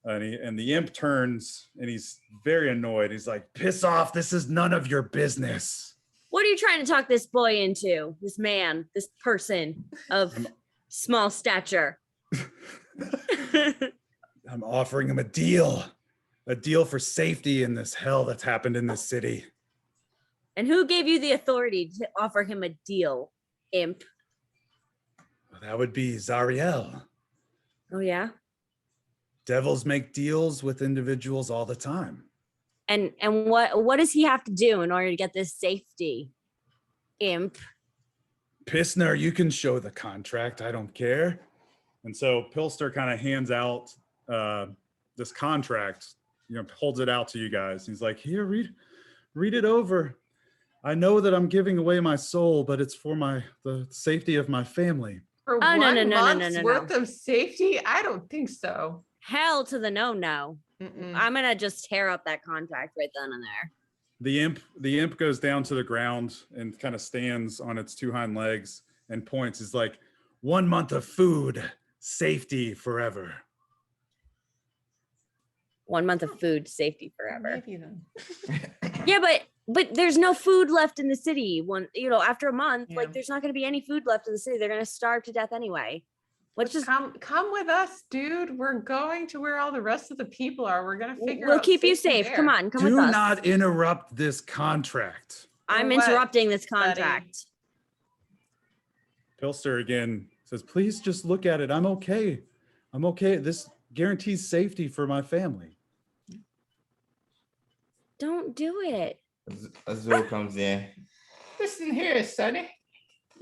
And the imp turns, and he's very annoyed. He's like, piss off, this is none of your business.
What are you trying to talk this boy into? This man, this person of small stature.
I'm offering him a deal for safety in this hell that's happened in this city.
And who gave you the authority to offer him a deal, imp?
That would be Zariel.
Oh, yeah?
Devils make deals with individuals all the time.
And what does he have to do in order to get this safety, imp?
Pissner, you can show the contract. I don't care. And so Pilster kind of hands out this contract, holds it out to you guys. He's like, here, read it over. I know that I'm giving away my soul, but it's for the safety of my family.
For
Oh, no,
one
no, no, no,
month's
no, no,
worth
no.
of safety? I don't think so.
Hell to the no.
Mm-mm.
I'm gonna just tear up that contract right then and there.
The imp goes down to the ground and kind of stands on its two hind legs and points. He's like, 1 month of food, safety forever.
1 month of food, safety forever.
Maybe then.
Yeah, but there's no food left in the city. After a month,
Yeah.
like there's not gonna be any food left in the city. They're gonna starve to death anyway. Let's just
come with us, dude. We're going to where all the rest of the people are. We're gonna figure
we'll
out
keep you
safety
safe. Come
there.
on, come with
Do
us.
not interrupt this contract.
I'm
For what,
interrupting this
buddy?
contract.
Pilster again says, please just look at it. I'm okay. This guarantees safety for my family.
Don't do it.
Azul comes in.
Listen here, Sonny.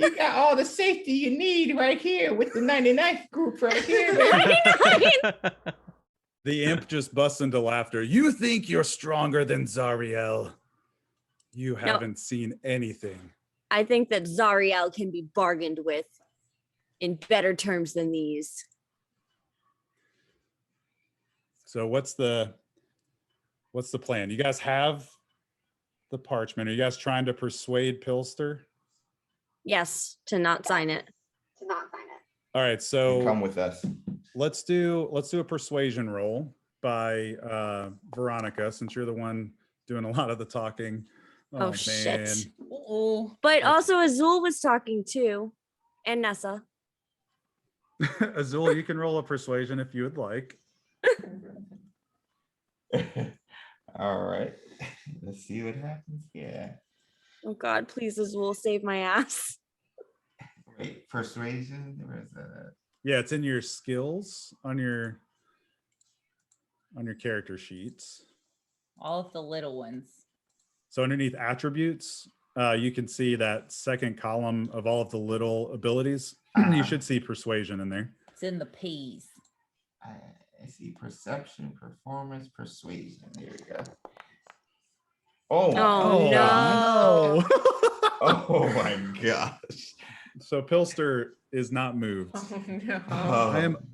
You got all the safety you need right here with the 99th group right here, baby.
The imp just busts into laughter. You think you're stronger than Zariel? You haven't seen anything.
I think that Zariel can be bargained with in better terms than these.
So what's the plan? You guys have the parchment. Are you guys trying to persuade Pilster?
Yes, to not sign it.
To not sign it.
All right, so
Come with us.
let's do a persuasion roll by Veronika, since you're the one doing a lot of the talking.
Oh, shit.
Uh-oh.
But also Azul was talking too, and Nessa.
Azul, you can roll a persuasion if you would like.
All right. Let's see what happens. Yeah.
Oh God, please Azul, save my ass.
Wait, persuasion. Where's that?
Yeah, it's in your skills on your character sheets.
All of the little ones.
So underneath attributes, you can see that second column of all of the little abilities. You should see persuasion in there.
It's in the P's.
I see perception, performance, persuasion. There we go. Oh,
Oh, no.
oh my gosh.
So Pilster is not moved.
Oh no.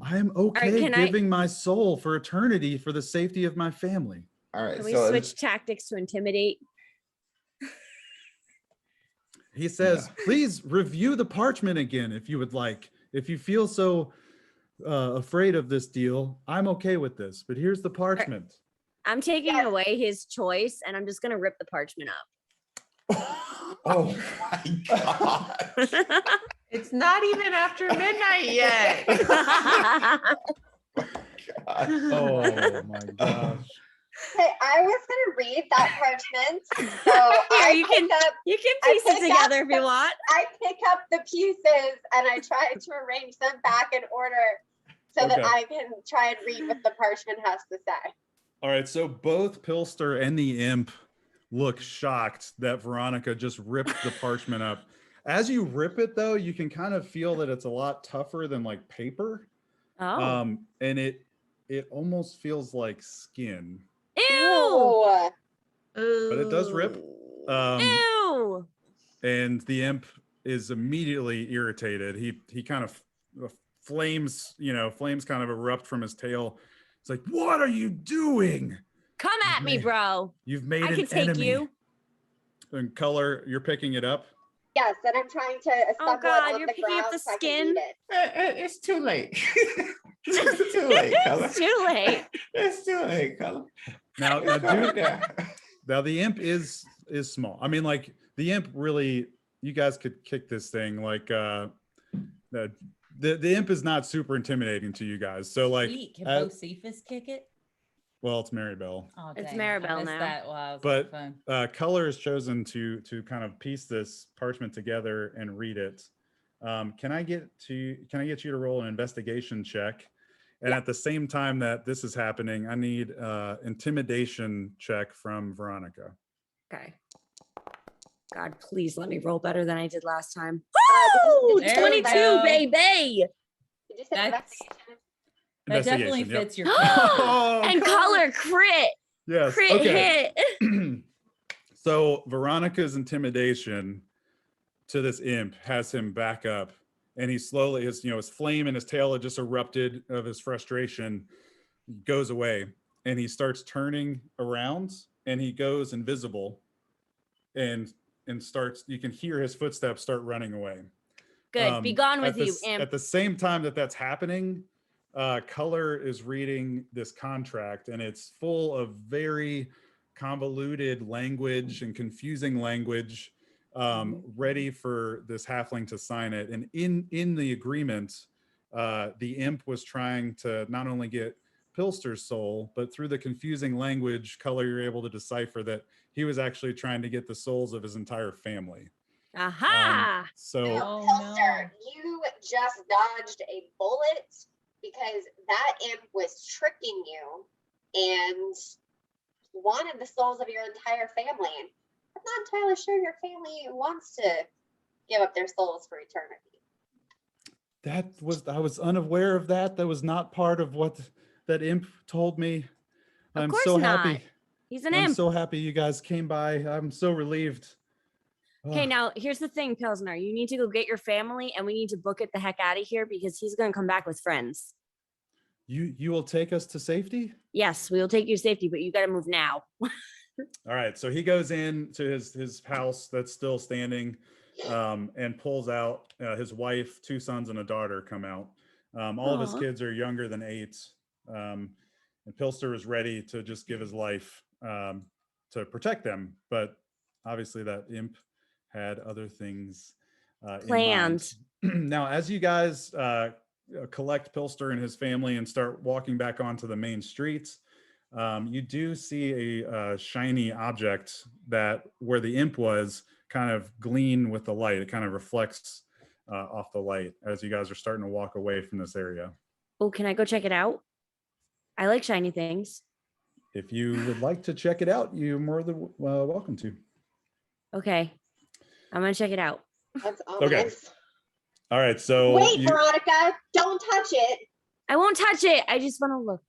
I am okay
can I-
giving my soul for eternity for the safety of my family.
All right.
Can we
So
switch tactics to intimidate?
He says, please review the parchment again if you would like. If you feel so afraid of this deal, I'm okay with this. But here's the parchment.
I'm taking
Yes.
away his choice and I'm just gonna rip the parchment
oh my gosh.
up.
It's not even after midnight yet.
Oh my gosh.
Hey, I was gonna read that parchment, so I
you
pick up
You can
I
piece it
pick up
together if you want.
I pick up the pieces and I try to arrange them back in order so that
Okay.
I can try and read what the parchment has to say.
All right, so both Pilster and the imp look shocked that Veronika just ripped the parchment up. As you rip it though, you can kind of feel that it's a lot tougher than like paper.
Oh.
And it almost feels like skin.
Ew.
But it does rip.
Ew.
And the imp is immediately irritated. He kind of flames kind of erupt from his tail. It's like, what are you doing?
Come at me, bro.
You've made
I
an
can take
enemy.
you.
And Coeler, you're picking it up.
Yes, and I'm trying to
Oh
assemble
God,
it on
you're
the
picking up
ground
the
so I can
skin.
eat it.
It's too late. It's too late, Color.
It's too late.
It's too late, Color.
Now,
Dude,
now the imp is small. I mean, like the imp really, you guys could kick this thing. Like the imp is not super intimidating to you guys. So like,
Sweet. Can Bocephus kick it?
well, it's Maribelle.
Oh,
It's
dang,
Maribelle
I missed
now.
That while I was
But
on the phone.
Coeler has chosen to kind of piece this parchment together and read it. Can I get you to roll an investigation check? And at the same time that this is happening, I need intimidation check from Veronika.
Okay. God, please let me roll better than I did last time.
Woo!
Woo!
There we
22,
go.
baby.
Did you say
That's-
investigation?
That definitely
Investigation, yep.
fits your character.
Oh,
And color crit.
yes.
Crit
Okay.
hit.
So Veronica's intimidation to this imp has him back up, and he slowly, his flame in his tail had just erupted of his frustration, goes away, and he starts turning around, and he goes invisible, and starts. You can hear his footsteps start running away.
Good. Be gone with you, imp.
At the same time that's happening, Coeler is reading this contract, and it's full of very convoluted language and confusing language, ready for this halfling to sign it. And in the agreement, the imp was trying to not only get Pilster's soul, but through the confusing language, Coeler, you're able to decipher that he was actually trying to get the souls of his entire family.
Aha.
So
Oh,
Pilster,
no.
you just dodged a bullet because that imp was tricking you and wanted the souls of your entire family. And I'm not entirely sure your family wants to give up their souls for eternity.
I was unaware of that. That was not part of what that imp told me.
Of
I'm
course
so
not.
happy.
He's an
I'm
imp.
so happy you guys came by. I'm so relieved.
Okay,
Ugh.
now here's the thing, Pilsner. You need to go get your family, and we need to book it the heck out of here because he's going to come back with friends.
You will take us to safety?
Yes, we will take you to safety, but you got to move now.
All right. So he goes in to his house that's still standing, and pulls out his wife, 2 sons and a daughter come out. All of his
Aw.
kids are younger than 8. And Pilster is ready to just give his life to protect them. But obviously that imp had other things
Planned.
in mind. Now, as you guys collect Pilster and his family and start walking back onto the main streets, you do see a shiny object that where the imp was kind of gleam with the light. It kind of reflects off the light as you guys are starting to walk away from this area.
Oh, can I go check it out? I like shiny things.
If you would like to check it out, you're more than welcome to.
Okay. I'm going to check it out.
That's ominous.
All right, so
Wait, Veronika, don't touch it.
I won't touch it. I just want to look.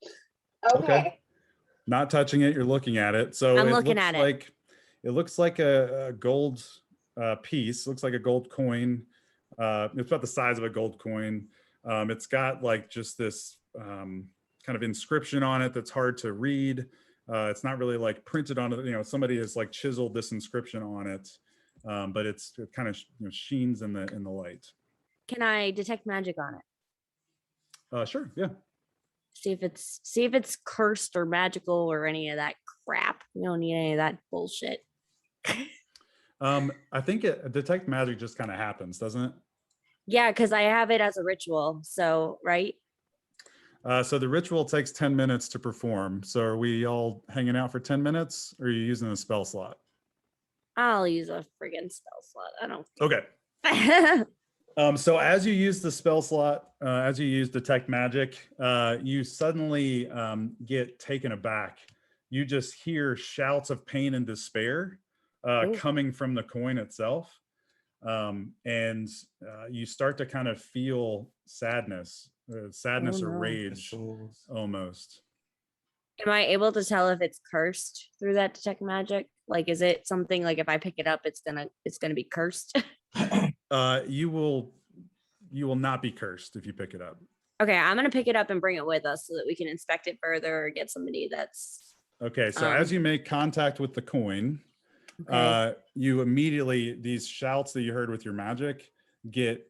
Okay.
not touching it, you're looking at it. So
I'm
it
looking
looks
at it.
like it looks like a gold piece. Looks like a gold coin. It's about the size of a gold coin. It's got like just this kind of inscription on it that's hard to read. It's not really like printed on it. You know, somebody has like chiseled this inscription on it, but it kind of sheens in the light.
Can I detect magic on it?
Sure. Yeah.
See if it's cursed or magical or any of that crap. We don't need any of that bullshit.
I think detect magic just kind of happens, doesn't it?
Yeah, because I have it as a ritual. So, right?
So the ritual takes 10 minutes to perform. So are we all hanging out for 10 minutes or are you using a spell slot?
I'll use a friggin' spell slot. I don't.
Okay. So as you use the spell slot, as you use detect magic, you suddenly get taken aback. You just hear shouts of pain and despair coming from the coin itself. and you start to kind of feel sadness
Oh,
or
no.
rage almost.
Am I able to tell if it's cursed through that detect magic? Like, is it something like if I pick it up, it's gonna be cursed?
You will not be cursed if you pick it up.
Okay, I'm gonna pick it up and bring it with us so that we can inspect it further or get somebody that's
Okay, so as you make contact with the coin,
okay.
you immediately, these shouts that you heard with your magic get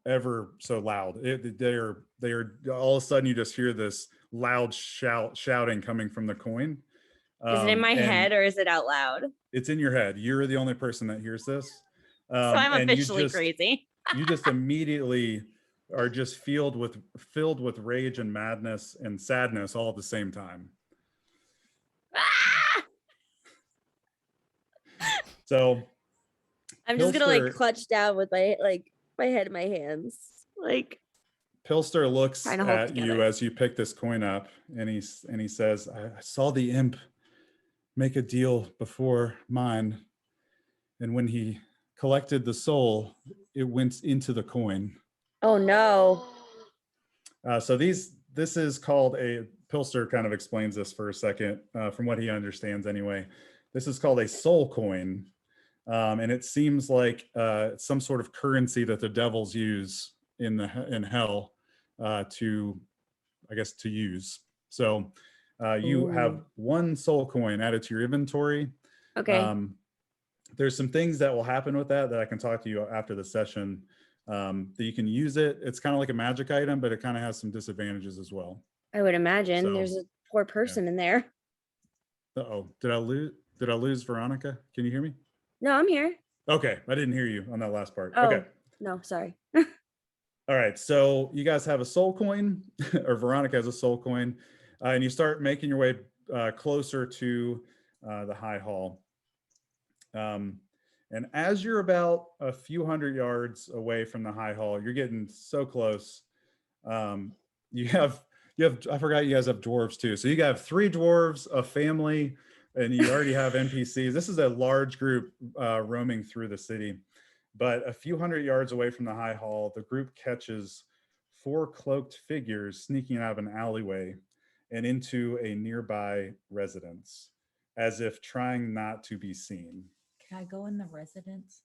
ever so loud. They're all of a sudden you just hear this loud shouting coming from the coin.
Is it in my
and
head or is it out loud?
It's in your head. You're the only person that hears this.
So I'm
and you
officially
just-
crazy.
You just immediately are just filled with rage and madness and sadness all at the same time.
Ah!
So
I'm just gonna like
Pilster-
clutch down with my head in my hands. Like,
Pilster looks
Trying to hold
at you
together.
as you pick this coin up, and he says, I saw the imp make a deal before mine, and when he collected the soul, it went into the coin.
oh no.
So this is called a, Pilster kind of explains this for a second, from what he understands anyway. This is called a soul coin. And it seems like some sort of currency that the devils use in hell to use. So you have one soul coin added to your inventory.
Okay.
There's some things that will happen with that I can talk to you after the session, that you can use it. It's kind of like a magic item, but it kind of has some disadvantages as well.
I would imagine
So,
there's a poor person in there.
Uh-oh, did I lose Veronika? Can you hear me?
No, I'm here.
Okay, I didn't hear you on that last part.
Oh,
Okay.
no, sorry.
All right, so you guys have a soul coin, or Veronika has a soul coin, and you start making your way closer to the High Hall. And as you're about a few hundred yards away from the High Hall, you're getting so close. You have, I forgot you guys have dwarves too. So you have 3 dwarves, a family, and you already have NPCs. This is a large group roaming through the city. But a few hundred yards away from the High Hall, the group catches 4 cloaked figures sneaking out of an alleyway and into a nearby residence, as if trying not to be seen.
Can I go in the residence?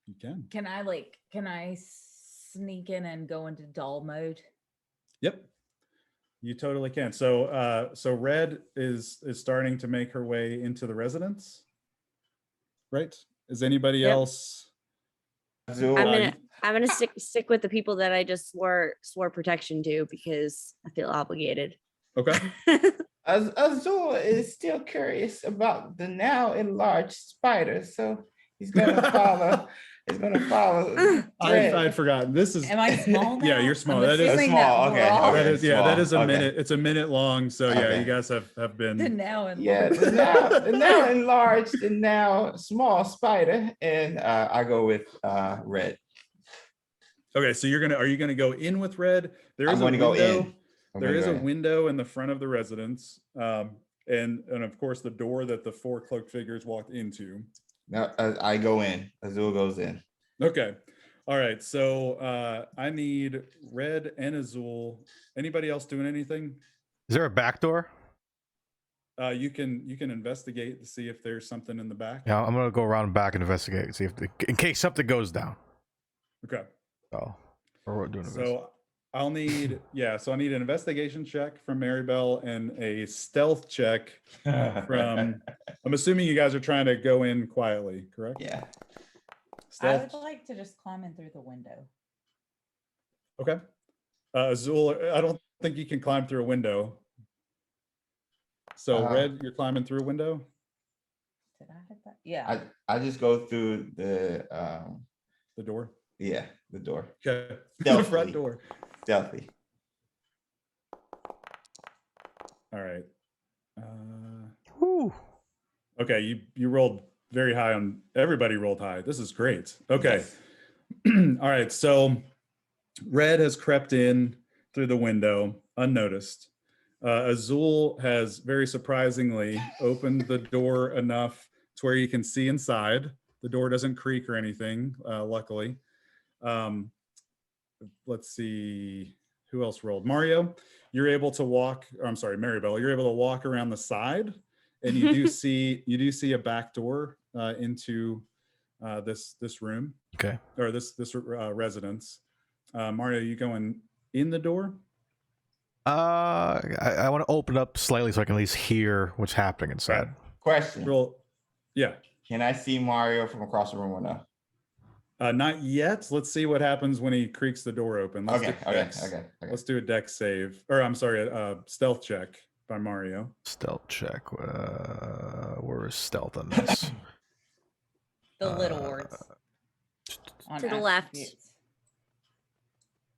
You can.
Can I sneak in and go into doll mode?
Yep, you totally can. So so Red is starting to make her way into the residence, right? Is anybody
Yep.
else?
Azul,
I'm gonna stick with the people that I just swore protection to because I feel obligated.
Okay.
Azul is still curious about the now enlarged spider, so he's gonna follow. He's gonna follow. Red.
I'd forgotten. This is.
Am I small now?
Yeah, you're small.
I'm
That is
assuming
small,
that we're
okay,
all-
okay.
That is, yeah, that is a
Small, okay.
minute. It's a minute long. So yeah,
Okay.
you guys have
The
been.
now and
Yeah, the now enlarged and now small spider,
and I go with Red.
Okay, so are you gonna go in with Red? There is
I'm
a
going to go
window.
in.
There is a window in the front of the residence, and of course the door that the 4 cloaked figures walked into.
No, I go in. Azul goes in.
Okay, all right. So I need Red and Azul. Anybody else doing anything?
Is there a back door?
You can investigate to see if there's something in the back.
Yeah, I'm gonna go around back and investigate and see if in case something goes down.
Okay.
Oh, or we're doing
So I'll need So I need an investigation check from Maribelle and a stealth check from. I'm assuming you guys are trying to go in quietly, correct?
Yeah.
I
Stealth.
would like to just climb in through the window.
Okay. Azul, I don't think you can climb through a window. So Red, you're climbing through a window?
Did I hit that? Yeah.
I just go through the
door?
Yeah, the door.
Okay. The front
Stealthily.
door.
Stealthy.
All right.
Whew.
Okay, you rolled very high on everybody rolled high. This is great. Okay.
Yes.
All right. So Red has crept in through the window unnoticed. Azul has very surprisingly opened the door enough to where you can see inside. The door doesn't creak or anything, luckily. Let's see who else rolled. Mario, you're able to walk. I'm sorry, Maribelle, you're able to walk around the side, and you do see a back door into this room.
Okay.
Or this residence. Mario, you going in the door?
I want to open up slightly so I can at least hear what's happening inside.
Question.
Roll. Yeah.
Can I see Mario from across the room or no?
Not yet. Let's see what happens when he creaks the door open.
Okay.
Let's do a dex save. Or I'm sorry, a stealth check by Mario.
Stealth check. Where is stealth on this?
The little words.
To the left.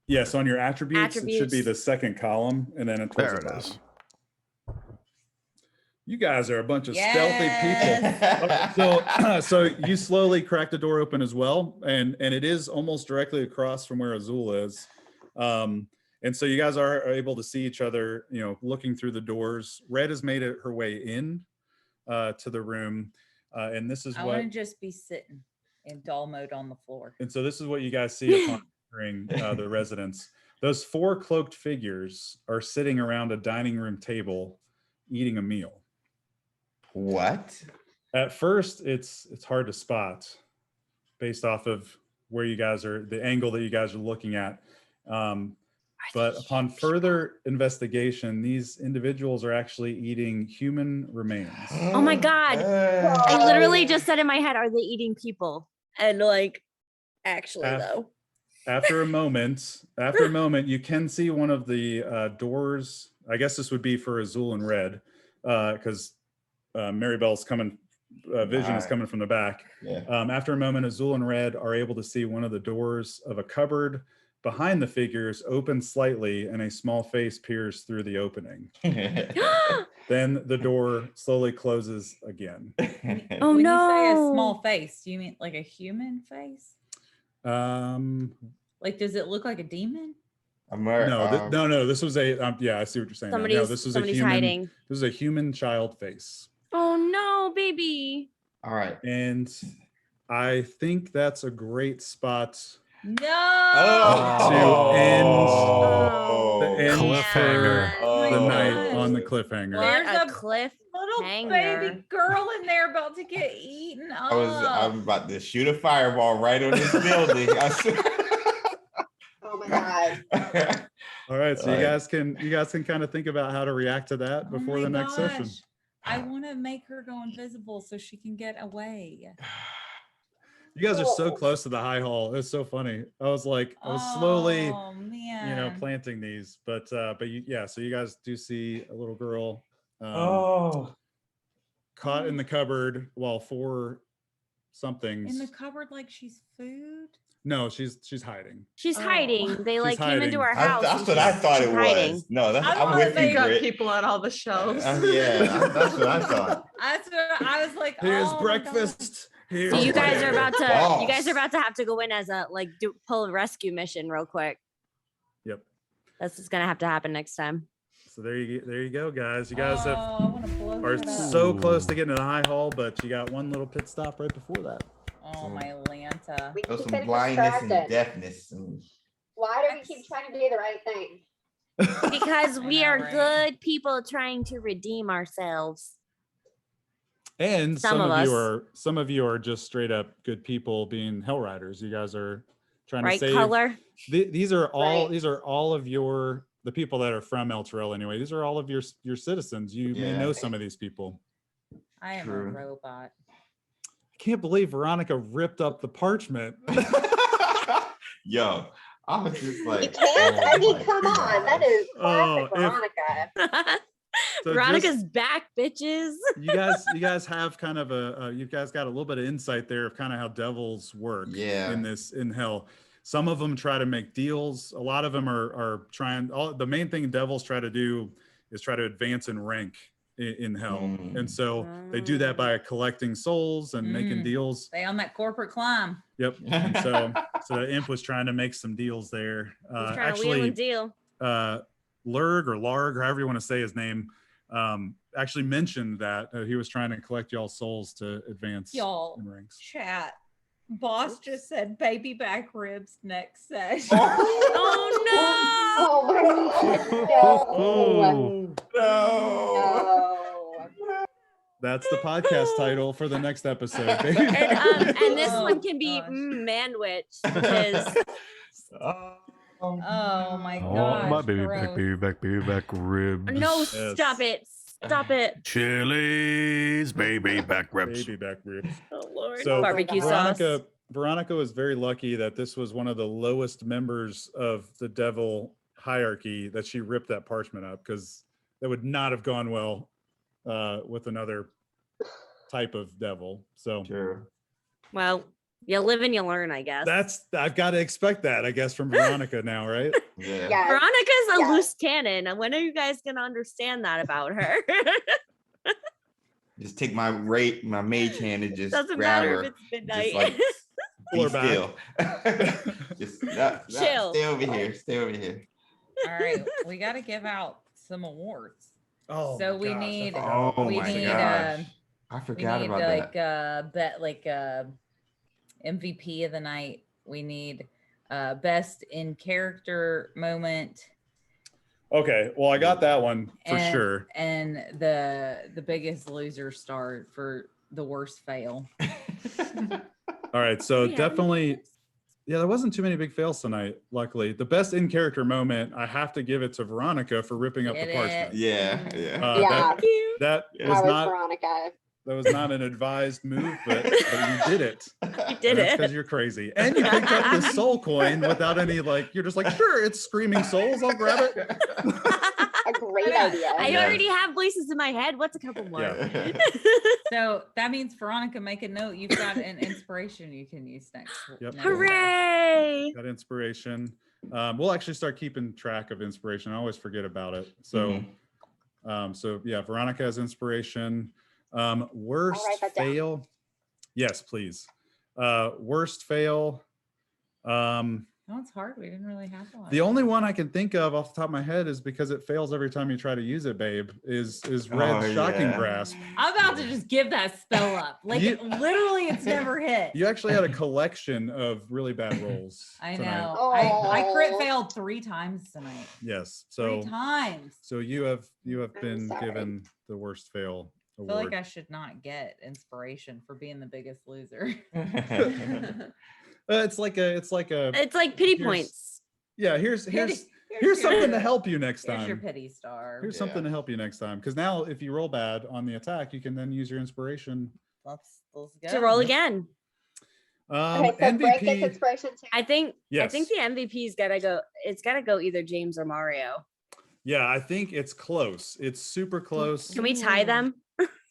Yes, on your attributes, it should be
Attributes.
the second column, and then it's
There it is.
You guys are a bunch of
Yes.
stealthy people. So you slowly crack the door open as well, and it is almost directly across from where Azul is. And so you guys are able to see each other, looking through the doors. Red has made it her way in to the room, and this is
I
what.
want to just be sitting in doll mode on the floor.
And so this is what you guys see upon entering the residence. Those 4 cloaked figures are sitting around a dining room table, eating a meal.
What?
At first, it's hard to spot based off of where you guys are, the angle that you guys are looking at. But upon further investigation, these individuals are actually eating human remains.
Oh my God. I literally just said in my head, are they eating people? And actually though.
After a moment, you can see one of the doors. I guess this would be for Azul and Red, because Maribelle's coming. Vision is coming from the back.
Yeah.
After a moment, Azul and Red are able to see one of the doors of a cupboard behind the figures open slightly, and a small face peers through the opening. Then the door slowly closes again.
Oh
When
no.
you say a small face, do you mean like a human face? Like, does it look like a demon?
No. This was a. Yeah, I see what you're saying. No, this was a human.
Hiding.
This is a human child face.
Oh no, baby.
All right.
And I think that's a great spot
No.
to end the end
Cliffhanger.
for the
Oh my
night
gosh.
on the cliffhanger.
There's
What a
a
cliff.
Little
Hanger.
baby girl in there about to get eaten up.
I'm about to shoot a fireball right on this building.
Oh my God.
All right, so
All right.
you guys can kind of think about how to react to that
Oh
before
my
the next session.
gosh. I want to make her go invisible so she can get away.
You guys are so close to the high hall. It's so funny. I was slowly,
Oh man.
planting these, but so you guys do see a little girl caught in the cupboard while 4 somethings.
In the cupboard like she's food?
No, she's hiding.
She's
Oh.
hiding. They
She's
came into our
I-
house.
that's
and
what I
she's-
thought it
she's
was.
hiding.
No,
I
I'm
thought
with
they
you,
Got
Britt.
people on all the shelves.
Yeah, that's what I thought.
That's what I was like.
Here's
oh my
breakfast. Here's
So you guys are
breakfast.
about to you
Boss.
guys are about to have to go in as a pull a rescue mission real quick.
Yep.
That's just gonna have to happen next time.
So there you go, guys. You
God.
guys
I wanna blow
are
that up.
so close to getting to the high hall, but you got one little pit stop right before that.
Oh my Lanta.
We
There's
keep
some
getting
blindness and
distracted.
deafness.
Why do we keep trying to do the right thing?
Because
I
we
know,
are
right?
good people trying to redeem ourselves.
And
Some of
some of you are just straight up good people being hell riders. You guys are trying
Right,
to save.
color?
These are all
Right.
of the people that are from Elturel anyway. These are all of your citizens. You may
Yeah.
know some of these people.
I am
True.
a robot.
I can't believe Veronika ripped up the parchment.
Yo, I was just like,
You can't?
oh
I mean,
my
come on.
God.
That is
Oh,
classic Veronica.
So
Veronica's
just-
back, bitches.
you guys have kind of you guys got a little bit of insight there of kind of how devils work
Yeah.
in hell. Some of them try to make deals. A lot of them are trying. The main thing devils try to do is try to advance in rank in hell, and so they do that by collecting souls and making
Mm.
deals.
Stay on that corporate climb.
Yep. And so the imp was trying to make some deals there.
He's trying to wheel
Actually,
and deal.
Lurg or Larg, or however you want to say his name, actually mentioned that he was trying to collect y'all's souls to advance
Y'all,
in ranks.
chat. Boss just said baby back ribs next session.
Oh
Oh no!
No.
No.
That's the podcast title for the next episode. Baby
And
back
and this
Oh,
one can be
gosh.
Manwich, which is
Oh my
Oh,
gosh.
my baby
gross.
back ribs.
no,
Yes.
stop it. Stop it.
Chili's baby back ribs.
baby back ribs.
Oh Lord.
So
Barbecue sauce.
Veronika was very lucky that this was one of the lowest members of the devil hierarchy that she ripped that parchment up, because that would not have gone well with another type of devil. So
Sure.
Well, you live and you learn, I guess.
I've got to expect that, I guess, from Veronika now, right?
Yeah.
Yes.
Veronica's a
Yes.
loose cannon. And when are you guys gonna understand that about her?
Just take my mage hand and just
Doesn't
grab
matter
her.
if it's
Just
midnight.
like
Pull
be
her back.
still. Just not,
Chill.
stay over here. Stay over here.
All right, we got to give out some awards.
Oh,
So
my
we
gosh, I
need-
forgot.
Oh
we
my
need,
gosh. I
We
forgot
need
about that.
like MVP of the night. We need best in character moment.
Okay, well, I got that one for
and,
sure.
And the biggest loser star for the worst fail.
All right, so
Yeah.
definitely, yeah, there wasn't too many big fails tonight, luckily. The best in-character moment, I have to give it to Veronika for ripping up
Get
the
it?
parchment.
Yeah, yeah.
Yeah.
That
Yeah.
was
That was
not
Veronika.
that was not an advised move, but you did it.
You did
That's
it.
because you're crazy. And you picked up this soul coin without any, like, you're just like, sure, it's screaming souls, I'll grab it.
A great
Yeah.
idea.
I
Yes.
already have voices in my head. What's a couple more?
Yeah.
So that means Veronika, make a note. You've got an inspiration you can use next.
Yep.
next
Hooray!
Got inspiration. We'll actually start keeping track of inspiration. I always forget about it. So, so yeah, Veronika has inspiration. Worst
write that down.
fail. Yes, please. Worst fail.
No, it's hard. We didn't really have one.
The only one I can think of off the top of my head is because it fails every time you try to use it, babe, is red
Oh,
shocking
yeah.
grasp.
I'm about to just give that spell up. Like
You-
literally, it's never hit.
You actually had a collection of really bad rolls.
I
tonight.
know. I crit
Oh.
failed 3 times tonight.
Yes.
3
So
times.
so you have
I'm
been
sorry.
given the worst fail
I
award.
feel like I should not get inspiration for being the biggest loser.
It's like a
It's like pity
Here's-
points.
yeah. Here's
Here's
something
your-
to help you next
Here's your
time.
pity star.
Here's
Yeah.
something to help you next time. Because now if you roll bad on the attack, you can then use your inspiration.
Let's go.
To roll again.
Okay, so Britt gets
MVP.
inspiration too.
I think
Yes.
the MVP's gotta go. It's gotta go either James or Mario.
Yeah, I think it's close. It's super close.
Can we tie them?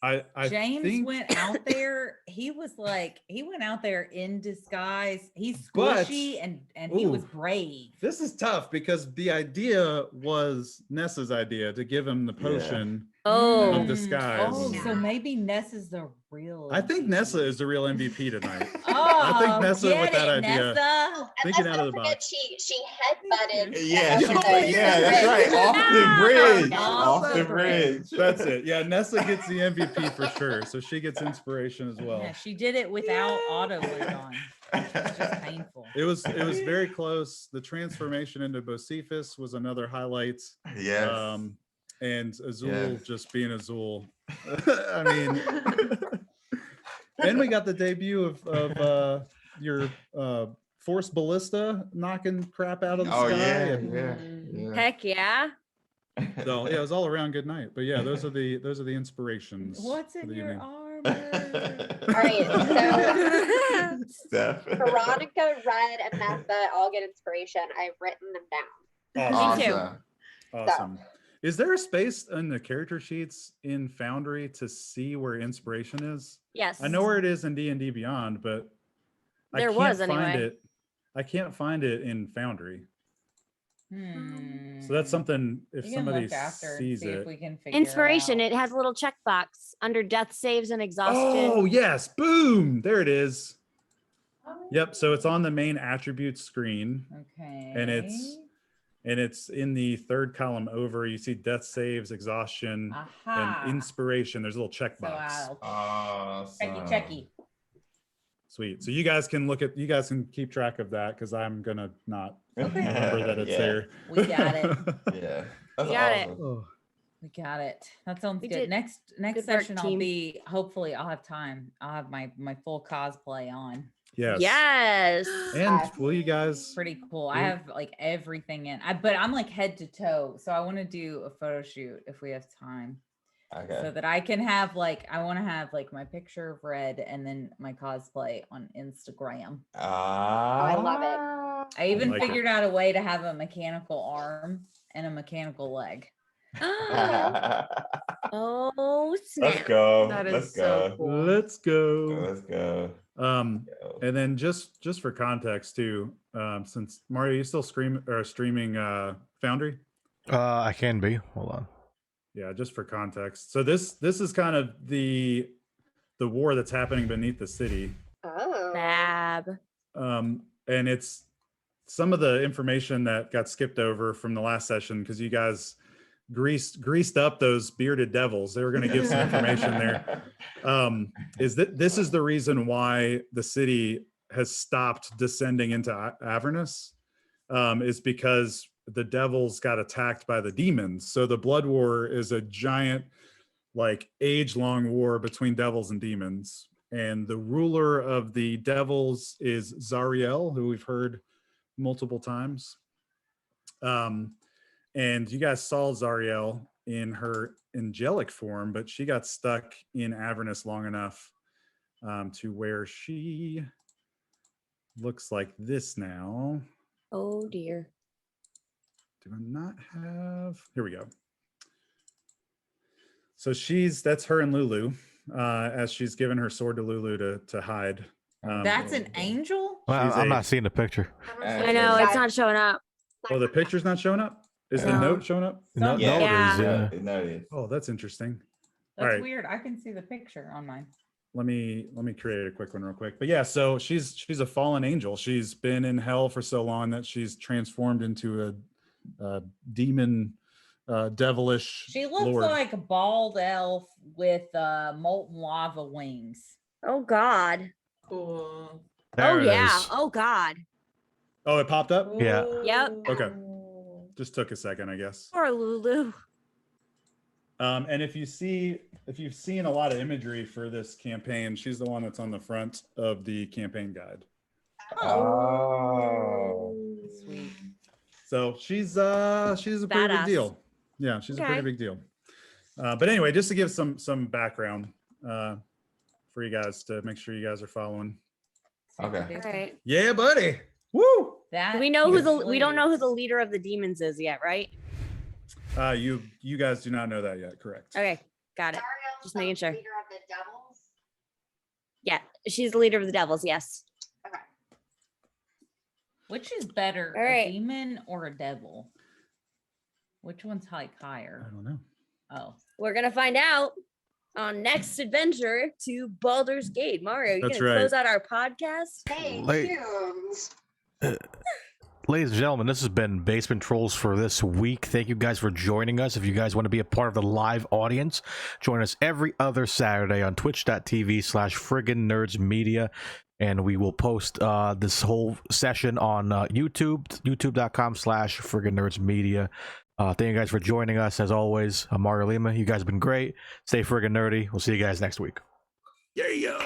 I
James
think,
went out there. He was like, he went out there in disguise. He's
But-
squishy and he was
Ooh.
brave.
This is tough because the idea was Nessa's idea to give him the potion.
Oh,
Of disguise.
Oh, so maybe Nessa's the real.
I think
MVP.
Nessa is the real MVP tonight.
Oh,
think Nessa with
get
that
it,
idea.
Nessa.
And
Thinking
let's
out
not
of the
forget
box.
she headbutted.
Yeah,
Nessa
oh,
with
yeah,
the
that's right.
bridge.
Off the bridge.
Off
Off
the
the bridge.
That's it. Yeah, Nessa gets the MVP for sure. So she gets inspiration as well.
Yeah, she did it without auto load on. It's just painful.
It was very close. The transformation into Bocephus was another highlight.
Yes.
And Azul
Yes.
just being Azul. I mean, and we got the debut of your Force Ballista knocking crap out of the
Oh
sky.
yeah,
and
yeah, yeah.
heck yeah!
so yeah, it was all around good night. But yeah, those are the inspirations.
What's
for
in
the
your
evening.
armor?
All right, so
Steph.
Veronika, Red, and Nessa all get inspiration. I've written them down.
Awesome.
Me too.
Awesome. Is there a space in the character sheets in Foundry to see where inspiration is?
Yes,
I know where it is in D&D Beyond, but
There
I can't
was
find
anyway.
it. I can't find it in Foundry. So that's
Hmm.
something if
We can
somebody
look after and
sees
see if
it.
we can figure
Inspiration.
It out.
It has a little checkbox under death saves and exhaustion.
Oh yes, boom! There it is. Yep. So it's on the main attributes screen,
Okay.
and it's and it's in the third column over. You see death saves, exhaustion,
Aha.
and inspiration. There's a little
So
checkbox.
checky.
Sweet. So you guys can keep track of that because I'm gonna not remember that it's
Yeah.
there.
We got it.
Yeah. That's
We got it.
awesome.
We got it. That sounds
We
good.
did.
Next
Good work,
session
team.
hopefully I'll have time. I'll have my full cosplay on.
Yes.
Yes.
And will you guys?
Pretty cool. I
Yeah.
have like everything in. But I'm like head to toe. So I want to do a photo shoot if we have time.
Okay.
So that I can have I want to have my picture of Red and then my cosplay on Instagram.
I love it.
I even
like it.
figured out a way to have a mechanical arm and a mechanical leg.
Oh,
Let's
snap.
go.
That is
Let's
so
go.
cool.
Let's go.
Let's go.
And
Yo.
then just for context too, since Mario, you still streaming Foundry?
I can be. Hold on.
Yeah, just for context. So this is kind of the war that's happening beneath the city.
Oh.
Fab.
And it's some of the information that got skipped over from the last session because you guys greased up those bearded devils. They were going to give some information there. This is the reason why the city has stopped descending into Avernus, is because the devils got attacked by the demons. So the blood war is a giant, age-long war between devils and demons. And the ruler of the devils is Zariel, who we've heard multiple times. And you guys saw Zariel in her angelic form, but she got stuck in Avernus long enough to where she looks like this now.
Oh, dear.
Do I not have? Here we go. So that's her and Lulu, as she's given her sword to Lulu to hide.
That's an angel?
Well,
She's
I'm
a-
not seeing the picture.
I know, it's not showing up.
Oh, the picture's not showing up? Is the
No.
note showing up?
No,
Yeah.
no, it is.
Yeah.
Yeah.
It is.
Oh, that's interesting.
That's
Alright.
weird. I can see the picture on mine.
Let me create a quick one real quick. But yeah, so she's a fallen angel. She's been in hell for so long that she's transformed into a demon, devilish
She looks
lord.
like a bald elf with molten lava wings.
Oh, God.
Cool.
There
Oh,
it
yeah.
is.
Oh, God.
Oh, it popped up?
Yeah.
Yep.
Okay. Just took a second, I guess.
Poor Lulu.
And if you've seen a lot of imagery for this campaign, she's the one that's on the front of the campaign guide.
Oh.
Sweet.
So she's a pretty big
Badass.
deal. Yeah, she's a
Okay.
pretty big deal. But anyway, just to give some background for you guys to make sure you guys are following.
Okay.
All right.
Yeah, buddy. Woo!
That
We know who
is
we don't know who
sweet.
the leader of the demons is yet, right?
You guys do not know that yet, correct?
Okay, got it.
Zariel's
Just making
the
sure.
Leader of the devils.
Yeah, she's the leader of the devils. Yes.
Okay.
Which is better,
All right.
a demon or a devil? Which one's
I
higher?
don't know.
Oh,
We're gonna find out on next adventure to Baldur's Gate. Mario, you
That's
gonna
right.
close out our podcast?
Stay
Late.
tuned.
Ladies and gentlemen, this has been Basement Trolls for this week. Thank you guys for joining us. If you guys want to be a part of the live audience, join us every other Saturday on twitch.tv/friggin nerds media. And we will post this whole session on YouTube, youtube.com/friggin nerds media. Thank you guys for joining us. As always, I'm Mario Lima. You guys have been great. Stay friggin nerdy. We'll see you guys next week.
Yeah.